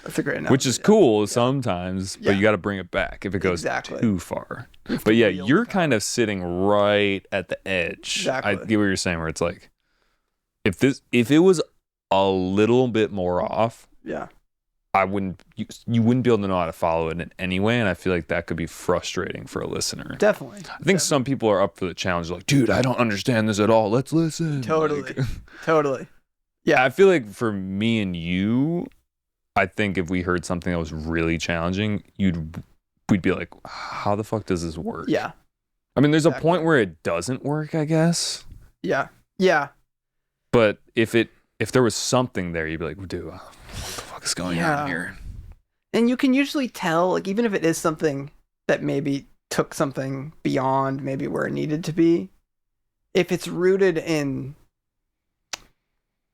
That's a great analogy. Which is cool sometimes, but Yeah. you got to bring it back if it goes Exactly. too far. But yeah, reel you're it back. kind of sitting right at the edge. I Exactly. get what you're saying, where it's like, if it was a little bit more off, Yeah. you wouldn't be able to know how to follow it in any way, and I feel like that could be frustrating for a listener. Definitely. I think some people are up for the challenge, like, dude, I don't understand this at all. Let's listen. Totally. Like, Totally. yeah, I feel like for me and you, I think if we heard something that was really challenging, we'd be like, how the fuck does this work? Yeah. I mean, there's Exactly. a point where it doesn't work, I guess. Yeah. Yeah. But if there was something there, you'd be like, dude, what the fuck is going on here? And you can usually tell, like, even if it is something that maybe took something beyond maybe where it needed to be, if it's rooted in,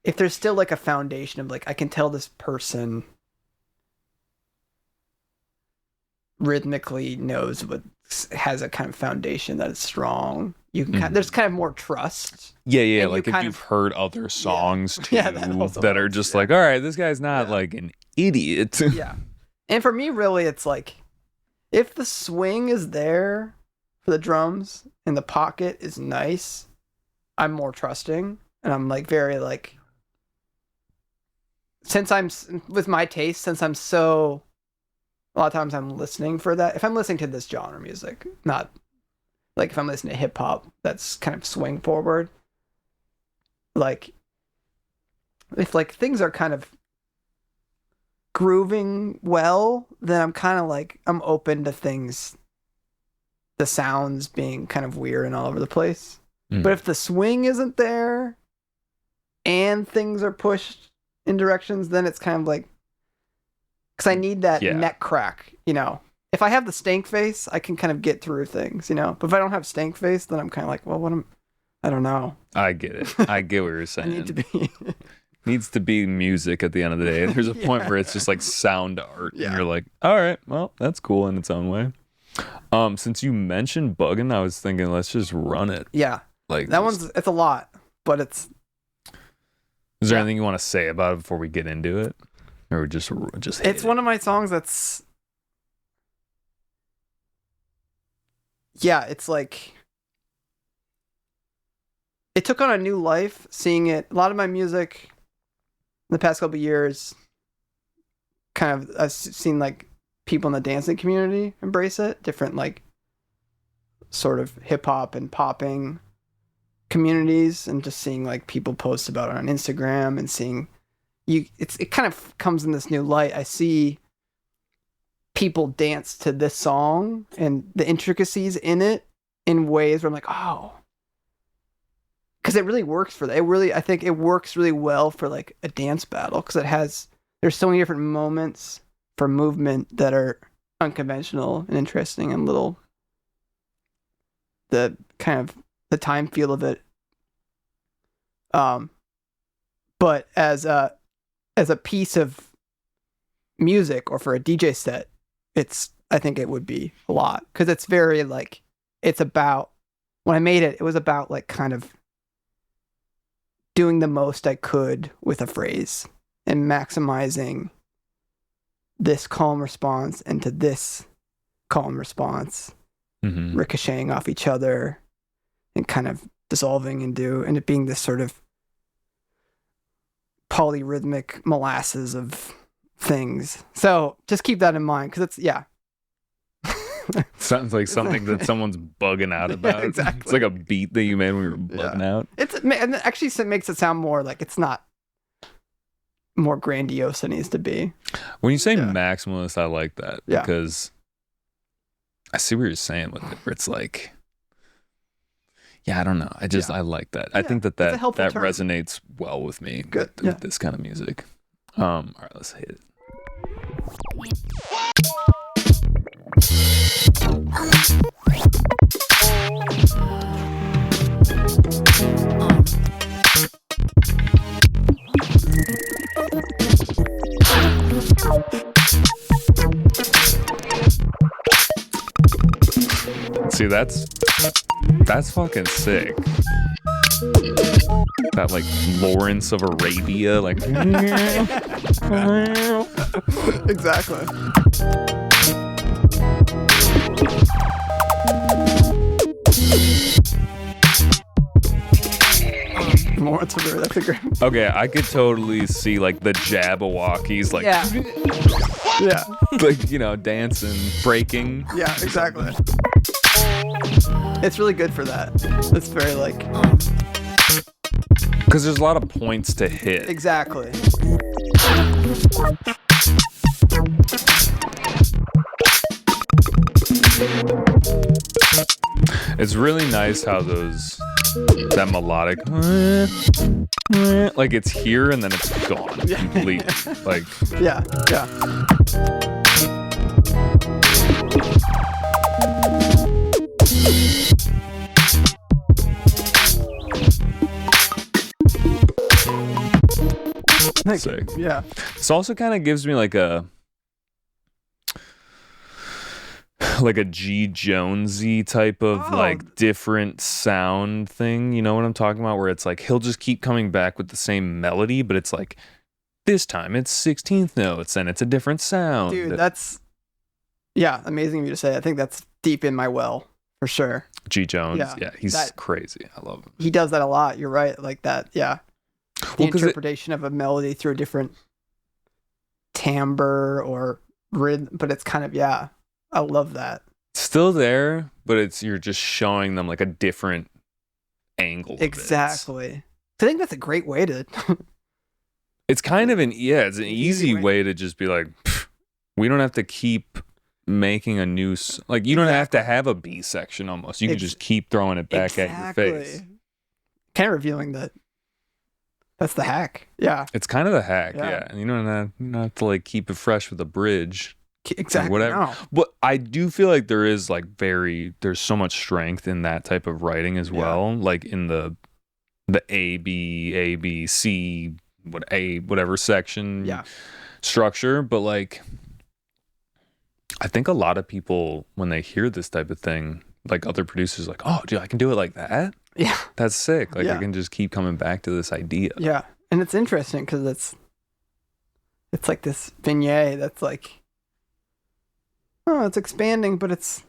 if there's still like a foundation of like, I can tell this person rhythmically knows what has a kind of foundation that is strong. You can there's kind of more trust. Yeah, And you like if kind you've of- heard other songs too Yeah, that also that are helps, just yeah. like, all right, this guy's not Yeah. like an idiot. Yeah. And for me, really, it's like, if the swing is there for the drums and the pocket is nice, I'm more trusting. And I'm like very like, with my taste, since I'm so, a lot of times I'm listening for that. If I'm listening to this genre music, not like if I'm listening to hip hop, that's kind of swing forward. Like, if like things are kind of grooving well, then I'm kind of like, I'm open to things, the sounds being kind of weird and all over the place. But if the swing isn't there and things are pushed in directions, then it's kind of like, because I need that neck crack, you know. If I have the stank face, I can kind of get through things, you know. But if I don't have stank face, then I'm kind of like, well, I don't know. I get it. I get what you're I saying. need to be. Needs to be music at the end of the day. There's a point where it's just like sound art, and Yeah. you're like, all right, well, that's cool in its own way. Since you mentioned bugging, I was thinking, let's just run it. Yeah. Like That it's a lot, but it's. Is there yeah. anything you want to say about it before we get into it, or just hate It's it? one of my songs that's. Yeah, it's like. It took on a new life seeing it. A lot of my music in the past couple of years, kind of, I've seen like people in the dancing community embrace it. Different like sort of hip hop and popping communities, and just seeing like people post about it on Instagram and seeing it kind of comes in this new light. I see people dance to this song and the intricacies in it in ways where I'm like, oh, because it really works for that. I think it works really well for like a dance battle, because there's so many different moments for movement that are unconventional and interesting and the kind of the time feel of it. But as a piece of music or for a DJ set, I think it would be a lot, because it's very like, it's about, when I made it, it was about like kind of doing the most I could with a phrase and maximizing this calm response into this calm response, ricocheting off each other and kind of dissolving and it being this sort of polyrhythmic molasses of things. So just keep that in mind, because Sounds like something that someone's bugging out about. Exactly. It's like a beat that you made when we were bugging out. And it actually makes it sound more like it's not more grandiose than it needs to be. When you say maximalist, I like that, Yeah. because I see what you're saying with it, where it's like, I don't know. I like that. I think that it's a helpful term. resonates well with me. Good. With this kind of music. All right, let's hit it. See, that's fucking sick. That like Lawrence of Arabia, like Exactly. More to do. That's a great. okay, I could totally see like the Jabberwockies, like Yeah. Yeah. like dancing, breaking. Yeah. Exactly. It's really good for that. It's very like. Because there's a lot of points to hit. Exactly. It's really nice how that melodic, like it's here and then it's gone completely. Like, Yeah. Yeah. sick. Yeah. This also kind of gives me like a G Jonesy type of like different sound thing. You know what I'm talking about? Where it's like he'll just keep coming back with the same melody, but it's like this time it's 16th notes and it's a different sound. Dude, that's amazing of you to say. I think that's deep in my well for sure. G Jones, Yeah, he's that- crazy. I love him. He does that a lot. You're right, like that. Yeah, the 'cause interpretation of a melody through a different timbre or rhythm, but it's kind of I love that. Still there, but you're just showing them like a different angle. Of Exactly. I think that's a great way to. It's kind of it's an easy way. way to just be like, we don't have to keep making a new like you don't have to have a B section almost. You can just keep throwing it back at your face. Kind of revealing that. That's the hack. Yeah. It's kind of the hack, Yeah. yeah. And you don't have to like keep it fresh with a bridge. Exactly. Whatever. No. But I do feel like there's so much strength in that type of writing as well. Like in the A B C whatever section structure. But like I think a lot of people when they hear this type of thing, like other producers like, oh dude, I can do it like that. Yeah. That's sick. Like I can just keep coming back to this idea. Yeah. And it's interesting because it's like this vignette that's like, oh, it's expanding, but it's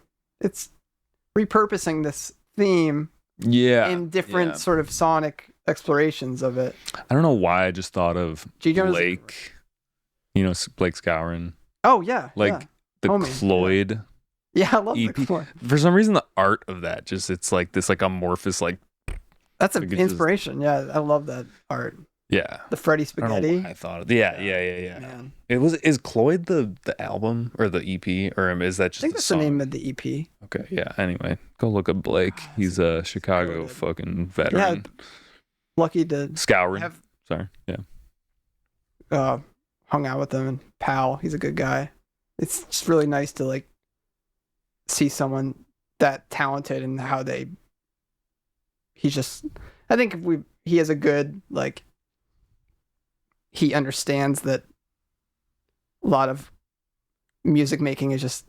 repurposing this theme in different sort of sonic explorations of it. I don't know why I just thought of G. Jones, Blake, Blake Scourin. Oh yeah, like the Homie, Cloyd yeah, I love EP. the Cloyd. For some reason, the art of that it's like this like amorphous like That's an like it's inspiration. Yeah, I love that art. yeah. The Freddy I don't know Spaghetti. why I thought of yeah. Man. Is Cloyd the album or the EP or is that just I think that's song? the name of the EP. Okay, yeah. Anyway, go look at Blake. He's a Chicago good. fucking veteran. Yeah, lucky to Scourin. have Sorry. Yeah. hung out with him and pal. He's a good guy. It's just really nice to like see someone that talented and how I think he has a good like he understands that a lot of music making is just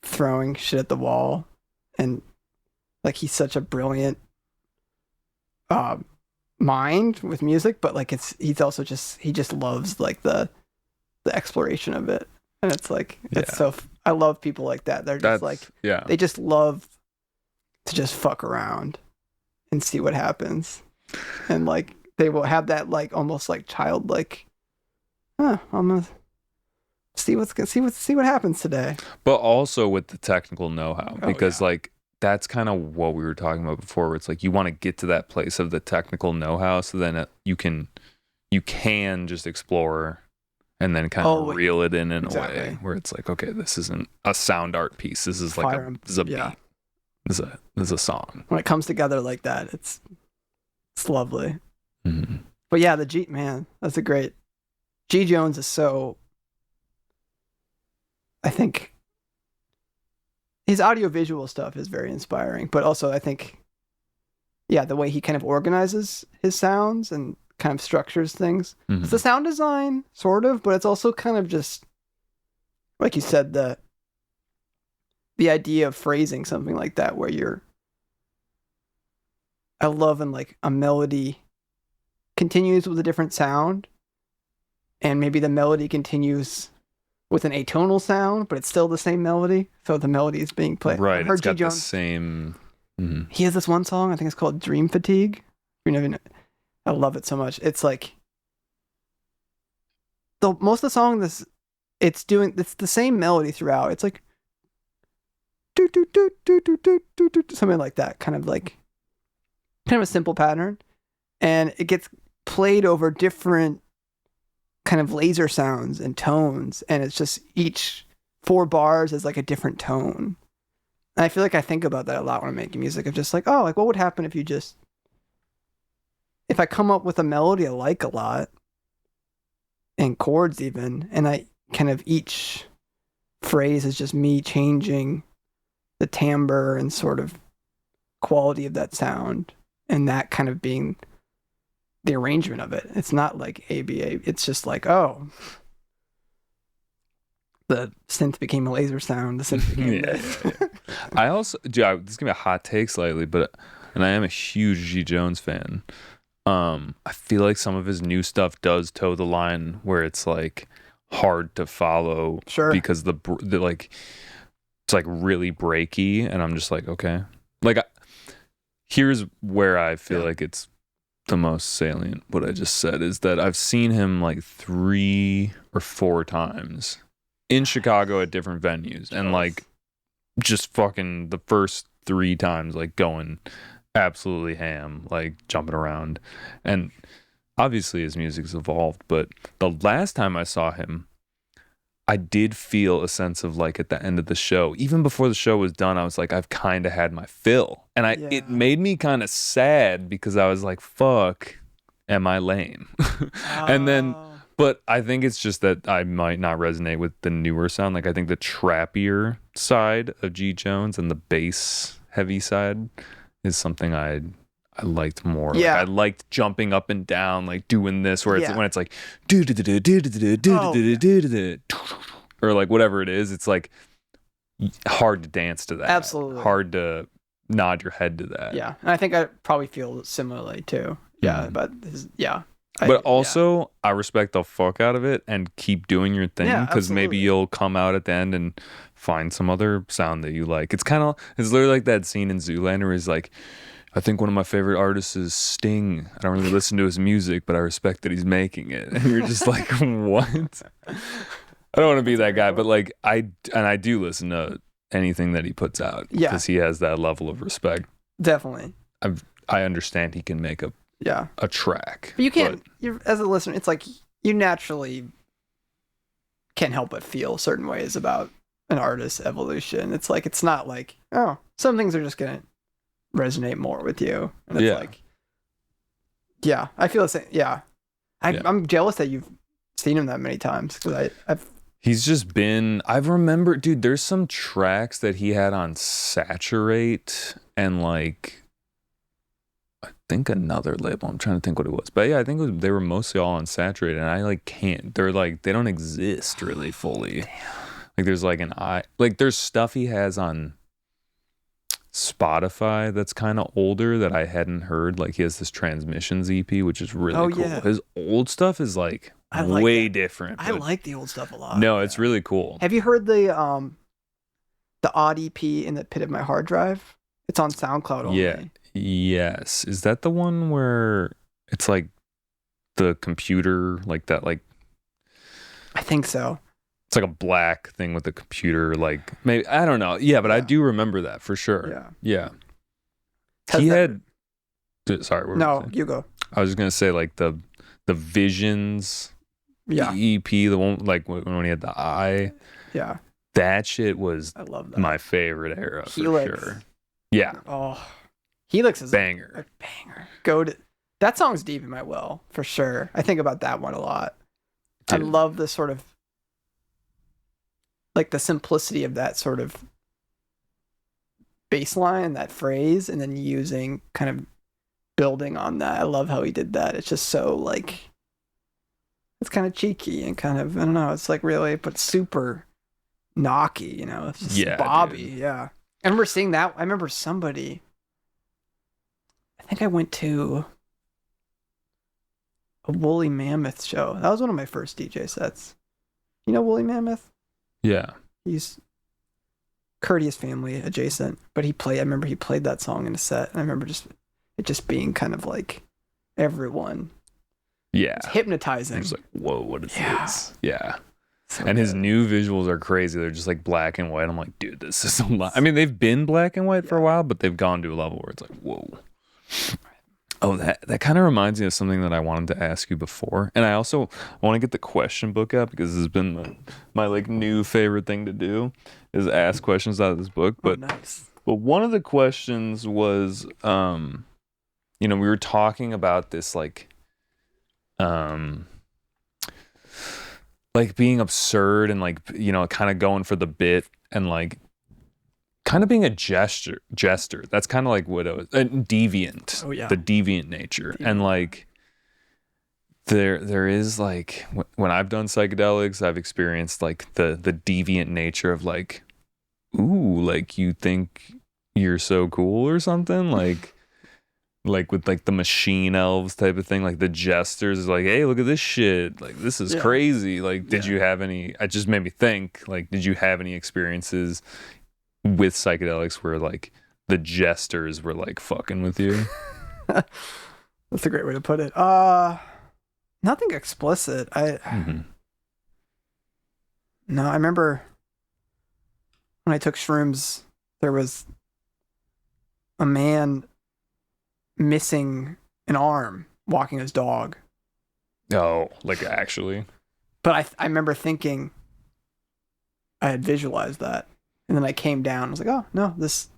throwing shit at the wall, and like he's such a brilliant mind with music, but like he's also he just loves like the exploration of it, and it's like I love people like that. They're just they just love to just fuck around and see what happens, and like they will have that like almost like childlike. I'm gonna see what happens today. But also with the technical know-how, because like that's kind of what we were talking about before. Where it's like you want to get to that place of the technical know-how, so then you can just explore and then kind of reel it in a way where it's like, okay, this isn't a sound art piece. This is like this is a beat. This is a song. When it comes together like that, it's lovely. Mm-hmm. But yeah, the G, man, that's a great. G. Jones is so. I think his audiovisual stuff is very inspiring, but also I think, the way he kind of organizes his sounds and kind of structures things. Mm-hmm. It's the sound design, sort of, but it's also kind of just, like you said, the idea of phrasing something like that, where you're, I love when like a melody continues with a different sound, and maybe the melody continues with an atonal sound, but it's still the same melody. So the melody is being played. Right. I've heard It's got G. the Jones. same. Mhm. He has this one song, I think it's called Dream Fatigue. You never know. I love it so much. It's like most of the song it's the same melody throughout. It's like do do do do do do do do something like that. Kind of a simple pattern. And it gets played over different kind of laser sounds and tones, and it's just each 4 bars is like a different tone. And I feel like I think about that a lot when I'm making music, of just like, oh, like what would happen if I come up with a melody I like a lot, and chords even, and I kind of each phrase is just me changing the timbre and sort of quality of that sound, and that kind of being the arrangement of it. It's not like ABA. It's just like, oh, the synth became a laser sound. The synth became Yeah. I also, dude, this is gonna be a hot take slightly, and I am a huge G. Jones fan. I feel like some of his new stuff does toe the line where it's like hard to follow, Sure. because the like it's like really breaky, and I'm just like, okay, like here's where I feel like it's the most salient. What I just said is that I've seen him like 3 or 4 times in Chicago at different venues, and like just fucking the first 3 times like going absolutely ham, like jumping around. And obviously his music's evolved, but the last time I saw him, I did feel a sense of like at the end of the show, even before the show was done, I was like, I've kind of had my fill. And it made me kind of sad, because I was like, fuck, am I lame? And then, but I think it's just that I might not resonate with the newer sound. Like I think the trappier side of G. Jones and the bass heavy side is something I liked more. Yeah. Like I liked jumping up and down, like doing this, where it's Yeah. when it's like or like whatever it is, it's like hard to dance to that. Absolutely. Hard to nod your head to that. Yeah, and I think I probably feel similarly too. Yeah, but But also, I respect the fuck out of it and keep doing your thing, Yeah, because maybe absolutely. you'll come out at the end and find some other sound that you like. It's literally like that scene in Zoolander where he's like, I think one of my favorite artists is Sting. I don't really listen to his music, but I respect that he's making it. And you're just like, what? I don't want to be that guy, but like I do listen to anything that he puts out, Yeah. because he has that level of respect. definitely. I understand he can make Yeah, a track. but you can't. You're, as a listener, it's like you naturally can't help but feel certain ways about an artist's evolution. It's like it's not like, oh, some things are just gonna resonate more with you, and it's like, yeah, I feel the same. Yeah, I'm jealous that you've seen him that many times, because He's just been, I've remembered, dude, there's some tracks that he had on Saturate and like, I think another label. I'm trying to think what it was. But yeah, I think they were mostly all on Saturate, and I like can't, they're like, they don't exist really fully. Like there's like there's stuff he has on Spotify that's kind of older that I hadn't heard. Like he has this Transmissions EP, which is really cool. Yeah. His old stuff is like way different. I like the old stuff a lot. No, it's really cool. Have you heard the odd EP in the pit of my hard drive? It's on SoundCloud only. Yeah. Yes. Is that the one where it's like the computer, like that, like I think so. it's like a black thing with the computer, like maybe, I don't know. Yeah, but I do remember that for sure. Yeah. He had sorry, what were No, you saying? you go. I was just gonna say like the Visions EP, the one like when he had the eye. Yeah. That shit was I love that. my favorite era Helix. for sure. Yeah. Oh, Helix is Banger. a banger. Go to that song's deep in my well for sure. I think about that one a lot. Dude. I love the sort of like the simplicity of that sort of bass line, that phrase, and then using kind of building on that. I love how he did that. It's just so like it's kind of cheeky and kind of, I don't know, it's like really, but super knocky, you know. It's just Bobby. dude. Yeah. I remember seeing that. I remember somebody, I think I went to a Woolly Mammoth show. That was one of my first DJ sets. You know Woolly Mammoth? Yeah. He's Courteous Family adjacent, but I remember he played that song in a set, and I remember it just being kind of like everyone. Yeah. It's hypnotizing. It's like, whoa, what is this? Yeah. So And his good. new visuals are crazy. They're just like black and white. I'm like, dude, this is a lot. I mean, they've been black and white for a while, but they've gone to a level where it's like, whoa. Oh, that kind of reminds me of something that I wanted to ask you before. And I also want to get the question book up because this has been my like new favorite thing to do is ask questions out of this book. But nice. But one of the questions was, we were talking about this like being absurd and like, kind of going for the bit and like kind of being a jester. That's kind of like what it was. Deviant. Oh, yeah. The deviant nature. And like there is like when I've done psychedelics, I've experienced like the deviant nature of like, ooh, like you think you're so cool or something, like with like the machine elves type of thing, like the jesters is like, hey, look at this shit, like this is crazy. Like, did you have any? It just made me think. Like, did you have any experiences with psychedelics where like the jesters were like fucking with you? That's a great way to put it. Nothing explicit. No, I remember when I took shrooms, there was a man missing an arm walking his dog. Oh, like actually. But I remember thinking I had visualized that. And then I came down. I was like, oh, no, this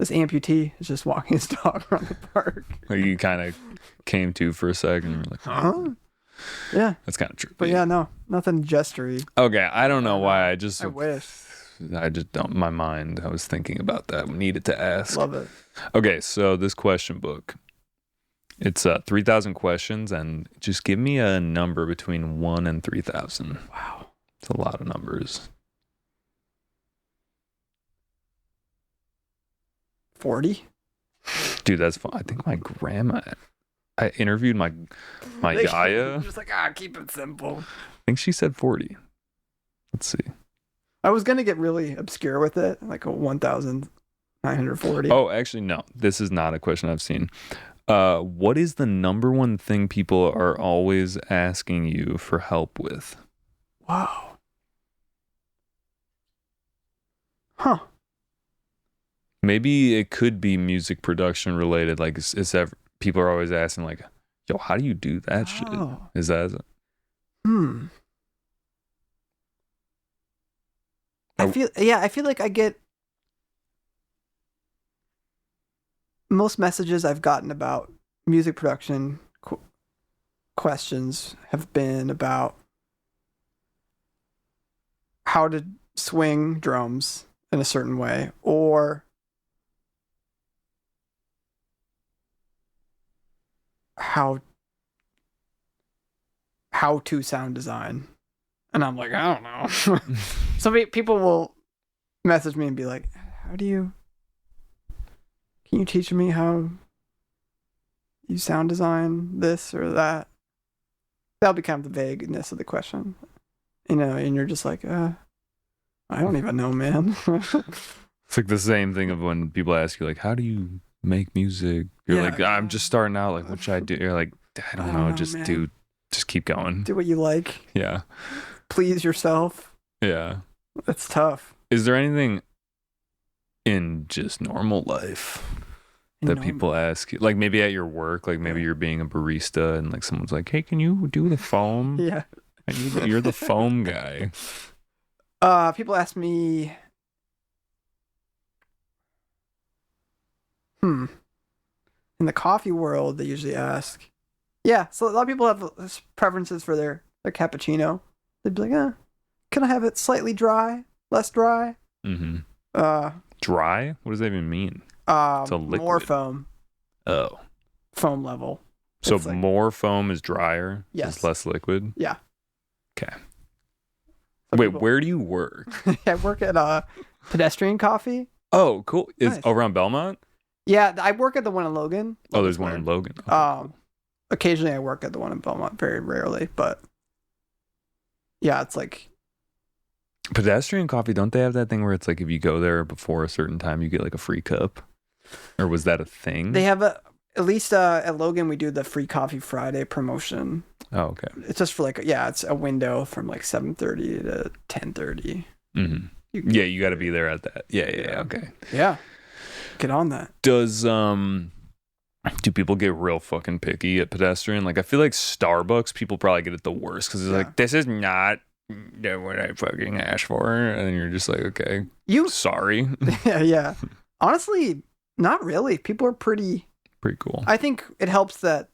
amputee is just walking his dog around the park. Like you kind of came to for a second and were like, huh? Yeah. That's kind of true. But yeah, no, nothing gestury. Okay, I don't know why. I wish. I just don't. My mind. I was thinking about that. Needed to ask. Love it. Okay, so this question book, it's 3,000 questions, and just give me a number between 1 and 3,000. Wow, it's a lot of numbers. 40. Dude, that's fun. I think my grandma. I interviewed my Yaya. Just like keep it simple. I think she said 40. Let's see. I was gonna get really obscure with it, like a 1,940. Oh, actually, no. This is not a question I've seen. What is the number one thing people are always asking you for help with? Wow. Huh. Maybe it could be music production related. Like, people are always asking, like, yo, how do you do that shit? Is that? I feel like I get most messages I've gotten about music production questions have been about how to swing drums in a certain way or how to sound design. And I'm like, I don't know. Some people will message me and be like, can you teach me how you sound design this or that? That'll be kind of the vagueness of the question. And you're just like, I don't even know, man. It's like the same thing of when people ask you, like, how do you make music? You're like, I'm just starting out. Like, what should I do? You're like, I don't know. Just man. Just keep going. Do what you like. Yeah. Please yourself. Yeah. That's tough. Is there anything in just normal life that people ask you? Like maybe at your work, like maybe you're being a barista and like someone's like, hey, can you do the foam? Yeah. And you're the foam guy. People ask me, in the coffee world, they usually ask, so a lot of people have preferences for their cappuccino. They'd be like, can I have it slightly dry, less dry? Mm-hmm. Dry? What does that even mean? It's a liquid. More foam. Oh. Foam level. So more foam is drier? Yes. It's less liquid? Yeah. Okay. Wait, where do you work? I work at Pedestrian Coffee. Oh, cool. Is nice. around Belmont? Yeah, I work at the one in Logan. Oh, there's one in Logan. Oh, Occasionally I work at the one in Belmont, very rarely, but yeah, it's like Pedestrian Coffee, don't they have that thing where it's like if you go there before a certain time, you get like a free cup? Or was that a thing? they have at least at Logan we do the free coffee Friday promotion. Oh, okay. It's just for like it's a window from like 7:30 to 10:30. Mm-hmm. Yeah, you got to be there at that. Yeah. Okay. Yeah, get on that. Do people get real fucking picky at Pedestrian? Like, I feel like Starbucks, people probably get it the worst because it's like, this is not what I fucking asked for. And you're just like, okay, sorry. Yeah. Honestly, not really. People are pretty cool. I think it helps that,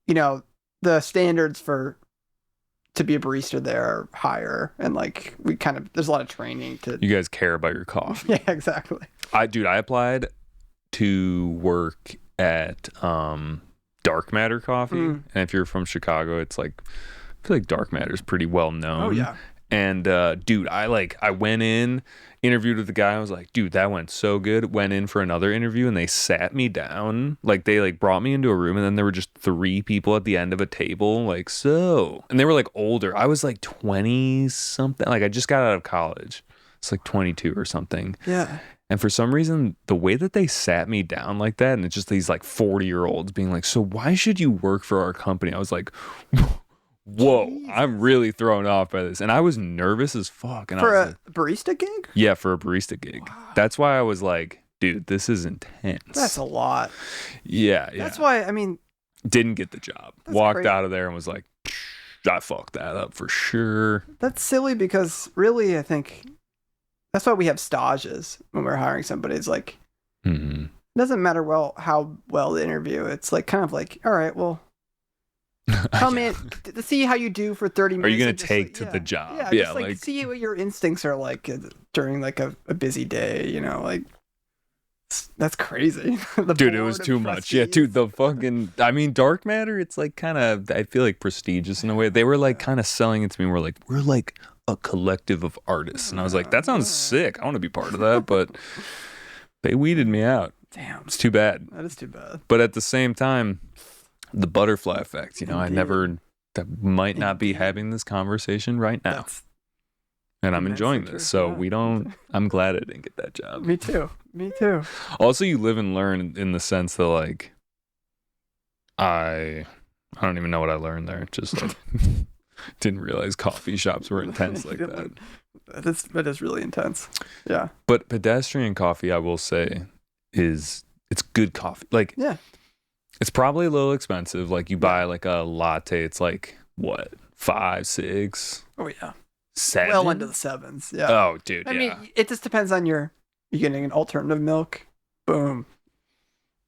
the standards to be a barista there are higher. And like, there's a lot of training to. You guys care about your coffee. Yeah, exactly. I applied to work at Dark Matter Coffee, and if you're from Chicago, it's like I feel like Dark Matter is pretty well known. Oh yeah. And dude, I went in, interviewed with the guy. I was like, dude, that went so good. Went in for another interview, and they sat me down. Like they brought me into a room, and then there were just 3 people at the end of a table. Like and they were like older. I was like 20 something. Like I just got out of college. It's like 22 or something. Yeah. And for some reason, the way that they sat me down like that, and it's just these like 40-year-olds being like, so why should you work for our company? I was like, whoa, Jesus. I'm really thrown off by this. And I was nervous as fuck. And for I was a barista gig? Yeah, for a barista gig. Wow. That's why I was like, dude, this is intense. That's a lot. Yeah. That's why, I mean. Didn't get the job. Walked out of there and was like, I fucked that up for sure. That's silly because really, I think. That's why we have stages when we're hiring somebody. It's like, it doesn't matter how well the interview. It's like kind of like, all right, well, come in to see how you do for 30 minutes. Are you going to take to the job? Yeah, just like see what your instincts are like during like a busy day, like. That's crazy. Dude, it was too much. Yeah, dude, the fucking, Dark Matter, it's like kind of, I feel like prestigious in a way. They were like kind of selling it to me. We're like a collective of artists. And I was like, that sounds sick. I want to be part of that. But they weeded me out. Damn. It's too bad. That is too bad. But at the same time, the butterfly effect, I might not be having this conversation right now. And I'm enjoying this. So I'm glad I didn't get that job. Me too. Also, you live and learn in the sense that like, I don't even know what I learned there. Just like, didn't realize coffee shops were intense like that. That is really intense. Yeah. But Pedestrian Coffee, I will say, it's good coffee. Like, yeah, it's probably a little expensive. Like you buy like a latte, it's like what, 5, 6? Oh yeah. 7? Well into the 7s. Yeah. Oh, dude. I mean, it just depends on you're getting an alternative milk. Boom.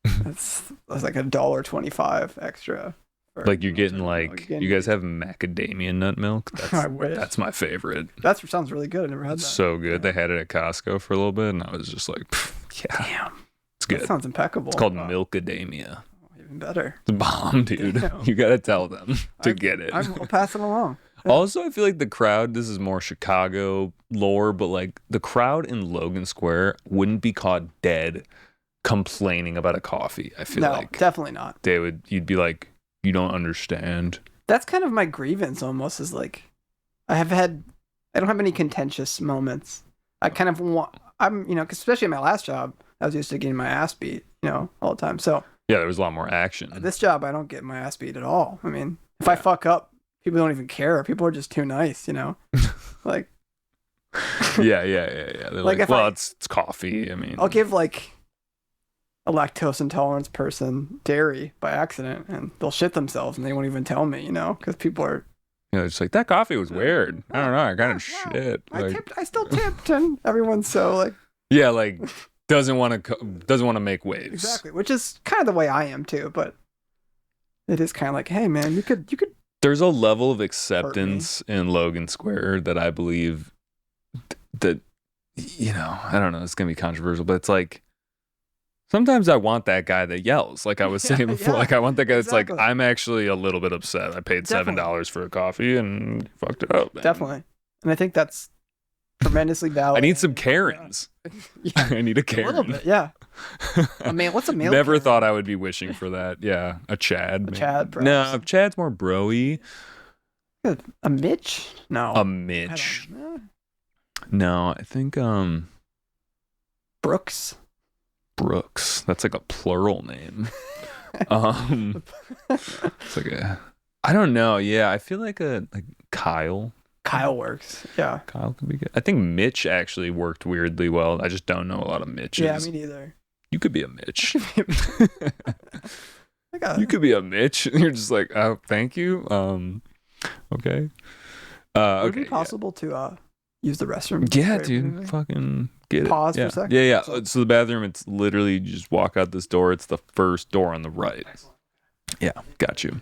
That's like $1.25 extra. Like you're getting like, you guys have macadamia nut milk? I wish. That's my favorite. That sounds really good. I never had that. So good. They had it at Costco for a little bit, and I was just like, yeah. Damn. It's good. That sounds impeccable. It's called Milkadamia. Even better. It's a bomb, dude. Damn. You got to tell them to get it. I'll pass it along. Also, I feel like the crowd, this is more Chicago lore, but like the crowd in Logan Square wouldn't be caught dead complaining about a coffee. I feel like. No, definitely not. You'd be like, you don't understand. That's kind of my grievance almost, is like, I don't have any contentious moments. I kind of especially at my last job, I was used to getting my ass beat, all the time. So. Yeah, there was a lot more action. This job, I don't get my ass beat at all. I mean, if I fuck up, people don't even care. People are just too nice, like. Yeah. They're like it's coffee. I mean, I'll give like a lactose intolerance person dairy by accident, and they'll shit themselves, and they won't even tell me, because people are. It's like that coffee was weird. I don't know. I kind of shit. I still tipped, and everyone's so like. Yeah, like doesn't want to make waves. Exactly, which is kind of the way I am too, but it is kind of like, hey man, you could. There's a level of acceptance in Logan Square that I believe that, I don't know, it's going to be controversial, but it's like, sometimes I want that guy that yells, like I was saying before. Like I want that guy that's like, I'm actually a little bit upset. I paid $7 for a coffee and fucked it up. Man. Definitely. And I think that's tremendously valid. I need some Karens. Yeah. I need a Karen. A little bit, yeah. A male? What's a male? Never Karen? thought I would be wishing for that. Yeah, a Chad. maybe. Chad, No, perhaps. Chad's more bro-y. A Mitch? No. A Mitch. I don't know. No, I think Brooks. Brooks. That's like a plural name. It's like I don't know. Yeah, I feel like Kyle. Kyle works. Yeah. Kyle could be good. I think Mitch actually worked weirdly well. I just don't know a lot of Mitches. Yeah, me neither. You could be a Mitch. I got You could be a Mitch. You're just like, oh, thank you. Okay. Would it Okay. be possible to use the restroom? Yeah, very dude. briefly? Fucking get Pause it. for a second? Yeah. So the bathroom, it's literally you just walk out this door. It's the first door on the right. Yeah, got you.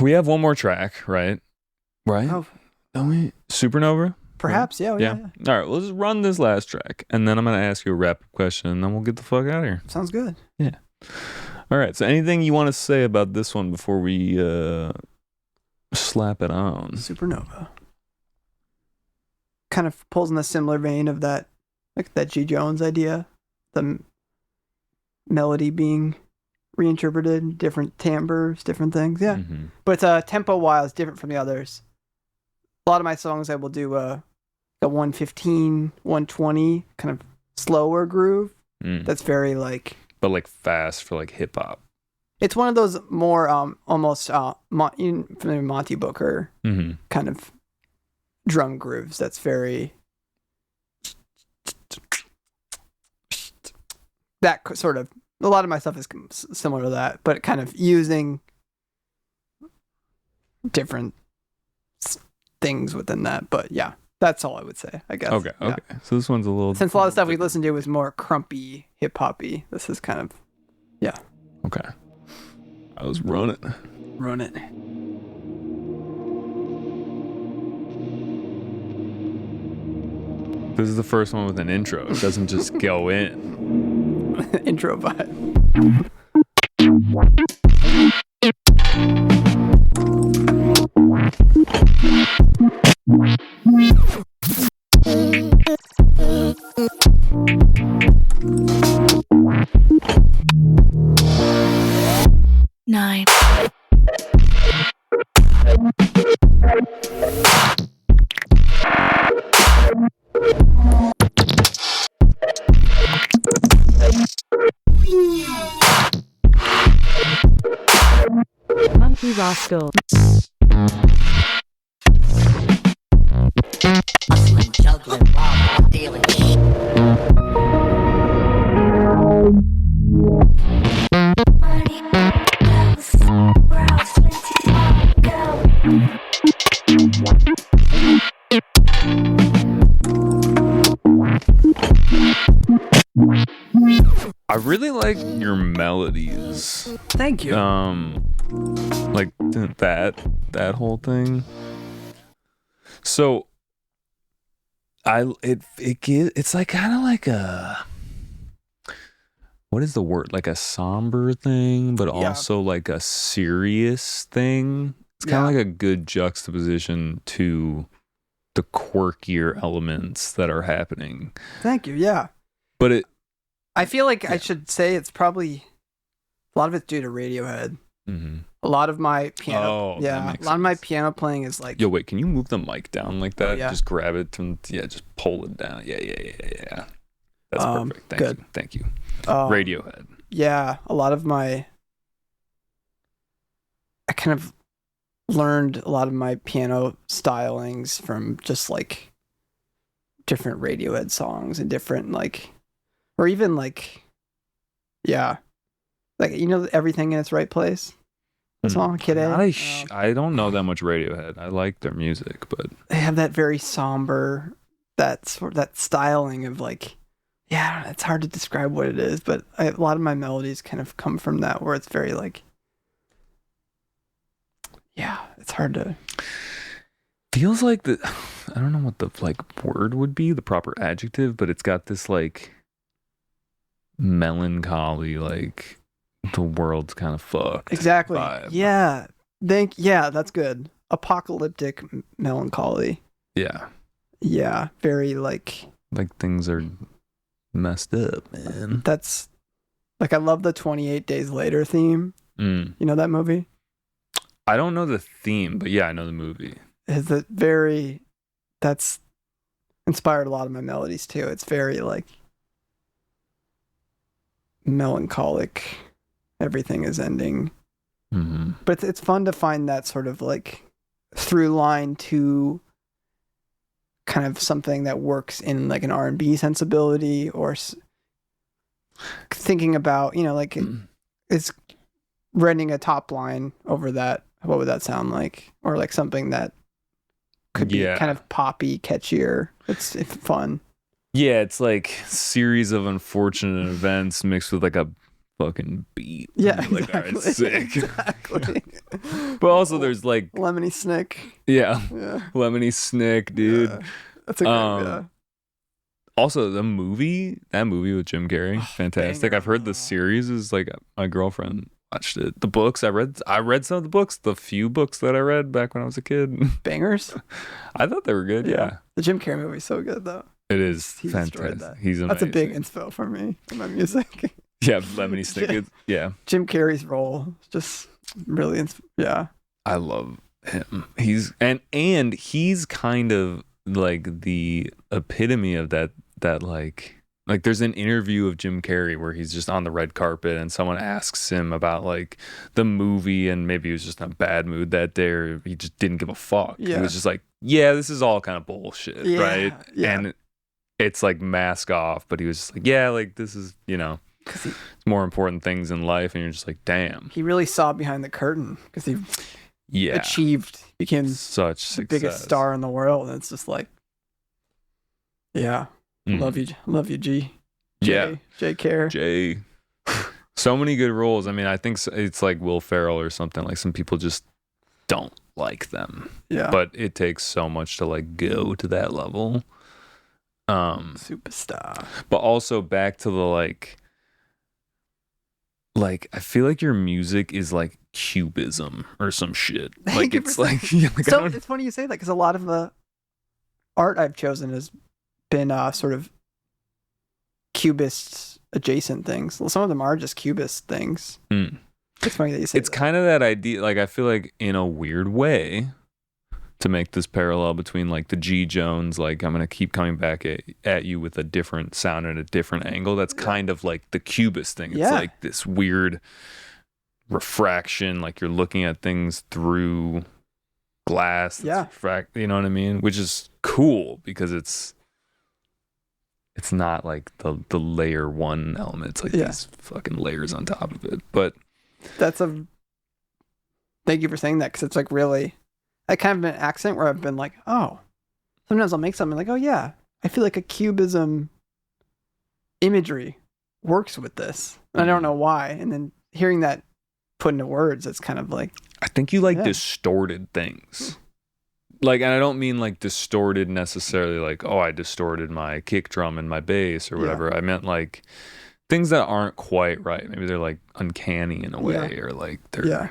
We have one more track, right? Right? Oh, Don't we? Supernova? perhaps. Yeah. Yeah. All right, we'll just run this last track, and then I'm going to ask you a wrap-up question, and then we'll get the fuck out of here. Sounds good. All right, so anything you want to say about this one before we slap it on? Supernova. Kind of pulls in a similar vein of that, like that G. Jones idea, the melody being reinterpreted, different timbres, different things. Yeah, Mhm. but tempo wise, different from the others. A lot of my songs I will do a 115, 120 kind of slower groove. That's very like, But like fast for like hip hop. it's one of those more almost from the Monty Booker Mm-hmm. kind of drum grooves. That's very that sort of, a lot of my stuff is similar to that, but kind of using different things within that. But yeah, that's all I would say, I guess. Okay. Yeah. Okay. So this one's a little. Since a lot of stuff we listened to was more crumpy, hip hoppy, this is kind of Okay. I was running. run it. This is the first one with an intro. It doesn't just go in. Intro vibe. Nine. MonkeyRascal. Hustling, juggling, while I'm dealing. I really like your melodies. Thank you. Like that whole thing. So it's like kind of like a, what is the word? Like a somber thing, but Yeah. also like a serious thing. It's kind of like a good juxtaposition to the quirkier elements that are happening. Thank you. Yeah. But I feel like I should say it's probably a lot of it's due to Radiohead. mm-hmm. A lot of my piano, Oh, that makes a lot of my sense. piano playing is like, Yo, wait, can you move the mic down like that? yeah. Just grab it and just pull it down. Yeah. That's perfect. Thank you. Radiohead. Yeah, a lot of I kind of learned a lot of my piano stylings from just like different Radiohead songs and different like, or even like, yeah, like everything in its right place. The song Kid A. I don't know that much Radiohead. I like their music, but they have that very somber, that styling of like, yeah, it's hard to describe what it is, but a lot of my melodies kind of come from that, where it's very like, yeah, it's hard to. Feels like I don't know what the like word would be, the proper adjective, but it's got this like melancholy, like the world's kind of fucked. Exactly. Vibe. Yeah. That's good. Apocalyptic melancholy. Yeah. Yeah. Very like things are messed up, man. That's like, I love the 28 Days Later theme. You know that movie? I don't know the theme, but yeah, I know the movie. That's inspired a lot of my melodies too. It's very like melancholic. Everything is ending. Mm-hmm. But it's fun to find that sort of like through line to kind of something that works in like an R&B sensibility, or thinking about, like it's writing a top line over that. What would that sound like? Or like something that could be kind of poppy, catchier. It's fun. Yeah, it's like series of unfortunate events mixed with like a fucking beat. Yeah, like, exactly. All right, sick. Exactly. But also there's like Lemony Snick. Yeah. Yeah. Lemony Snick, dude. Yeah. That's a great, Also, that movie with Jim Carrey, fantastic. banger. I've heard the series is like, my girlfriend watched it. The books I read some of the books, the few books that I read back when I was a kid. Bangers. I thought they were good. Yeah. The Jim Carrey movie's so good though. It is He destroyed fantastic. that. He's amazing. That's a big inspo for me in my music. Yeah, Lemony Snicket. Yeah. Jim Carrey's role is just really, yeah. I love him. He's and he's kind of like the epitome of that like there's an interview of Jim Carrey where he's just on the red carpet and someone asks him about like the movie, and maybe he was just in a bad mood that day, or he just didn't give a fuck. Yeah. He was just like, yeah, this is all kind of bullshit, Yeah, right? yeah. And it's like mask off, but he was just like, yeah, like this is, it's more important things in life, and you're just like, damn. He really saw behind the curtain because he became such the biggest star in the world, and it's just like, yeah. Love you, G. J. Care. Jay. So many good roles. I mean, I think it's like Will Ferrell or something. Like some people just don't like them. Yeah. But it takes so much to like go to that level. Superstar. But also back to the like I feel like your music is like Cubism or some shit. Like it's like, so it's funny you say that, because a lot of the art I've chosen has been sort of cubist adjacent things. Well, some of them are just cubist things. It's funny that you say it's kind of that idea. Like I feel like in a weird way, to make this parallel between like the G Jones, like I'm gonna keep coming back at you with a different sound and a different angle. That's kind of like the cubist thing. It's like this weird refraction, like you're looking at things through glass. You know what I mean? Which is cool because it's not like the layer one element. It's like these fucking layers on top of it. But thank you for saying that, because it's like really, I kind of an accent where I've been like, oh, sometimes I'll make something like, oh yeah, I feel like a cubism imagery works with this. And I don't know why. And then hearing that put into words, it's kind of like, I think you like distorted things. Like, and I don't mean like distorted necessarily like, oh, I distorted my kick drum and my bass or whatever. I meant like things that aren't quite right. Maybe they're like uncanny in a way, or like they're, I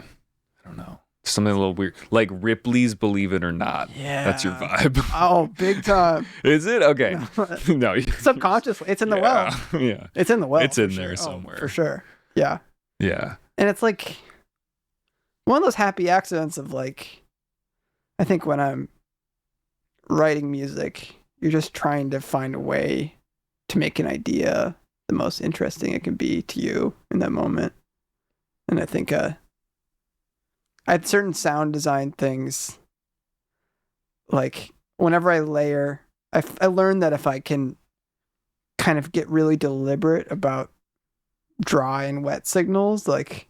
don't know. Something a little weird, like Ripley's Believe It or Not. Yeah. That's your vibe. Oh, big time. Is it? Okay. No. Subconsciously, it's in the well. Yeah. It's in the well. It's in for there sure. somewhere. Oh, for sure. Yeah. Yeah. And it's like one of those happy accidents of like, I think when I'm writing music, you're just trying to find a way to make an idea the most interesting it can be to you in that moment. And I think I had certain sound design things, like whenever I layer, I learned that if I can kind of get really deliberate about dry and wet signals, like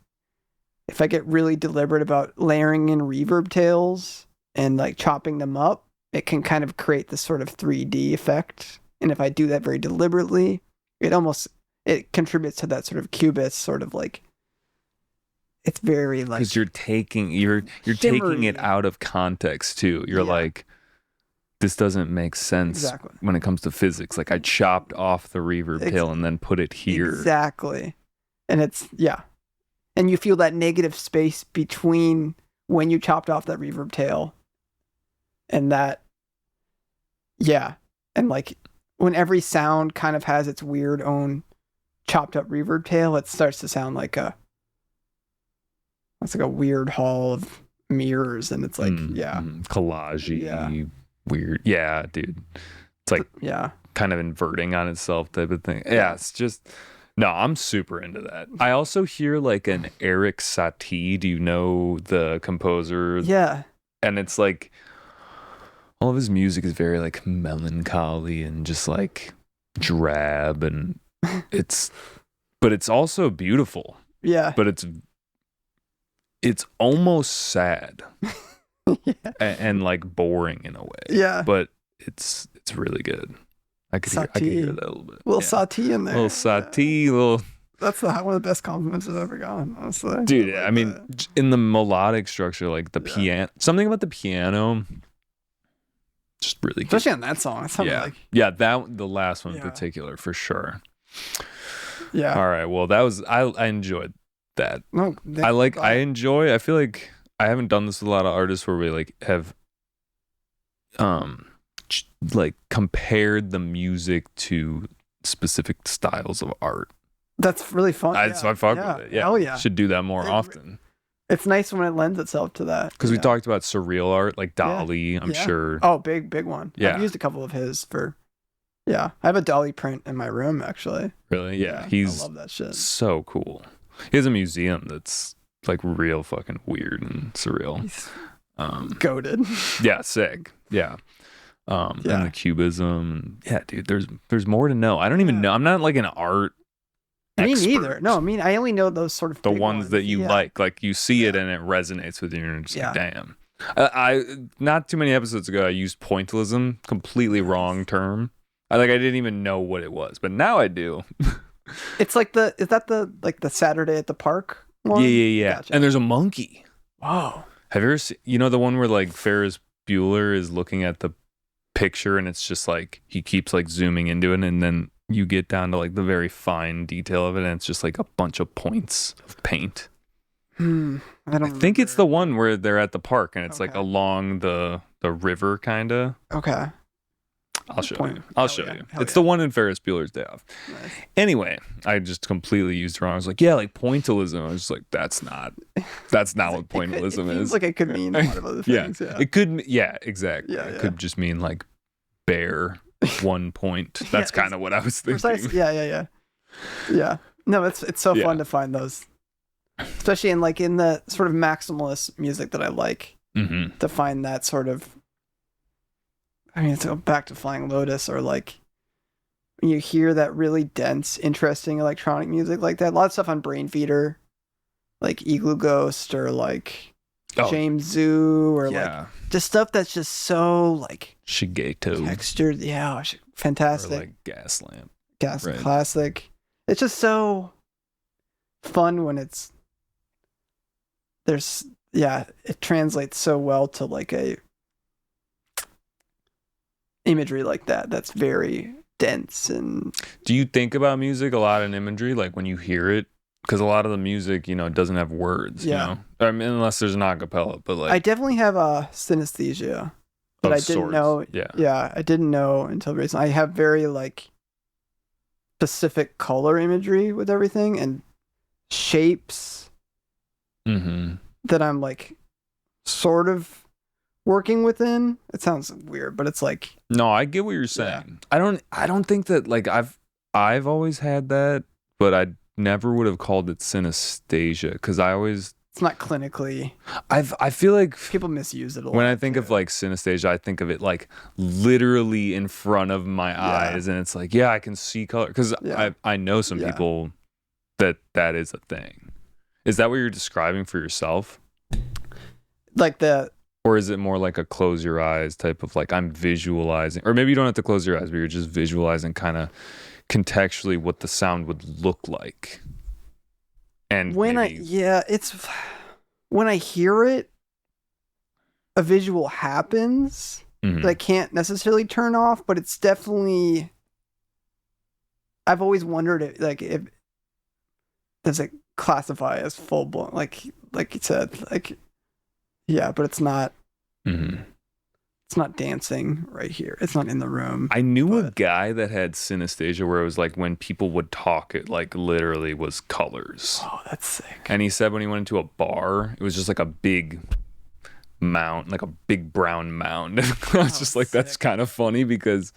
if I get really deliberate about layering in reverb tails and like chopping them up, it can kind of create this sort of 3D effect. And if I do that very deliberately, it contributes to that sort of cubist sort of like, it's very like, because you're taking it out of context too. You're like, this doesn't make sense when it comes to physics. Like I chopped off the reverb tail and then put it here. Exactly. And it's, and you feel that negative space between when you chopped off that reverb tail and that, and like when every sound kind of has its weird own chopped up reverb tail, it starts to sound like it's like a weird hall of mirrors, and it's like collage-y, weird. Yeah, dude. It's like kind of inverting on itself type of thing. Yeah, it's just no, I'm super into that. I also hear like an Eric Satie. Do you know the composer? Yeah. And it's like all of his music is very like melancholy and just like drab, and but it's also beautiful. Yeah. But it's almost sad and like boring in a way. Yeah. But it's really good. I could hear that a little bit. Little Satie in there. Little Satie, little. That's one of the best compliments I've ever gotten, honestly. Dude, I mean, in the melodic structure, like the piano, something about the piano, just really good. Especially on that song. It's the last one in particular, for sure. Yeah. All right. Well, I enjoyed that. No, I feel like I haven't done this with a lot of artists where we like have like compared the music to specific styles of art. That's really fun. So I fuck with it. Yeah. Hell yeah. Should do that more often. It's nice when it lends itself to that. Because we talked about surreal art, like Dali, I'm sure. Oh, big one. Yeah. I've used a couple of his for. Yeah, I have a Dali print in my room actually. Really? Yeah. I love that shit. So cool. He has a museum that's like real fucking weird and surreal. He's goated. Yeah, sick. Yeah. And the Cubism. Yeah, dude, there's more to know. I don't even know. I'm not like an art expert. Me neither. No, I mean, I only know those sort of the ones that you like. Like you see it and it resonates with you and you're just like, damn. I not too many episodes ago I used pointillism, completely wrong term. I didn't even know what it was, but now I do. It's like the Saturday at the Park one? Yeah. Gotcha. And there's a monkey. Wow. Have you ever seen, the one where like Ferris Bueller is looking at the picture and it's just like he keeps like zooming into it and then you get down to like the very fine detail of it and it's just like a bunch of points of paint. I think it's the one where they're at the park and it's like along the river kind of. Okay. I'll show you. It's the one in Ferris Bueller's Day Off. Nice. Anyway, I just completely used it wrong. I was like, like pointillism. I was just like, that's not what pointillism is. Seems like it could mean a lot of other things. It could. Yeah, exactly. Yeah, it could just mean like bare 1 point. That's kind of what I was thinking. Precisely. Yeah. No, it's so fun to find those, especially in the sort of maximalist music that I like. Mm-hmm. To find that sort of. I mean, to go back to Flying Lotus, or like when you hear that really dense, interesting electronic music like that. A lot of stuff on Brain Feeder, like Igloo Ghost, or like James Zoo, or like just stuff that's just so like Shigeto textured. Fantastic. Or like Gaslamp. Classic. It's just so fun when it translates so well to like a imagery like that that's very dense. And do you think about music a lot in imagery? Like when you hear it, because a lot of the music, doesn't have words. Yeah. I mean, unless there's an acapella, but like I definitely have a synesthesia that I didn't know. Yeah. I didn't know until recently. I have very like specific color imagery with everything and shapes that I'm like sort of working within. It sounds weird, but it's like, no, I get what you're saying. I don't think that like I've always had that, but I never would have called it synesthesia because it's not clinically. I feel like People misuse it a lot. when I think of like synesthesia, I think of it like literally in front of my eyes, and it's like, I can see color because I know some people that is a thing. Is that what you're describing for yourself? Like or is it more like a close your eyes type of like I'm visualizing, or maybe you don't have to close your eyes, but you're just visualizing kind of contextually what the sound would look like. And when it's when I hear it, a visual happens that I can't necessarily turn off, but it's definitely. I've always wondered if does it classify as full blown like you said but it's not. It's not dancing right here. It's not in the room. I knew a guy that had synesthesia where it was like when people would talk, it like literally was colors. Oh, that's sick. And he said when he went into a bar, it was just like a big mound, like a big brown mound. I was just like, that's kind of funny because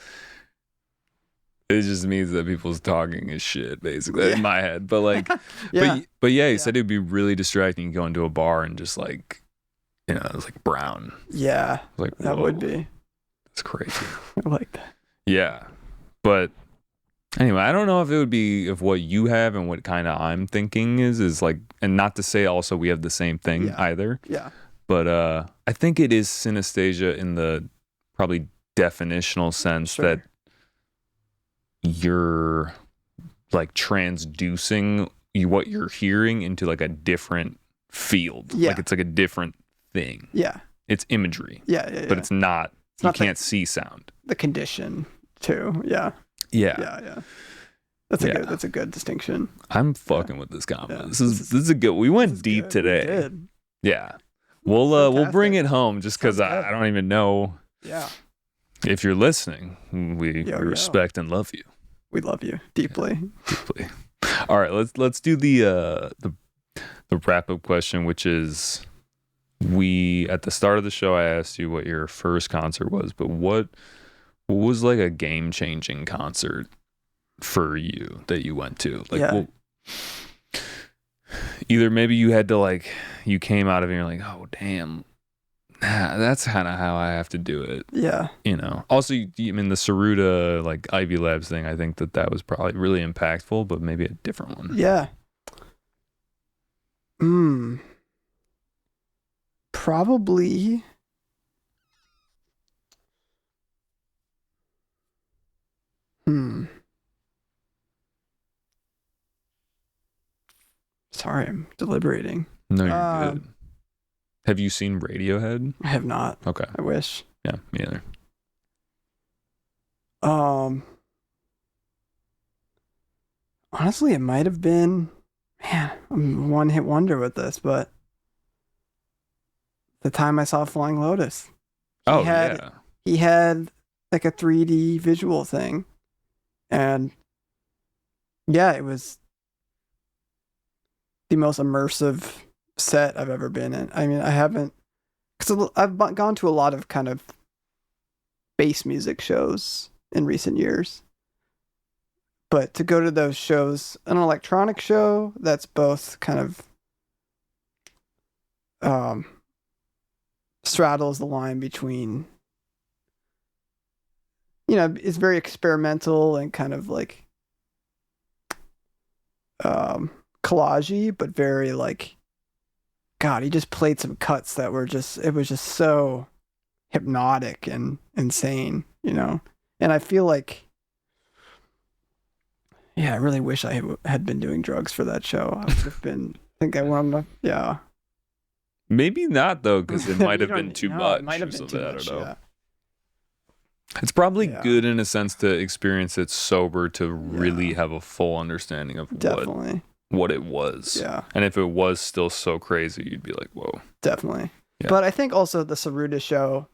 it just means that people's talking is shit, basically, in my head. But like, but he said it'd be really distracting to go into a bar and just like, it was like brown. Yeah. Like, that would be. That's crazy. I like that. Yeah. But anyway, I don't know if it would be if what you have and what kind of I'm thinking is like, and not to say also we have the same thing either. Yeah. But I think it is synesthesia in the probably definitional sense that you're like transducing what you're hearing into like a different field. Yeah. Like it's like a different thing. Yeah. It's imagery. Yeah. But it's not, you can't see sound. The condition too. Yeah. Yeah. That's a good distinction. I'm fucking with this combo. This is a good. We went deep today. We did. Yeah. We'll bring it home just because I don't even know. Yeah. If you're listening, we respect and love you. We love you deeply. Deeply. All right, let's do the wrap up question, which is at the start of the show I asked you what your first concert was, but what was like a game changing concert for you that you went to? Like either maybe you had to like you came out of it and you're like, oh damn. That's kind of how I have to do it. Yeah. Also, I mean, the Saruta, like, Ivy Labs thing, I think that was probably really impactful, but maybe a different one. Yeah. Probably. Sorry, I'm deliberating. No, you're good. Have you seen Radiohead? I have not. Okay. I wish. Yeah, me either. Honestly, it might have been, man, I'm a one-hit wonder with this, but the time I saw Flying Lotus. He had like a 3D visual thing. And yeah, it was the most immersive set I've ever been in. I mean, I haven't, because I've gone to a lot of kind of bass music shows in recent years, but to go to those shows, an electronic show that's both kind of straddles the line between, it's very experimental and kind of like collagey, but very like, God, he just played some cuts that were it was just so hypnotic and insane, And I feel like, I really wish I had been doing drugs for that show. I would have been, I wanted to, Maybe not, though, because it might have been too much. It might have been too much, I don't know. It's probably good in a sense to experience it sober to really have a full understanding of what it was. Yeah. And if it was still so crazy, you'd be like, whoa. Definitely. Yeah. But I think also the Saruda show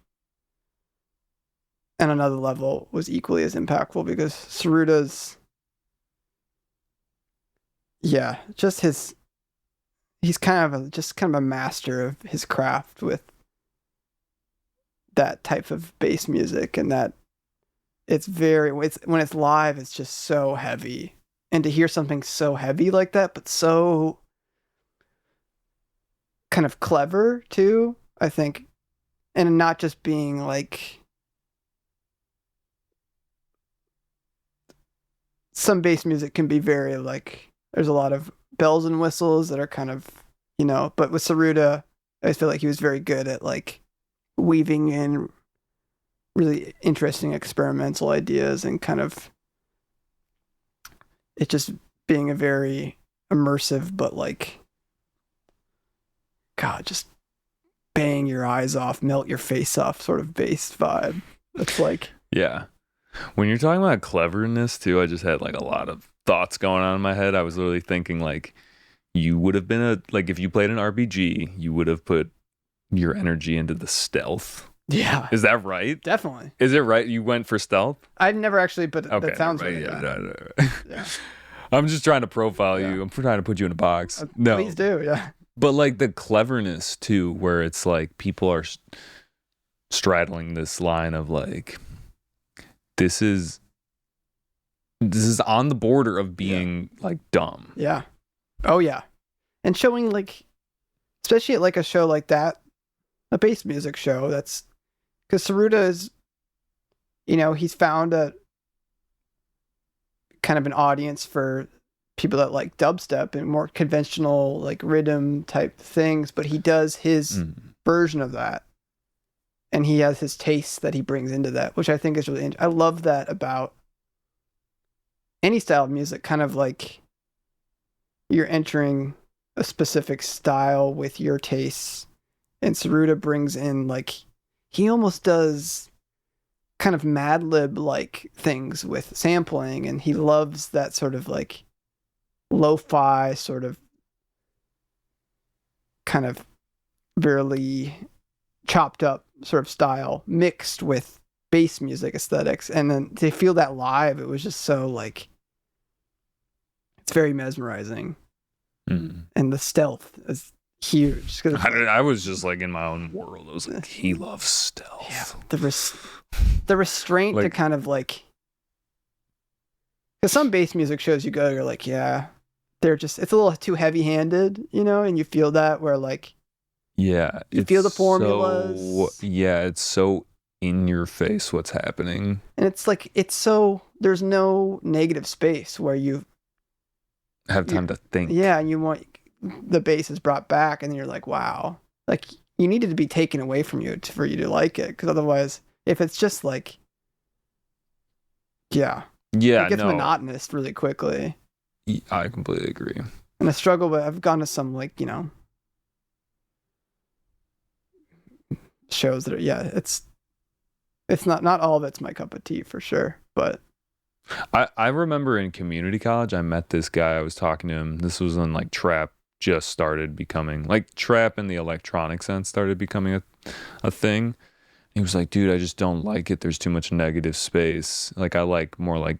on another level was equally as impactful because Saruda's, just he's kind of a master of his craft with that type of bass music, and that when it's live, it's just so heavy. And to hear something so heavy like that, but so kind of clever too, I think, and not just being like some bass music can be very like there's a lot of bells and whistles that are kind of, but with Saruda, I feel like he was very good at like weaving in really interesting experimental ideas and kind of it just being a very immersive, but like, God, just bang your eyes off, melt your face off sort of bass vibe. It's like, Yeah. When you're talking about cleverness too, I just had like a lot of thoughts going on in my head. I was literally thinking like you would have been if you played an RPG, you would have put your energy into the stealth. yeah, Is that right? definitely. Is it right? You went for stealth? I've never actually, but Okay. that sounds right. right. Yeah. Yeah. I'm just trying to profile Yeah. you. I'm trying to put you in a box. No. Please do. Yeah. But like the cleverness too, where it's like people are straddling this line of like, this is on the border of being like dumb. Yeah. Oh yeah. And showing like, especially at like a show like that, a bass music show, that's because Saruda is, he's found a kind of an audience for people that like dubstep and more conventional like rhythm type things, but he does his version of that. And he has his tastes that he brings into that, which I think is really I love that about any style of music, kind of like you're entering a specific style with your tastes. And Saruda brings in like, he almost does kind of Mad Lib like things with sampling, and he loves that sort of like lo-fi sort of kind of very chopped up sort of style mixed with bass music aesthetics. And then to feel that live, it was just so like, it's very mesmerizing. And the stealth is huge. I was just like in my own world. I was like, he loves stealth. Yeah, the restraint to kind of like, because some bass music shows you go, you're like, yeah, they're just, it's a little too heavy-handed, and you feel that where like, yeah, you feel the formulas. It's so in your face what's happening, and it's like there's no negative space where you have time to think. Yeah, and you want the bass is brought back, and then you're like, wow, like you needed to be taken away from you for you to like it, because otherwise, if it's just like, it gets monotonous really quickly. I completely agree. And I struggle, but I've gone to some like shows that are, it's not all of it's my cup of tea for sure, but I remember in community college I met this guy. I was talking to him. This was when like trap just started becoming like trap in the electronic sense started becoming a thing. He was like, dude, I just don't like it. There's too much negative space. Like I like more like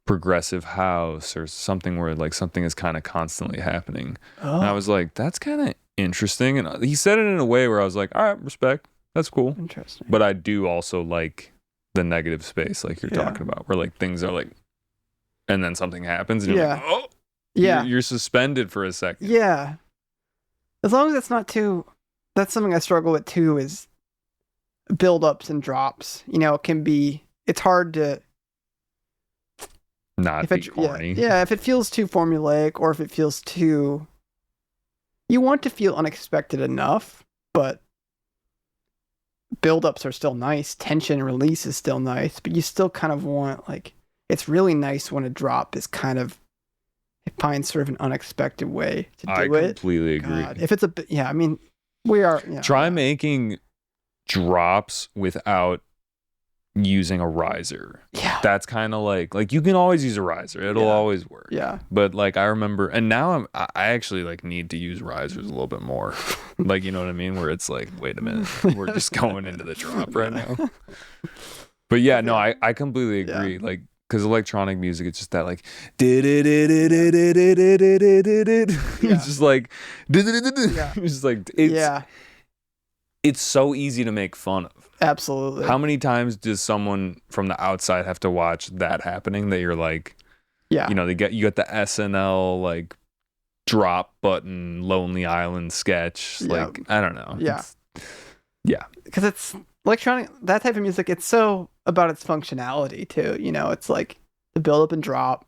progressive house or something where like something is kind of constantly happening. And I was like, that's kind of interesting. And he said it in a way where I was like, all right, respect. That's cool. Interesting. But I do also like the negative space like you're talking about, where like things are like, and then something happens and you're like, oh, you're suspended for a second. Yeah. As long as it's not too, that's something I struggle with too, is build-ups and drops. It can be, it's hard to not be corny. Yeah, if it feels too formulaic, or if it feels too, you want to feel unexpected enough, but build-ups are still nice. Tension and release is still nice, but you still kind of want, like, it's really nice when a drop is kind of, it finds sort of an unexpected way to do it. I completely agree. God. If it's I mean, we are. Try making drops without using a riser. Yeah. That's kind of like you can always use a riser. It'll always work. Yeah. But like I remember, and now I actually like need to use risers a little bit more. Like, you know what I mean? Where it's like, wait a minute, we're just going into the drop right now. But yeah, no, I completely agree. Like, because electronic music, it's just that like, it's just like, it's just like, it's so easy to make fun of. Absolutely. How many times does someone from the outside have to watch that happening that you're like, you know, you got the SNL like drop button Lonely Island sketch. Like, I don't know. Yeah. Yeah. Because it's electronic, that type of music, it's so about its functionality too. You know, it's like the build up and drop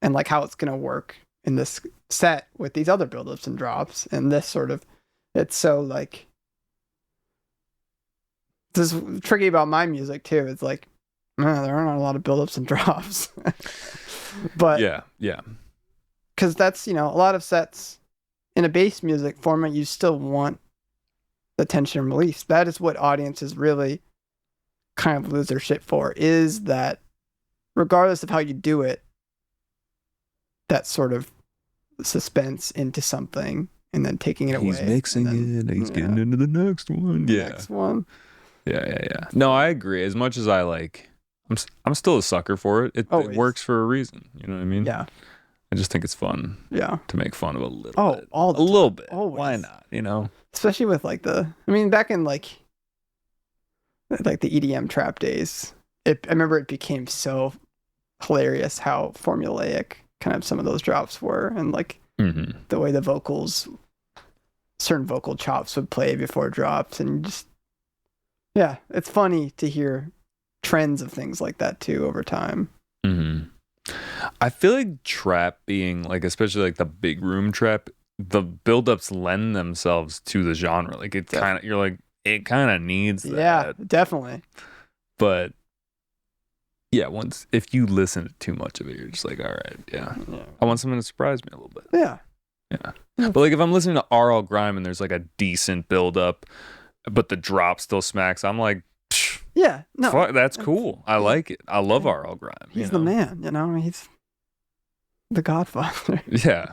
and like how it's going to work in this set with these other build-ups and drops and this sort of, it's so like, this is tricky about my music too. It's like, man, there aren't a lot of build-ups and drops. But yeah. Because that's, you know, a lot of sets in a bass music format, you still want the tension and release. That is what audiences really kind of lose their shit for, is that regardless of how you do it, that sort of suspense into something and then taking it away. He's mixing it and he's getting into the next one. Next one. Yeah. No, I agree. As much as I like, I'm still a sucker for it. It works for a reason. You know what I mean? Yeah. I just think it's fun. Yeah. To make fun of a little bit. A little bit. Always. Why not? You know? Especially with like I mean, back in like the EDM trap days, I remember it became so hilarious how formulaic kind of some of those drops were, and like the way the vocals, certain vocal chops would play before drops, and just, yeah, it's funny to hear trends of things like that too over time. I feel like trap being like, especially like the big room trap, the buildups lend themselves to the genre. Like it kind of, you're like, it kind of needs that. Yeah, definitely. But yeah, if you listen to too much of it, you're just like, all right, yeah. I want something to surprise me a little bit. Yeah. But like if I'm listening to RL Grime and there's like a decent buildup, but the drop still smacks, I'm like, yeah, no, fuck, that's cool. I like it. I love RL Grime. He's the man, you know. I mean, he's the godfather. Yeah,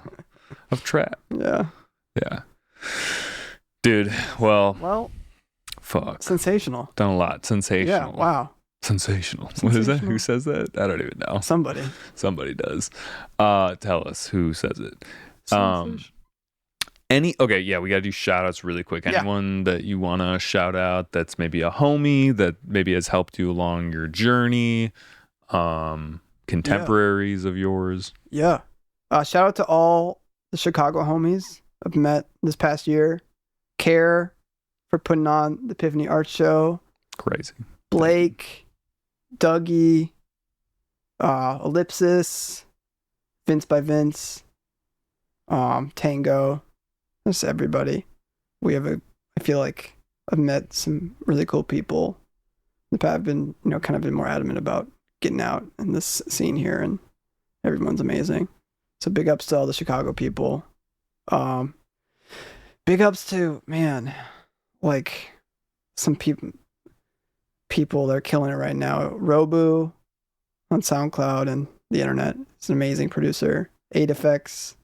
of trap. Yeah. Dude, well, fuck. Sensational. Done a lot. Sensational. Yeah. Wow. Sensational. What is that? Who says that? I don't even know. Somebody does. Tell us who says it. Okay, yeah, we gotta do shout outs really quick. Anyone that you wanna shout out that's maybe a homie that maybe has helped you along your journey, contemporaries of yours. Yeah. Shout out to all the Chicago homies I've met this past year. Care for putting on the Epiphany Art Show. Crazy. Blake, Dougie, Ellipsis, Vince by Vince, Tango. Just everybody. I feel like I've met some really cool people. I've been, kind of been more adamant about getting out in this scene here, and everyone's amazing. So big ups to all the Chicago people. Big ups to, man, like some people that are killing it right now. Robu on SoundCloud and the internet. He's an amazing producer. 8 Effects,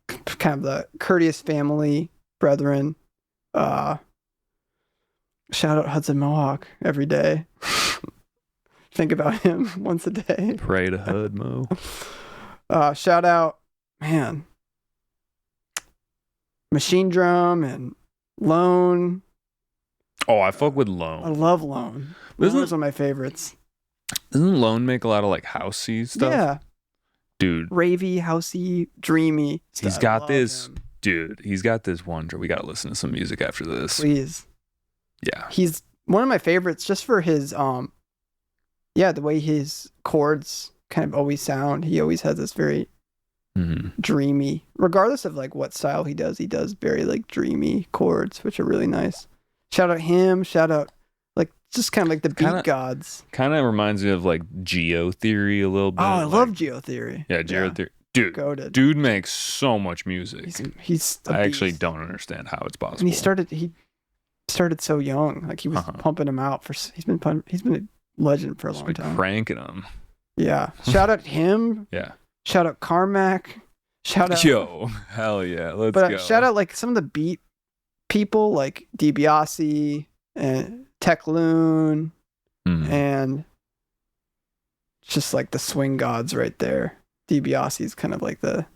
kind of the courteous family, brethren. Shout out Hudson Mohawk every day. Think about him once a day. Pray to Hud Mo. Shout out, man, Machine Drum and Lone. Oh, I fuck with I Lone. love Lone. Lone is one of my favorites. Doesn't Lone make a lot of like housey stuff? Yeah. Dude. Ravey, housey, dreamy stuff. He's got this, dude. He's got this one. We got to listen to some music after this. Please. Yeah. He's one of my favorites just for his, the way his chords kind of always sound. He always has this very dreamy, regardless of like what style he does very like dreamy chords, which are really nice. Shout out him. Shout out like just kind of like the beat gods. Kind of reminds me of like Geo Theory a little bit. Oh, I love Geo Theory. Yeah, Geo Theory. Dude, goated. Dude makes so much music. He's I actually don't understand how it's possible. And he started so young. Like he was pumping them out he's been a legend for a long time. Cranking them. Yeah. Shout out him. Yeah. Shout out Carmack. Shout out. Yo, hell yeah. Let's go. Shout out like some of the beat people like DiBiase and Tech Loon and just like the swing gods right there. DiBiase is kind of like the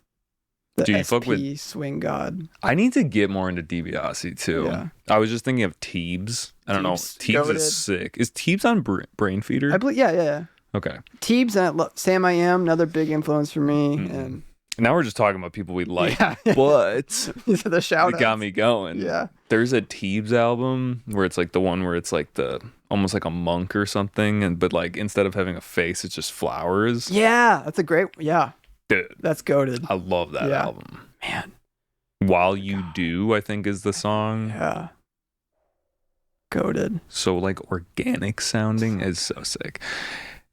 Do you SP fuck with swing god. I need to get more into DiBiase too. Yeah. I was just thinking of Teebs. I don't know. Teebs goated. is sick. Is Teebs on Brain Feeder? I believe, yeah. Okay. Teebs and Sam I Am, another big influence for me. And now we're just talking about people we like, Yeah. but these are the shout it got me going. Yeah. There's a Teebs album where it's like the one where it's like the almost like a monk or something, but like instead of having a face, it's just flowers. Yeah, that's a great. Yeah, Dude, that's goated. I love that Yeah. album. Man. While You Do, I think is the song. Yeah. Goated. So like organic sounding is so sick.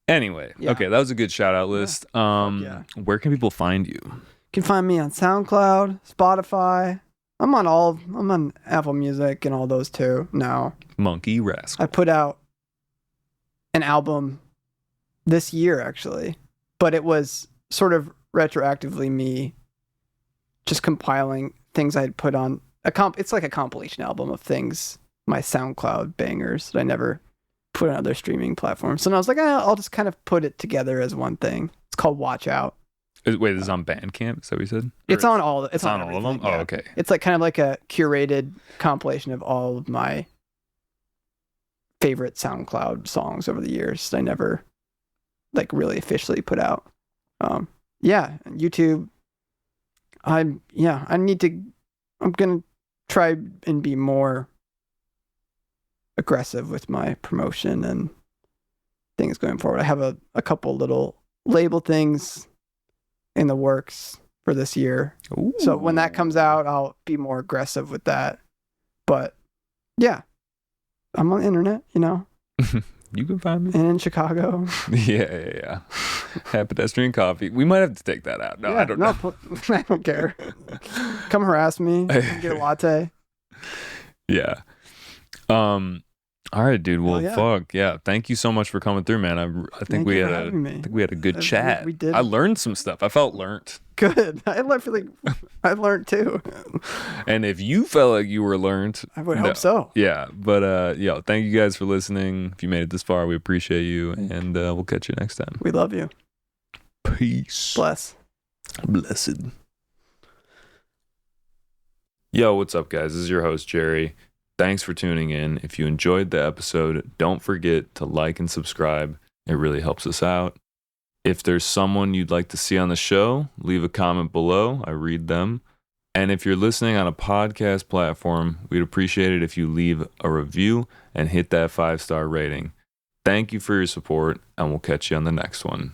Anyway, Yeah. okay, that was a good shout out list. Yeah. Where can people find you? You can find me on SoundCloud, Spotify. I'm on Apple Music and all those too now. MonkeyRascal. I put out an album this year actually, but it was sort of retroactively me just compiling things I'd put on it's like a compilation album of things, my SoundCloud bangers that I never put on other streaming platforms. So I was like, I'll just kind of put it together as one thing. It's called Watch Out. Wait, this is on Bandcamp? Is that what you said? It's on all. It's on all of them. everything, yeah. Oh, okay. It's like kind of like a curated compilation of all of my favorite SoundCloud songs over the years that I never like really officially put out. Yeah, YouTube. I'm gonna try and be more aggressive with my promotion and things going forward. I have a couple little label things in the works for this year. Ooh. So when that comes out, I'll be more aggressive with that. But yeah, I'm on the internet, You can find me. and in Chicago. Yeah. Have pedestrian coffee. We might have to take that out. No, Yeah, I don't know. I don't care. Come harass me. Get a latte. Yeah. All right, dude. Well, Hell yeah. fuck yeah. Thank you so much for coming through, man. I think Thank we you had for having me. a good chat. We did. I learned some stuff. I felt learnt. Good. I feel like I learned too. And if you felt like you were learned, I would no. hope so. Yeah, but yo, thank you guys for listening. If you made it this far, we appreciate you, and we'll catch you next time. We love you. Peace. Bless. Blessed. Yo, what's up, guys? This is your host, Jerry. Thanks for tuning in. If you enjoyed the episode, don't forget to like and subscribe. It really helps us out. If there's someone you'd like to see on the show, leave a comment below. I read them. And if you're listening on a podcast platform, we'd appreciate it if you leave a review and hit that 5-star rating. Thank you for your support, and we'll catch you on the next one.